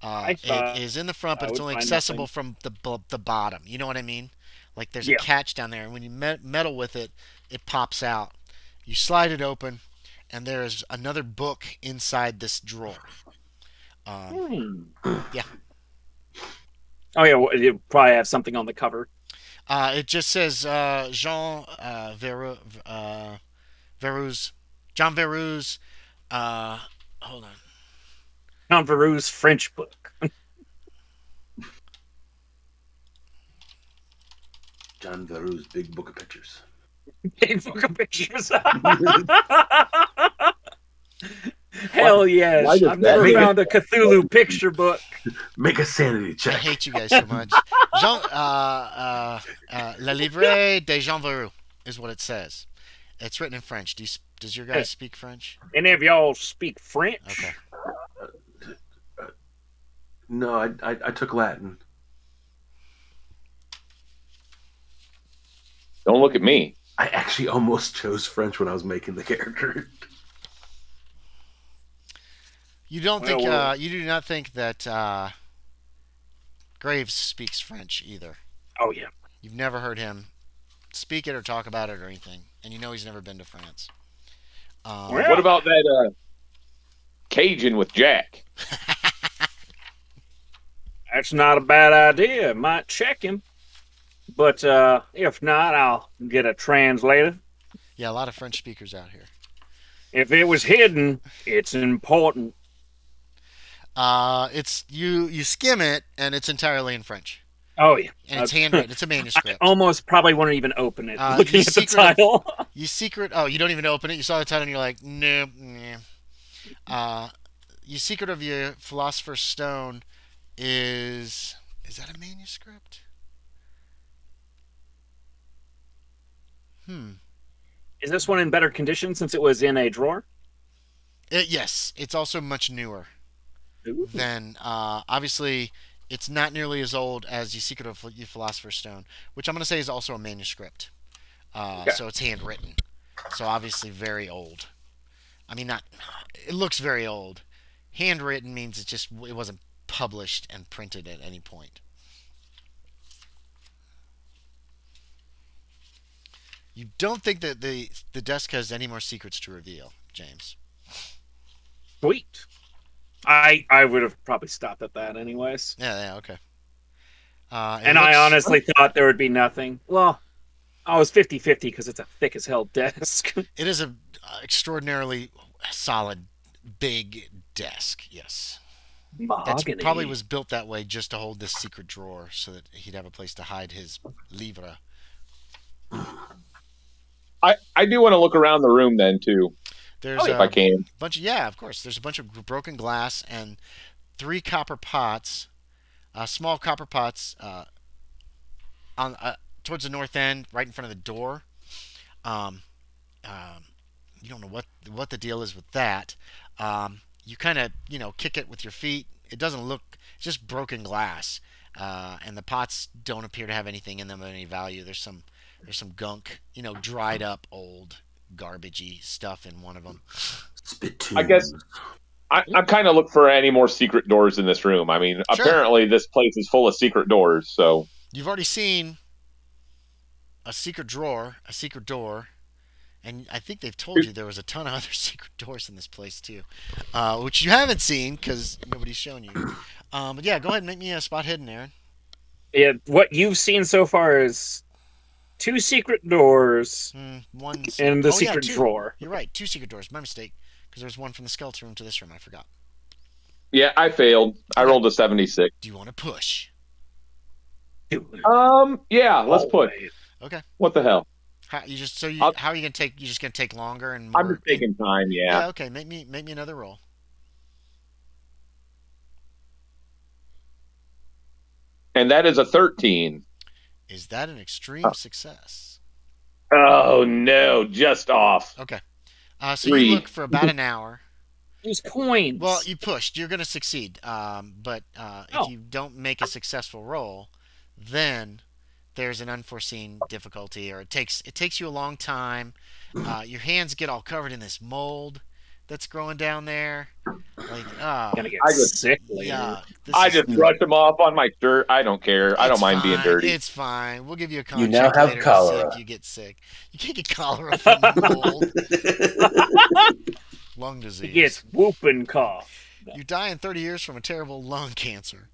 It is in the front, but it's only accessible from the bottom. You know what I mean? Like there's a catch down there, and when you meddle with it, it pops out. You slide it open, and there is another book inside this drawer. Yeah. Oh yeah, well, you probably have something on the cover. It just says Jean Verroux's. Hold on. Jean Verroux's French book. Jean Verroux's Big Book of Pictures. Big Book of Pictures. Hell yes. I've never found a Cthulhu picture book. Make a sanity check. I hate you guys so much. La Livre de Jean Verroux is what it says. It's written in French. Does your guys speak French? Any of y'all speak French? Okay. No, I took Latin. Don't look at me. I actually almost chose French when I was making the character. You don't think you do not think that Graves speaks French either. Oh yeah. You've never heard him speak it or talk about it or anything, and you know he's never been to France. What about that Cajun with Jack? That's not a bad idea. Might check him, but if not, I'll get a translator. Yeah, a lot of French speakers out here. If it was hidden, it's important. It's you skim it and it's entirely in French. Oh yeah, and it's handwritten. It's a manuscript. I almost probably won't even open it. Looking at the title, you don't even open it. You saw the title and you're like, nope. Your Secret of Your Philosopher's Stone is that a manuscript? Is this one in better condition since it was in a drawer? Yes, it's also much newer. Then obviously it's not nearly as old as The Secret of the Philosopher's Stone, which I'm going to say is also a manuscript. So it's handwritten. So obviously very old. I mean, it looks very old. Handwritten means it wasn't published and printed at any point. You don't think that the desk has any more secrets to reveal, James? Sweet. I would have probably stopped at that anyways. Yeah, okay. And I honestly thought there would be nothing. Well, I was 50-50 because it's a thick as hell desk. It is an extraordinarily solid, big desk, yes. That probably was built that way just to hold this secret drawer so that he'd have a place to hide his livre. I do want to look around the room then too. There's if I can. Of course. There's a bunch of broken glass and 3 copper pots, small copper pots, on towards the north end, right in front of the door. You don't know what the deal is with that. You kind of kick it with your feet. It doesn't look. It's just broken glass, and the pots don't appear to have anything in them of any value. There's some gunk, dried up old garbagey stuff in one of them. Spittoon. I guess I'm kind of looking for any more secret doors in this room. I mean, Sure. Apparently this place is full of secret doors, so... You've already seen a secret drawer, a secret door, and I think they've told you there was a ton of other secret doors in this place too, which you haven't seen because nobody's shown you. But yeah, go ahead and make me a spot hidden, Aaron. Yeah, what you've seen so far is 2 secret doors One and the oh yeah, secret two. drawer. You're right. 2 secret doors. My mistake. Because there's one from the skeleton room to this room. I forgot. Yeah, I failed. I rolled a 76. Do you want to push? Yeah, let's put. Okay. What the hell? How are you gonna take? You're just gonna take longer and more. I'm just taking time. Yeah. Yeah. Okay. Make me another roll. And that is a 13. Is that an extreme success? Oh no, just off. Okay. So 3. you look for about an hour. Use coins. Well, you pushed. You're going to succeed. But if you don't make a successful roll, then there's an unforeseen difficulty, or it takes you a long time. Your hands get all covered in this mold that's growing down there. Like, gonna get sick later. Yeah, I just brushed them off on my shirt. I don't care. I don't mind being dirty. It's fine. We'll give you a con You now check have later cholera. to see if you get sick. You can't get cholera from mold. Lung disease. He gets whooping cough. You die in 30 years from a terrible lung cancer.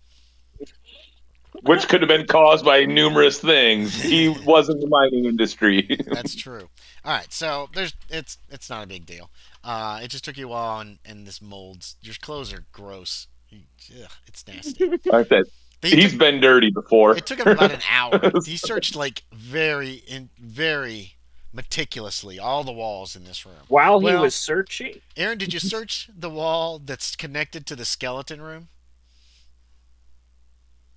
Which could have been caused by numerous things. He was in the mining industry. That's true. All right, so it's not a big deal. It just took you a while, and this molds. Your clothes are gross. Ugh, it's nasty. I said, he's been dirty before. It took him about an hour. He searched like very meticulously all the walls in this room. While he was searching? Aaron, did you search the wall that's connected to the skeleton room?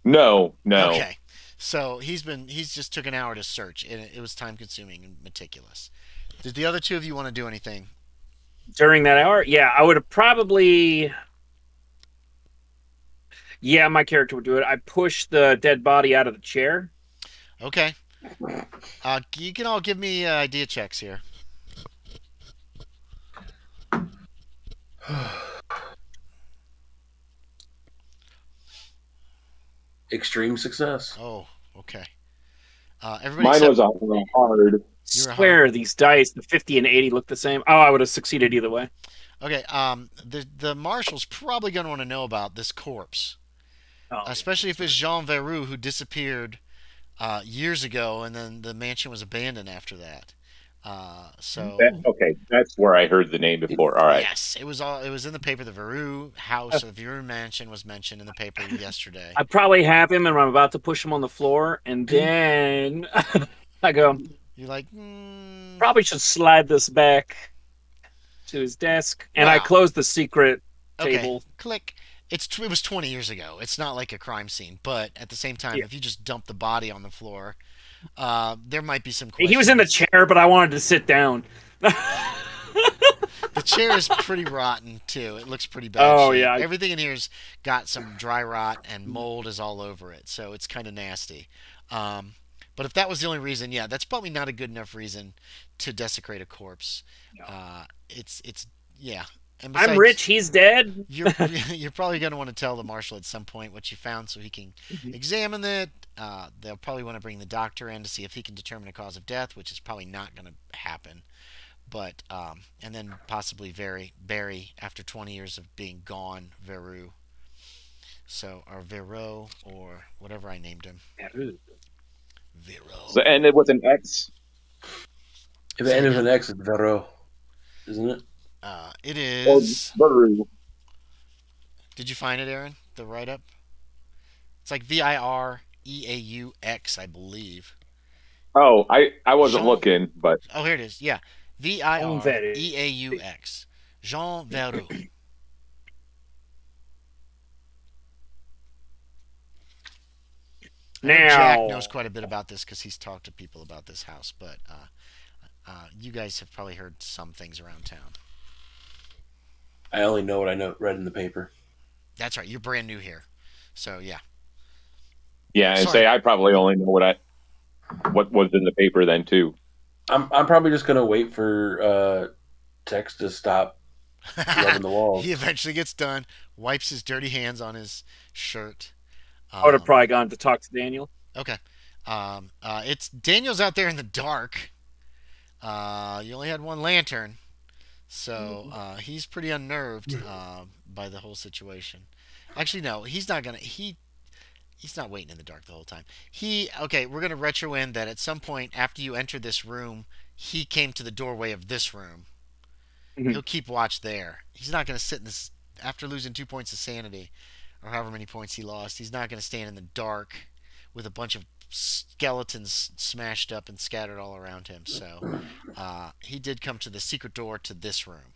No. Okay. So he's just took an hour to search, and it was time consuming and meticulous. Did the other two of you want to do anything? During that hour? Yeah, I would have probably... Yeah, my character would do it. I push the dead body out of the chair. Okay. You can all give me idea checks here. Extreme success. Oh, okay. Mine was hard. Swear these dice, the 50 and 80 look the same. Oh, I would have succeeded either way. Okay. The marshal's probably going to want to know about this corpse, especially if it's Jean Verrou, who disappeared years ago, and then the mansion was abandoned after that. Okay, that's where I heard the name before. All right. Yes, it was in the paper. The Verrou house, the Verrou mansion, was mentioned in the paper yesterday. I probably have him, and I'm about to push him on the floor, and then I go. You're like, probably should slide this back to his desk, and I close the secret table. Click. It was 20 years ago. It's not like a crime scene, but at the same time, if you just dump the body on the floor, there might be some questions. He was in the chair, but I wanted to sit down. The chair is pretty rotten too. It looks pretty bad. Oh yeah. Everything in here's got some dry rot, and mold is all over it, so it's kind of nasty. But if that was the only reason, yeah, that's probably not a good enough reason to desecrate a corpse. No. It's yeah. And besides, I'm rich. He's dead. You're probably going to want to tell the marshal at some point what you found, so he can examine it. They'll probably want to bring the doctor in to see if he can determine a cause of death, which is probably not going to happen. But and then possibly bury after 20 years of being gone, Verrou. So, or Verrou, or whatever I named him. Verrou. So it ended with an X. If it ended with an X, it's Verrou, isn't it? It is. Verrou. Did you find it, Aaron? The write-up? It's like Vireux, I believe. Oh, I wasn't looking, but... Oh, here it is. Yeah. Vireux. Jean Verrou. Now, Jack knows quite a bit about this because he's talked to people about this house, but you guys have probably heard some things around town. I only know what I read in the paper. That's right. You're brand new here, so yeah. Yeah, and I probably only know what was in the paper then too. I'm probably just gonna wait for Tex to stop rubbing the walls. He eventually gets done, wipes his dirty hands on his shirt. I would have probably gone to talk to Daniel. Okay. It's Daniel's out there in the dark. You only had one lantern, so he's pretty unnerved by the whole situation. Actually, no, he's not gonna. He's not waiting in the dark the whole time. Okay, we're going to retro in that at some point after you enter this room, he came to the doorway of this room. Mm-hmm. He'll keep watch there. He's not going to sit in this, after losing 2 points of sanity, or however many points he lost, he's not going to stand in the dark with a bunch of skeletons smashed up and scattered all around him. So he did come to the secret door to this room.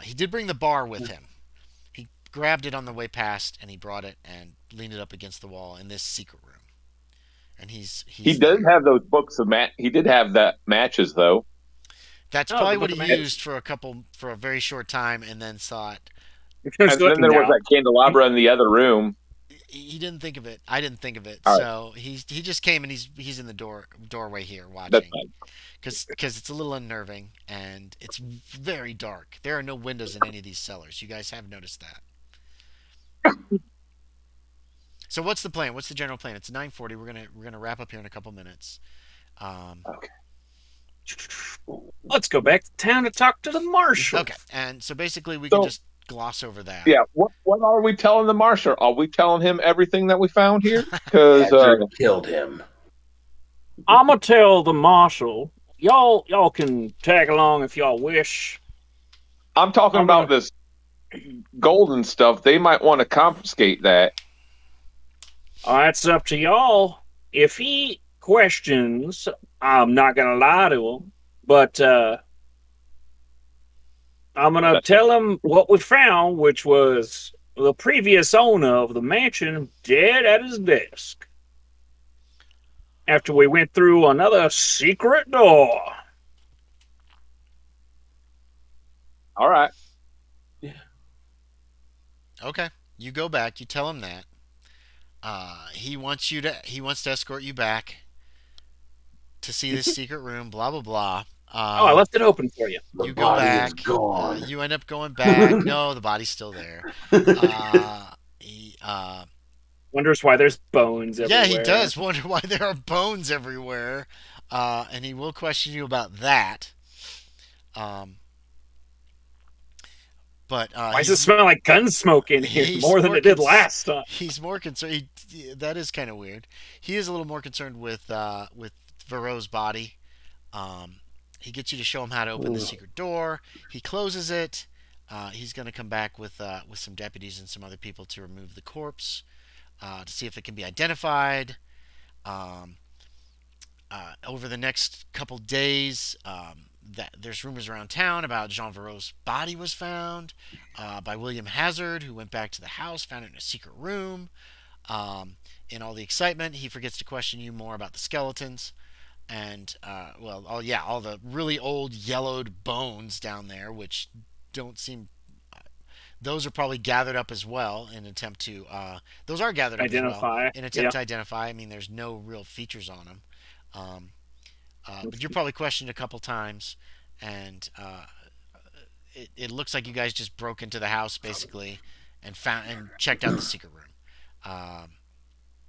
He did bring the bar with him. He grabbed it on the way past, and he brought it and leaned it up against the wall in this secret room. And he does have those books of he did have that matches though. That's probably what he used for a very short time, and then thought. And then there was that candelabra in the other room. He didn't think of it. I didn't think of it. All so right. he just came, and he's in the doorway here watching. Because it's a little unnerving, and it's very dark. There are no windows in any of these cellars. You guys have noticed that. So what's the plan? What's the general plan? It's 9:40. We're gonna wrap up here in a couple minutes. Okay. Let's go back to town to talk to the marshal. Okay, and so basically we can just gloss over that. Yeah. What are we telling the marshal? Are we telling him everything that we found here? Because killed him. I'm gonna tell the marshal. Y'all can tag along if y'all wish. I'm talking about this golden stuff. They might want to confiscate that. That's up to y'all. If he questions, I'm not gonna lie to him, but I'm gonna tell him what we found, which was the previous owner of the mansion dead at his desk after we went through another secret door. All right. Yeah. Okay. You go back. You tell him that. He wants to escort you back to see this secret room. Blah blah blah. I left it open for you. You go back. You end up going back. No, the body's still there. He wonders why there's bones everywhere. Yeah, he does wonder why there are bones everywhere. And he will question you about that. But why does it smell like gun smoke in here more than it did last time? He's more concerned. That is kind of weird. He is a little more concerned with Varro's body. He gets you to show him how to open the secret door. He closes it. He's going to come back with some deputies and some other people to remove the corpse to see if it can be identified. Over the next couple days, that there's rumors around town about Jean Varro's body was found by William Hazard, who went back to the house, found it in a secret room. In all the excitement, he forgets to question you more about the skeletons. And, all the really old yellowed bones down there, which don't seem... those are probably gathered up as well in an attempt to... those are gathered up as well in an attempt to identify. I mean, there's no real features on them. But you're probably questioned a couple times, and it looks like you guys just broke into the house, basically, and checked out the secret room.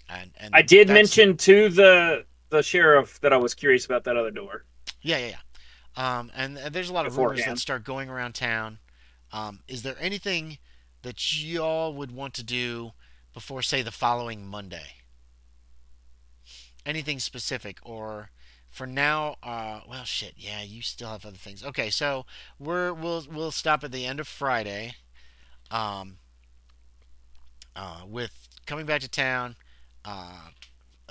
And I did mention to the sheriff that I was curious about that other door. Yeah. And there's a lot of rumors that start going around town. Is there anything that y'all would want to do before, say, the following Monday? Anything specific? Or for now, you still have other things. Okay, so we'll stop at the end of Friday. With coming back to town,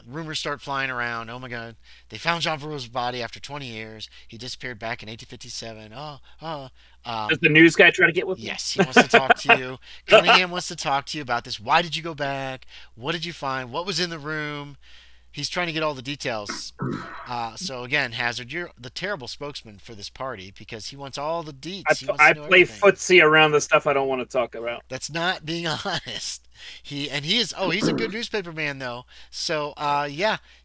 rumors start flying around. Oh my God, they found Jean Varro's body after 20 years. He disappeared back in 1857. Does the news guy try to get with me? Yes, he wants to talk to you. Cunningham wants to talk to you about this. Why did you go back? What did you find? What was in the room? He's trying to get all the details. So again, Hazard, you're the terrible spokesman for this party because he wants all the deets. I play footsie around the stuff I don't want to talk about. That's not being honest. He's a good newspaper man though. So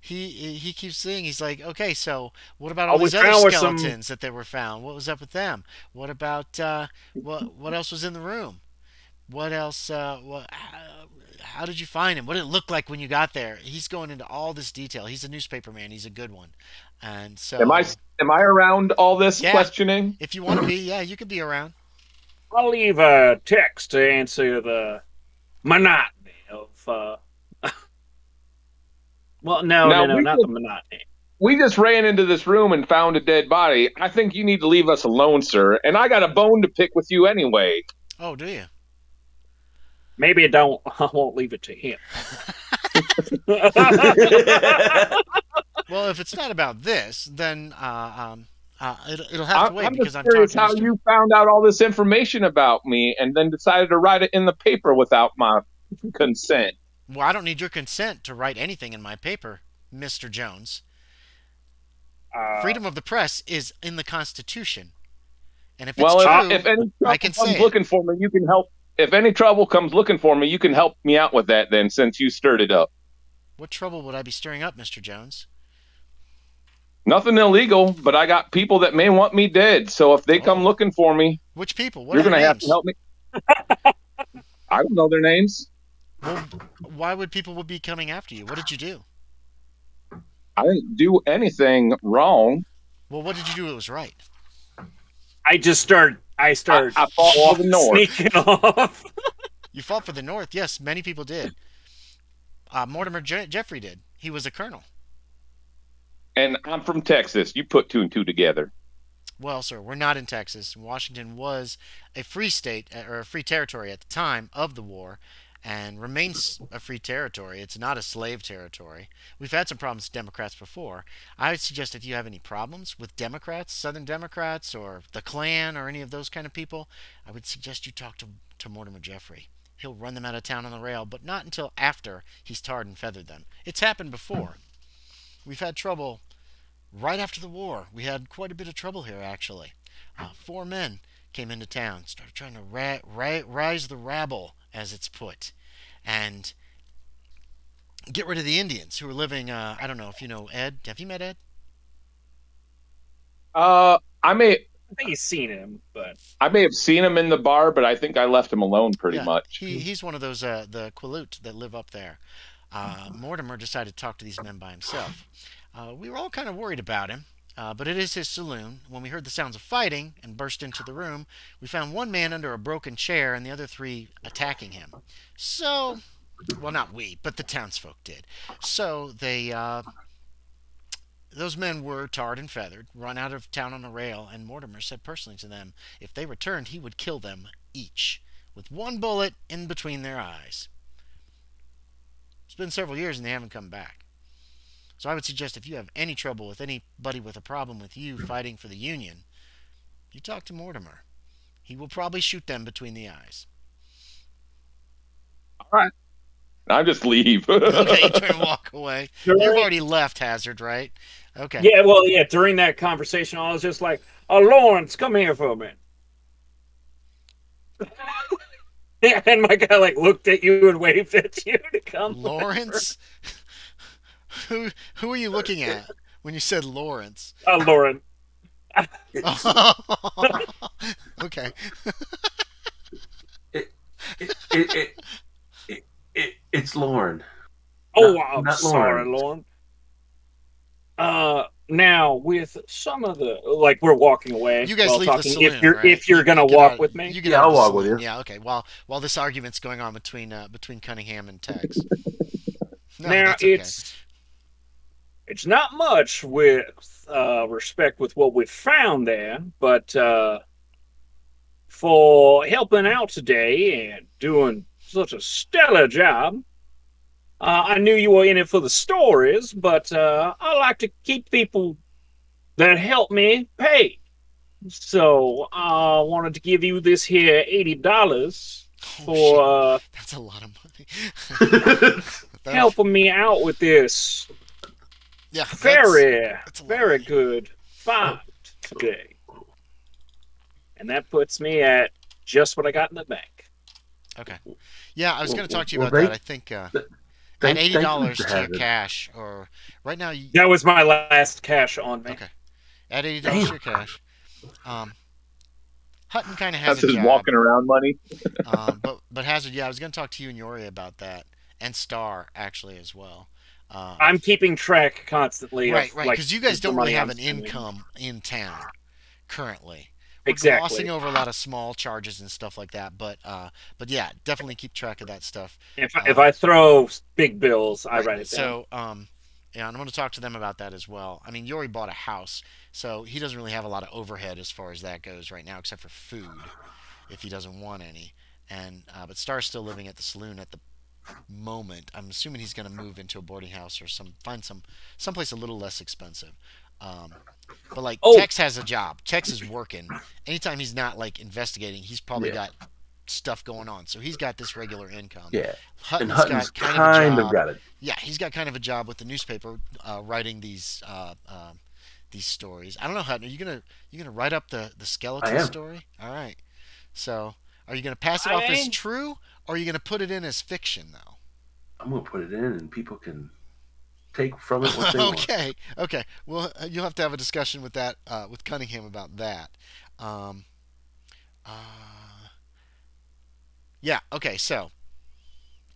he keeps saying, he's like, okay, so what about all these other skeletons that were found? What was up with them? What about what else was in the room? What else? How did you find him? What did it look like when you got there? He's going into all this detail. He's a newspaper man. He's a good one. And so, am I around all this questioning? If you want to be, you could be around. I'll leave a text to answer the monotony of Well, no, not the monotony. We just ran into this room and found a dead body. I think you need to leave us alone, sir. And I got a bone to pick with you anyway. Oh, do you? Maybe I won't leave it to him. Well, if it's not about this, then it'll have to wait, because I'm curious talking how you found out all this information about me and then decided to write it in the paper without my consent. Well, I don't need your consent to write anything in my paper, Mr. Jones. Freedom of the press is in the Constitution, and if it's true, if any I can say looking for me, you can help. If any trouble comes looking for me, you can help me out with that. Then, since you stirred it up. What trouble would I be stirring up, Mr. Jones? Nothing illegal, but I got people that may want me dead. So if they come looking for me, which people? What you're going to have to help me. I don't know their names. Well, why would people be coming after you? What did you do? I didn't do anything wrong. Well, what did you do that was right? I started I fought for the North. Sneaking off. You fought for the North. Yes, many people did. Mortimer Jeffrey did. He was a colonel. And I'm from Texas. You put 2 and 2 together. Well, sir, we're not in Texas. Washington was a free state, or a free territory at the time of the war, and remains a free territory. It's not a slave territory. We've had some problems with Democrats before. I would suggest, if you have any problems with Democrats, Southern Democrats, or the Klan, or any of those kind of people, I would suggest you talk to Mortimer Jeffrey. He'll run them out of town on the rail, but not until after he's tarred and feathered them. It's happened before. We've had trouble right after the war. We had quite a bit of trouble here, actually. 4 men came into town, started trying to rise the rabble, as it's put, and get rid of the Indians who were living, I don't know if you know Ed. Have you met Ed? I think he's seen him, but I may have seen him in the bar, but I think I left him alone pretty much. He's one of those, the Quileute that live up there. Mortimer decided to talk to these men by himself. We were all kind of worried about him, but it is his saloon. When we heard the sounds of fighting and burst into the room, we found one man under a broken chair and the other 3 attacking him. So, well, not we, but the townsfolk did. So they, those men were tarred and feathered, run out of town on a rail, and Mortimer said personally to them, if they returned, he would kill them each, with 1 bullet in between their eyes. It's been several years and they haven't come back. So I would suggest, if you have any trouble with anybody with a problem with you fighting for the Union, you talk to Mortimer. He will probably shoot them between the eyes. All right. I'll just leave. Okay, you turn and walk away. You've already left, Hazard, right? Okay. Yeah, well, yeah, during that conversation, I was just like, oh, Lawrence, come here for a minute. And my guy, looked at you and waved at you to come. Lawrence? Who are you looking at when you said Lawrence? Loren. Okay. It's Loren. Oh, I'm sorry, Loren. Now with some of the we're walking away. You guys leave talking, the saloon, if you're gonna walk with me. Yeah, I'll walk with you. Yeah, okay. While this argument's going on between Cunningham and Tex. No, now okay. It's not much with respect with what we found there, but for helping out today and doing such a stellar job. I knew you were in it for the stories, but I like to keep people that help me paid. So I wanted to give you this here $80 for that's a lot of money. helping me out with this very good find today. And that puts me at just what I got in the bank. Okay. Yeah, I was going to talk to you about that. I think at $80 to your cash, or right now. That was my last cash on me. Okay. At $80 to your cash. Hutton kind of has That's his walking around money. but Hazard, I was going to talk to you and Yori about that, and Star actually as well. I'm keeping track constantly. Right, because you guys don't really have an income in town currently. We're glossing over a lot of small charges and stuff like that, but yeah, definitely keep track of that stuff. If I throw big bills, I write it down. So Yeah, and I'm going to talk to them about that as well. I mean, Yori bought a house, so he doesn't really have a lot of overhead as far as that goes right now, except for food, if he doesn't want any. And but Star's still living at the saloon at the moment. I'm assuming he's going to move into a boarding house or find someplace a little less expensive. Um, but like Tex has a job. Tex is working. Anytime he's not like investigating, he's probably got stuff going on. So he's got this regular income. Yeah. Hutton's and Hutton's got kind of got it. Yeah, he's got kind of a job with the newspaper, writing these stories. I don't know, Hutton. Are you gonna write up the skeleton story? All right. So, are you gonna pass it off as true, or are you gonna put it in as fiction, though? I'm gonna put it in, and people can take from it what they want. Okay. Well, you'll have to have a discussion with that with Cunningham about that. Yeah. Okay. So,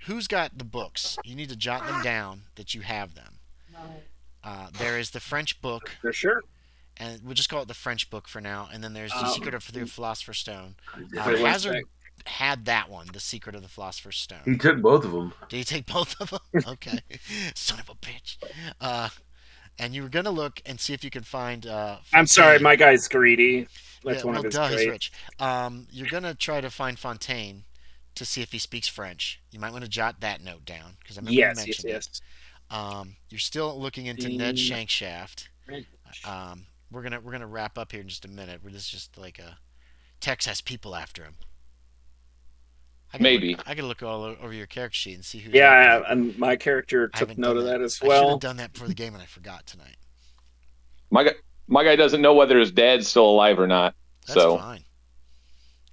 who's got the books? You need to jot them down that you have them. There is the French book. For sure. And we'll just call it the French book for now. And then there's the Secret of the Philosopher's Stone. Hazard had that one, the Secret of the Philosopher's Stone. He took both of them. Did he take both of them? Okay. Son of a bitch. And you were going to look and see if you could find... I'm sorry, my guy's greedy. That's one of his he's rich. You're going to try to find Fontaine to see if he speaks French. You might want to jot that note down, because I remember you mentioned it. You're still looking into Ned Shankshaft. We're gonna wrap up here in just a minute. This is just like Tex has people after him. I gotta look all over your character sheet and see who's. Yeah, and my character took note of that as well. I should have done that before the game, and I forgot tonight. My guy doesn't know whether his dad's still alive or not. That's fine.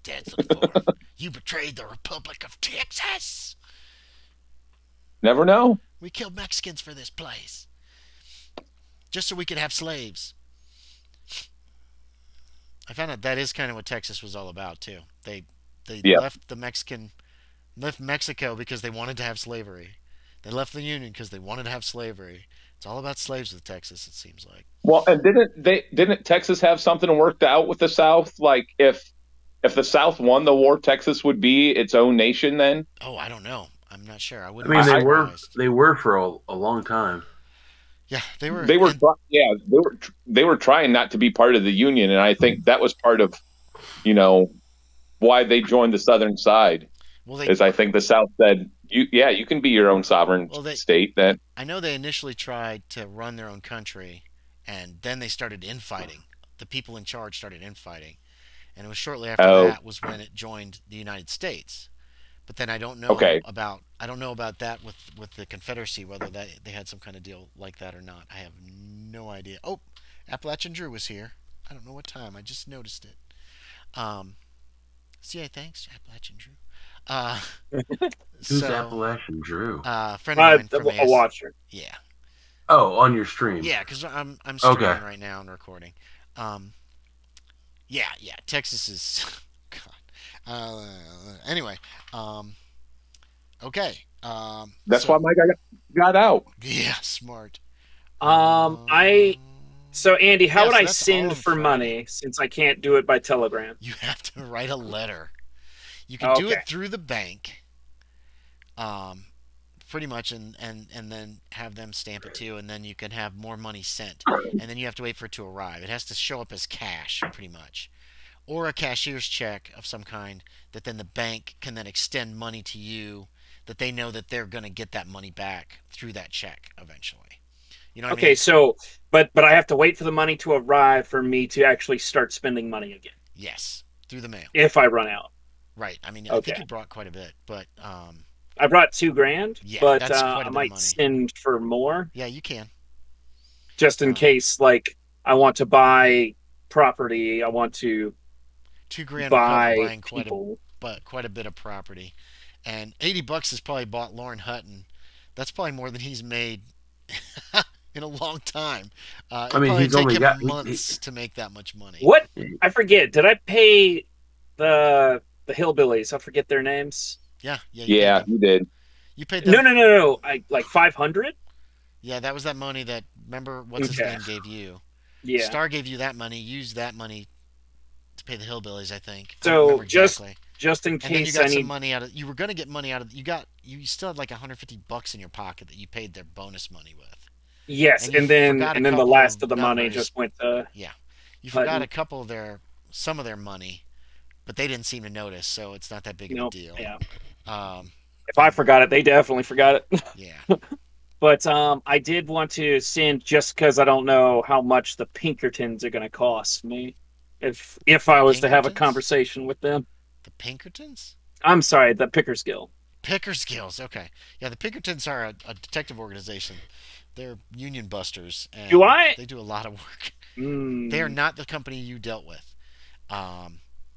Dad's looking for him. You betrayed the Republic of Texas. Never know. We killed Mexicans for this place, just so we could have slaves. I found out that is kind of what Texas was all about too. They left Mexico because they wanted to have slavery. They left the Union because they wanted to have slavery. It's all about slaves with Texas, it seems like. Well, and didn't Texas have something worked out with the South? Like if the South won the war, Texas would be its own nation then? Oh, I don't know. I'm not sure. They were for a long time. Yeah, they were. They were trying not to be part of the Union, and I think that was part of, why they joined the Southern side. I think the South said, you can be your own sovereign state. Then I know they initially tried to run their own country, and then they started infighting. The people in charge started infighting, and it was shortly after that was when it joined the United States. But then I don't know about that with the Confederacy, whether they had some kind of deal like that or not. I have no idea. Oh, Appalachian Drew was here. I don't know what time. I just noticed it. Thanks, Appalachian Drew. Who's Appalachian Drew? Friend of mine from a watcher. Yeah. Oh, on your stream. Yeah, because I'm streaming right now and recording. Yeah. Texas is. Anyway, okay. That's why my guy got out. Yeah, smart. So Andy, how would I send for money since I can't do it by telegram? You have to write a letter. You can do it through the bank. Pretty much, and then have them stamp it too, and then you can have more money sent, and then you have to wait for it to arrive. It has to show up as cash, pretty much. Or a cashier's check of some kind that then the bank can then extend money to you that they know that they're going to get that money back through that check eventually. You know what I mean? So, but I have to wait for the money to arrive for me to actually start spending money again. Yes, through the mail. If I run out. Right. I mean, I think you brought quite a bit, but... I brought $2,000, yeah, but that's quite a bit I might of money. send for more. Yeah, you can. Just in case, like, I want to buy property, I want to... $2,000 buying quite a bit of property, and $80 has probably bought Loren Hutton. That's probably more than he's made in a long time. He's only got months to make that much money. What? I forget. Did I pay the hillbillies? I forget their names. Yeah, you did. You paid them. No. Like 500. Yeah, that was that money that. Remember what's his name gave you? Yeah. Star gave you that money. Used that money to pay the hillbillies, I think. So just in case, and then you got some money out of. You were going to get money out of. You still had like $150 in your pocket that you paid their bonus money with. Yes, and then the last of the money just went to. Yeah, you forgot a couple of some of their money, but they didn't seem to notice, so it's not that big of a deal. Yeah. If I forgot it, they definitely forgot it. Yeah. But I did want to send, just because I don't know how much the Pinkertons are going to cost me, if I was to have a conversation with them. The Pinkertons? I'm sorry, the Pickersgill. Pickersgills, okay. Yeah, the Pinkertons are a detective organization. They're union busters. And they do a lot of work. They are not the company you dealt with.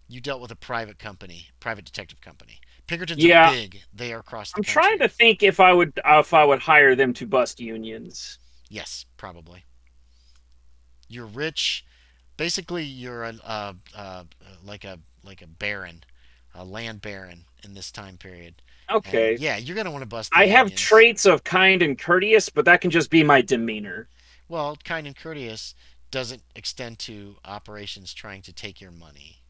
You dealt with a private company, private detective company. Pinkertons are big. They are across the country. I'm trying to think if I would hire them to bust unions. Yes, probably. You're rich. Basically, you're like a baron, a land baron in this time period. Okay. And, yeah, you're gonna want to bust. I have traits of kind and courteous, but that can just be my demeanor. Well, kind and courteous doesn't extend to operations trying to take your money.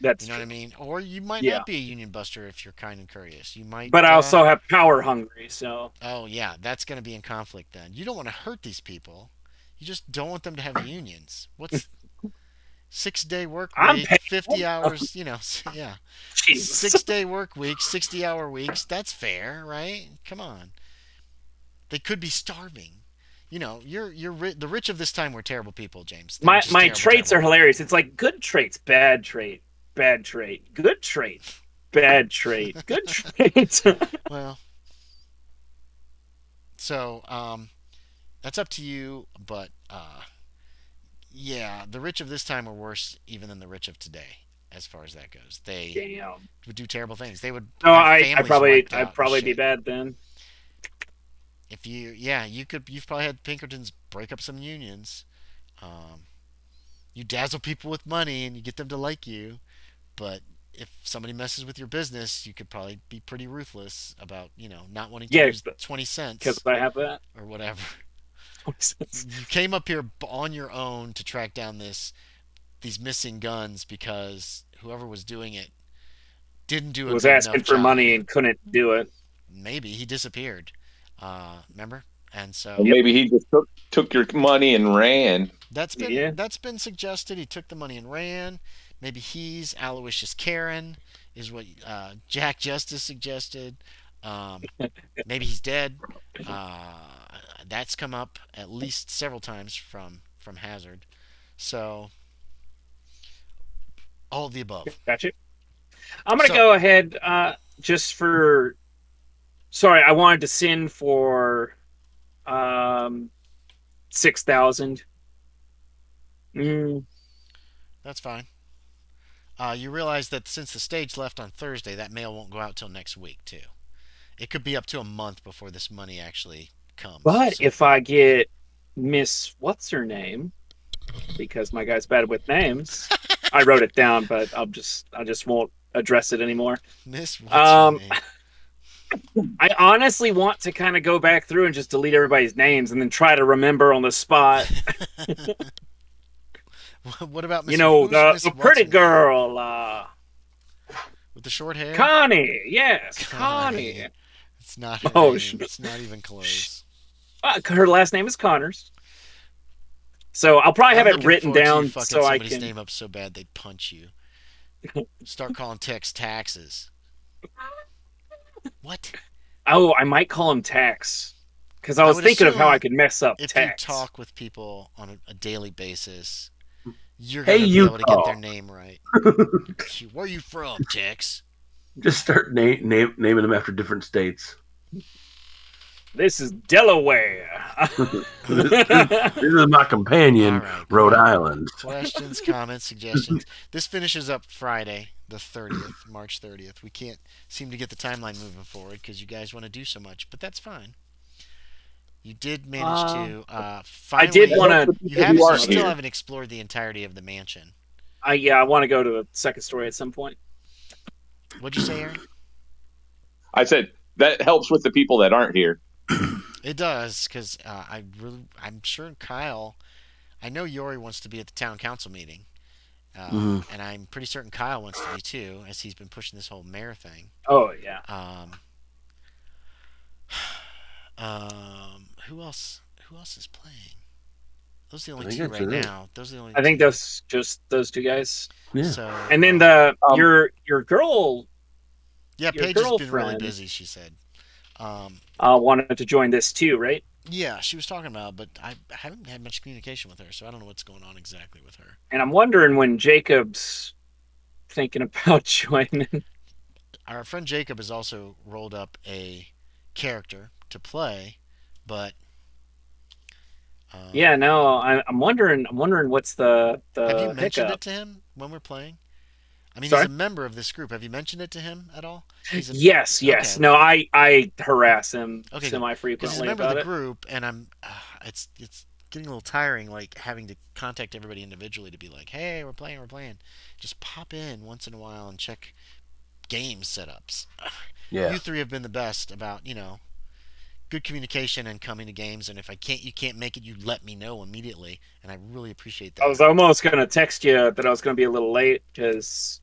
That's you know what I mean? Or you might not be a union buster if you're kind and courteous. You might. But I also have power hungry, so. Oh yeah, that's going to be in conflict then. You don't want to hurt these people. You just don't want them to have unions. What's 6-day work week, 50 hours? You know, yeah. Jesus. 6-day work week, 60-hour weeks. That's fair, right? Come on. They could be starving. You know, the rich of this time were terrible people, James. My traits are hilarious. It's like good traits, bad trait. Bad trait. Good trait. Bad trait. Good trait. Well, so that's up to you, but yeah, the rich of this time are worse even than the rich of today, as far as that goes. They would do terrible things. They would. No, I'd probably be bad then. If you've probably had Pinkertons break up some unions. You dazzle people with money and you get them to like you. But if somebody messes with your business, you could probably be pretty ruthless about, not wanting to use 20 cents. Because I have that. Or whatever. 20 cents. You came up here on your own to track down these missing guns because whoever was doing it didn't do it. Was asking for money and couldn't do it. Maybe he disappeared. Remember? And so maybe he just took your money and ran. That's been suggested. He took the money and ran. Maybe he's Aloysius Karen, is what Jack Justice suggested. Maybe he's dead. That's come up at least several times from Hazard. So, all of the above. Gotcha. I'm going to go ahead just for... Sorry, I wanted to send for 6,000. That's fine. You realize that since the stage left on Thursday, that mail won't go out till next week, too. It could be up to a month before this money actually comes. But if I get Miss What's-Her-Name, because my guy's bad with names, I wrote it down, but I just won't address it anymore. Miss What's-Her-Name. I honestly want to kind of go back through and just delete everybody's names and then try to remember on the spot. What about the pretty girl with the short hair? Connie, yes, Connie. It's not her name. It's not even close. Her last name is Connors. So I'll probably have it written down so I can. Somebody's name up so bad they'd punch you. Start calling Tex taxes. What? Oh, I might call him Tax. Because I was thinking of how I could mess up Tex. If you talk with people on a daily basis, you're going to be able to get their name right. Where are you from, Tex? Just start naming them after different states. This is Delaware. This is my companion, right, Rhode Island. Questions, comments, suggestions. This finishes up Friday, the 30th, March 30th. We can't seem to get the timeline moving forward because you guys want to do so much, but that's fine. You did manage to finally... I did want to... You still haven't explored the entirety of the mansion. Yeah, I want to go to the second story at some point. What'd you say, Aaron? I said that helps with the people that aren't here. It does, because I'm sure Kyle... I know Yori wants to be at the town council meeting. And I'm pretty certain Kyle wants to be too, as he's been pushing this whole mayor thing. Oh, yeah. Who else who else is playing? Those are the only two right now. Those are the only. I think that's just those two guys. Yeah. So, and then your girl. Yeah, Paige has been really busy. She said. Wanted to join this too, right? Yeah, she was talking about, but I haven't had much communication with her, so I don't know what's going on exactly with her. And I'm wondering when Jacob's thinking about joining. Our friend Jacob has also rolled up a character to play, but yeah, no, I'm wondering what's the have you mentioned hiccup? it to him when we're playing? I mean, Sorry? he's a member of this group. Have you mentioned it to him at all? Yes. Okay. No, I harass him semi-frequently he's a member about of the group, and I'm it's getting a little tiring, like having to contact everybody individually to be like, hey, we're playing. Just pop in once in a while and check game setups. Yeah. You three have been the best about, good communication and coming to games, and if you can't make it, you let me know immediately, and I really appreciate that. I was almost going to text you that I was going to be a little late because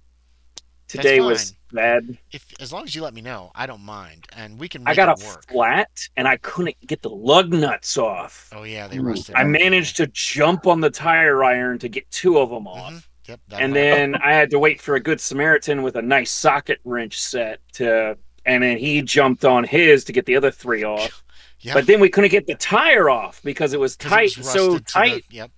today was bad. As long as you let me know, I don't mind, and we can make I got it work. A flat, and I couldn't get the lug nuts off. Oh yeah, they rusted. I managed to jump on the tire iron to get 2 of them off. Mm-hmm. Yep, and then I had to wait for a good Samaritan with a nice socket wrench set and then he jumped on his to get the other 3 off. Yep. But then we couldn't get the tire off because it was tight, so tight. Yep.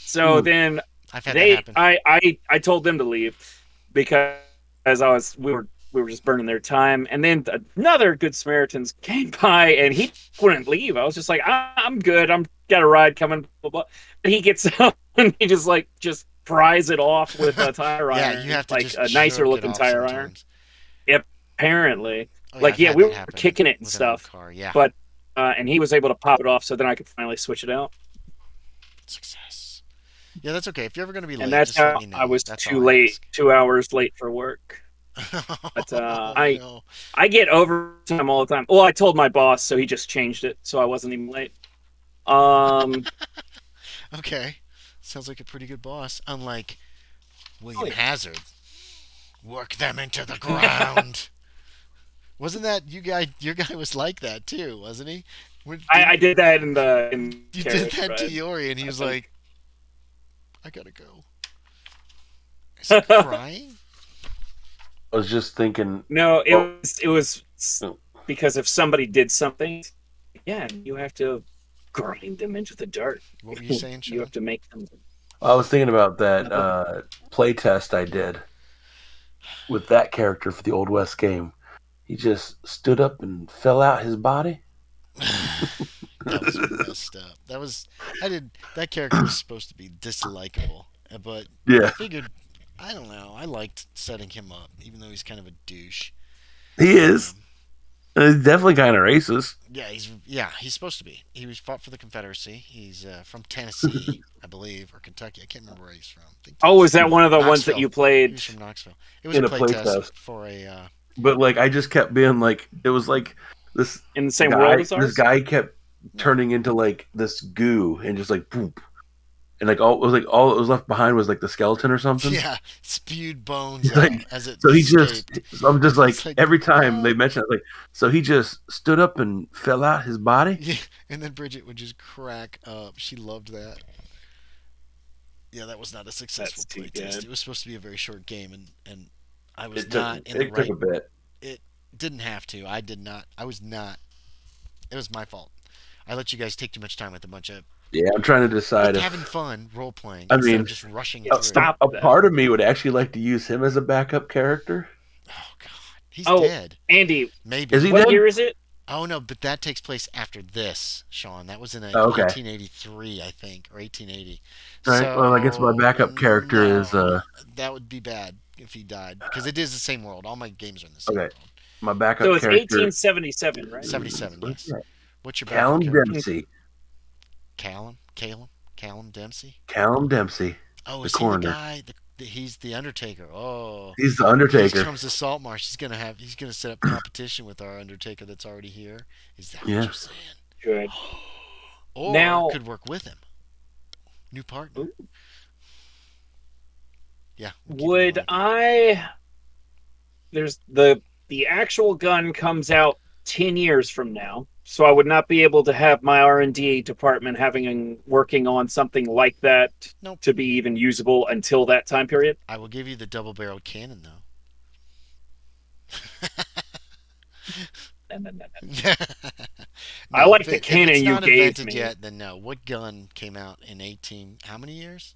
So then I've had that happen. I told them to leave because we were just burning their time. And then another good Samaritans came by and he wouldn't leave. I was just like, I'm good. I'm got a ride coming. Blah, blah. And he gets up and he just pries it off with a tire iron. Yeah, you have to like just a nicer looking tire iron. Yep, apparently. We were kicking it and stuff. Yeah. But and he was able to pop it off, so then I could finally switch it out. Success. Yeah, that's okay. If you're ever going to be late, and that's just how let me know. I was too late, 2 hours late for work. But I get overtime all the time. Well, I told my boss, so he just changed it, so I wasn't even late. Okay. Sounds like a pretty good boss. Unlike William Hazard. Work them into the ground. Wasn't that your guy was like that too, wasn't he? I did that in you did that to Yori, and he was like, I gotta go. Is he crying? I was just thinking. No, it was because if somebody did something, yeah, you have to grind them into the dirt. What were you saying, Sean? You have to make them. I was thinking about that play test I did with that character for the Old West game. He just stood up and fell out his body. That was messed up. That character was supposed to be dislikable, but yeah. I figured, I don't know, I liked setting him up, even though he's kind of a douche. He is. He's definitely kind of racist. Yeah, he's supposed to be. He was fought for the Confederacy. He's from Tennessee, I believe, or Kentucky. I can't remember where he's from. Is that one of the ones that you played? He was from Knoxville. It was a play test for a. But I just kept being like, it was like this in the same world as ours. This guy kept turning into this goo and just poop, and all that was left behind was the skeleton or something. Yeah, spewed bones as it. So I'm just every time they mention it, so he just stood up and fell out his body. Yeah, and then Bridget would just crack up. She loved that. Yeah, that was not a successful play test. It was supposed to be a very short game, and I was not in the right. Took a bit. It didn't have to. I did not. I was not. It was my fault. I let you guys take too much time with a bunch of. Yeah, I'm trying to decide. Having fun role playing. I mean, of just rushing through. Stop. A part of me would actually like to use him as a backup character. Oh God, he's dead. Andy, maybe. Is he what dead? year is it? Oh no, but that takes place after this, Sean. That was in 1883, I think, or 1880. Right. So, well, I guess my backup character is. That would be bad if he died, because it is the same world. All my games are in the same world. My backup character. So it's character. 1877, right? 77. Yes. What's your Callum backup Dempsey. Callum Dempsey. Callum Dempsey. Oh, is he the guy? He's the Undertaker. Oh, he's the Undertaker. He comes to Saltmarsh. He's gonna set up competition with our Undertaker that's already here. Is that what you're saying? Good. Or now could work with him. New partner. Ooh. Yeah. Would I? There's the actual gun comes out 10 years from now. So I would not be able to have my R&D department working on something like that Nope. to be even usable until that time period. I will give you the double-barreled cannon, though. No. No, I like the if cannon it's you not gave invented me. yet, then no. What gun came out in 18? How many years?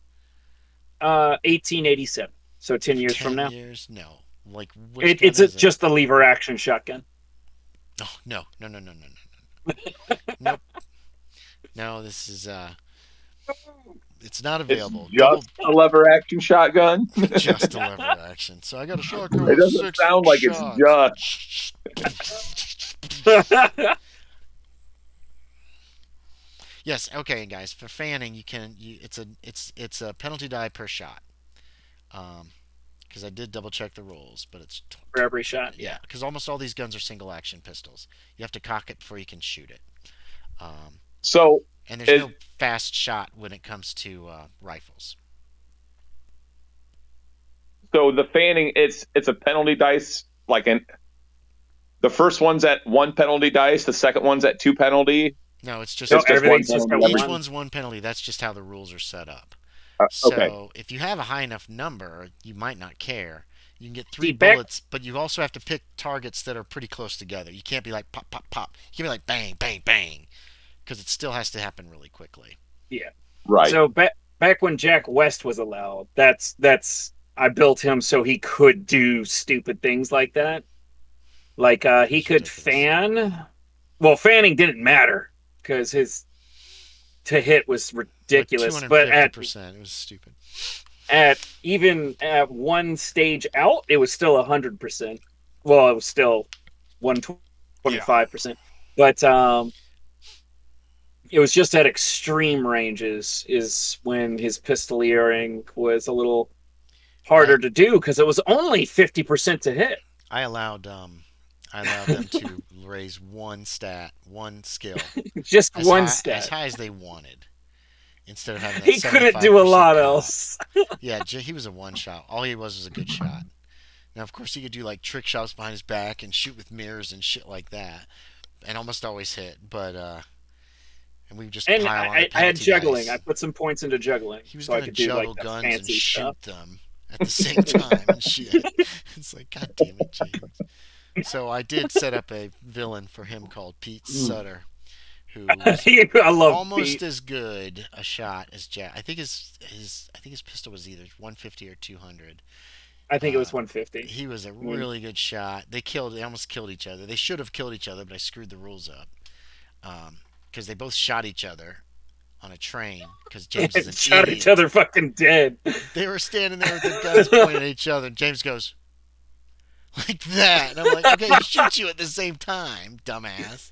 1887. So 10 years from 10 now. years? No. Like which gun It's is it? just the lever action shotgun. Oh, no. Nope. No, this is it's not available. It's just a lever action shotgun. Just a lever action. So I got a shotgun It with doesn't 6 sound like shots. Yes, okay, guys. For fanning, it's a penalty die per shot. Because I did double check the rules, but it's For every shot. yeah. Because almost all these guns are single action pistols. You have to cock it before you can shoot it. So And there's no fast shot when it comes to rifles. So the fanning, it's a penalty dice. The first one's at 1 penalty dice. The second one's at 2 penalty. No, it's just, everything's just each one's 1 penalty. That's just how the rules are set up. Okay. So if you have a high enough number, you might not care. You can get 3 bullets, but you also have to pick targets that are pretty close together. You can't be like pop, pop, pop. You can be like bang, bang, bang, because it still has to happen really quickly. Yeah. Right. So back when Jack West was allowed, that's I built him so he could do stupid things like that. Like he could fan. Well, fanning didn't matter because his to hit was ridiculous. Like but at 250%, it was stupid. Even at one stage out, it was still 100%. Well, it was still 125%. But it was just at extreme ranges is when his pistoleering was a little harder to do because it was only 50% to hit. I allowed them to raise one skill. Just one stat. As high as they wanted. Instead of having that he couldn't do a lot else. Yeah, he was a one shot. All he was a good shot. Now, of course, he could do like trick shots behind his back and shoot with mirrors and shit like that, and almost always hit. But and we just and pile on I had juggling. dice. I put some points into juggling, he was so I could juggle do like guns the and fancy shoot stuff. them at the same time and shit. It's like, God damn it, James. So I did set up a villain for him called Pete Sutter, who was I love almost Pete. as good a shot as Jack. I think his pistol was either 150 or 200. I think it was 150. He was a really good shot. They almost killed each other. They should have killed each other, but I screwed the rules up because they both shot each other on a train because James is an shot idiot. each other fucking dead. They were standing there with their guns pointing at each other, and James goes like that, and I'm like, okay, he shoots you at the same time, dumbass.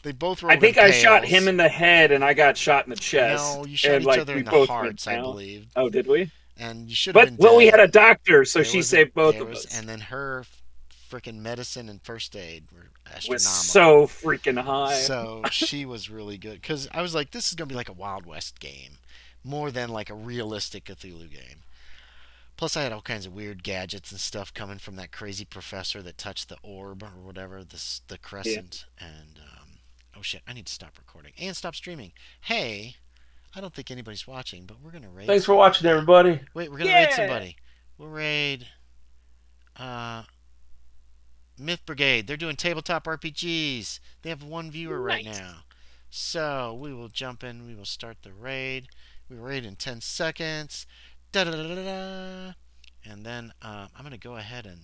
They both rolled. I think I shot him in the head, and I got shot in the chest. No, you shot each other in the hearts, I believe. Oh, did we? And you should have been dead. Well, we had a doctor, so she saved both of us. And then her freaking medicine and first aid were astronomical. Was so freaking high. So she was really good. Because I was like, this is going to be like a Wild West game. More than like a realistic Cthulhu game. Plus, I had all kinds of weird gadgets and stuff coming from that crazy professor that touched the orb or whatever, the crescent. Yeah. And, oh shit, I need to stop recording. And stop streaming. Hey... I don't think anybody's watching, but we're gonna raid. Thanks for watching, everybody. Wait, we're gonna raid somebody. We'll raid Myth Brigade. They're doing tabletop RPGs. They have 1 viewer right now. So we will jump in. We will start the raid. We raid in 10 seconds. Da da da da da. And then I'm gonna go ahead and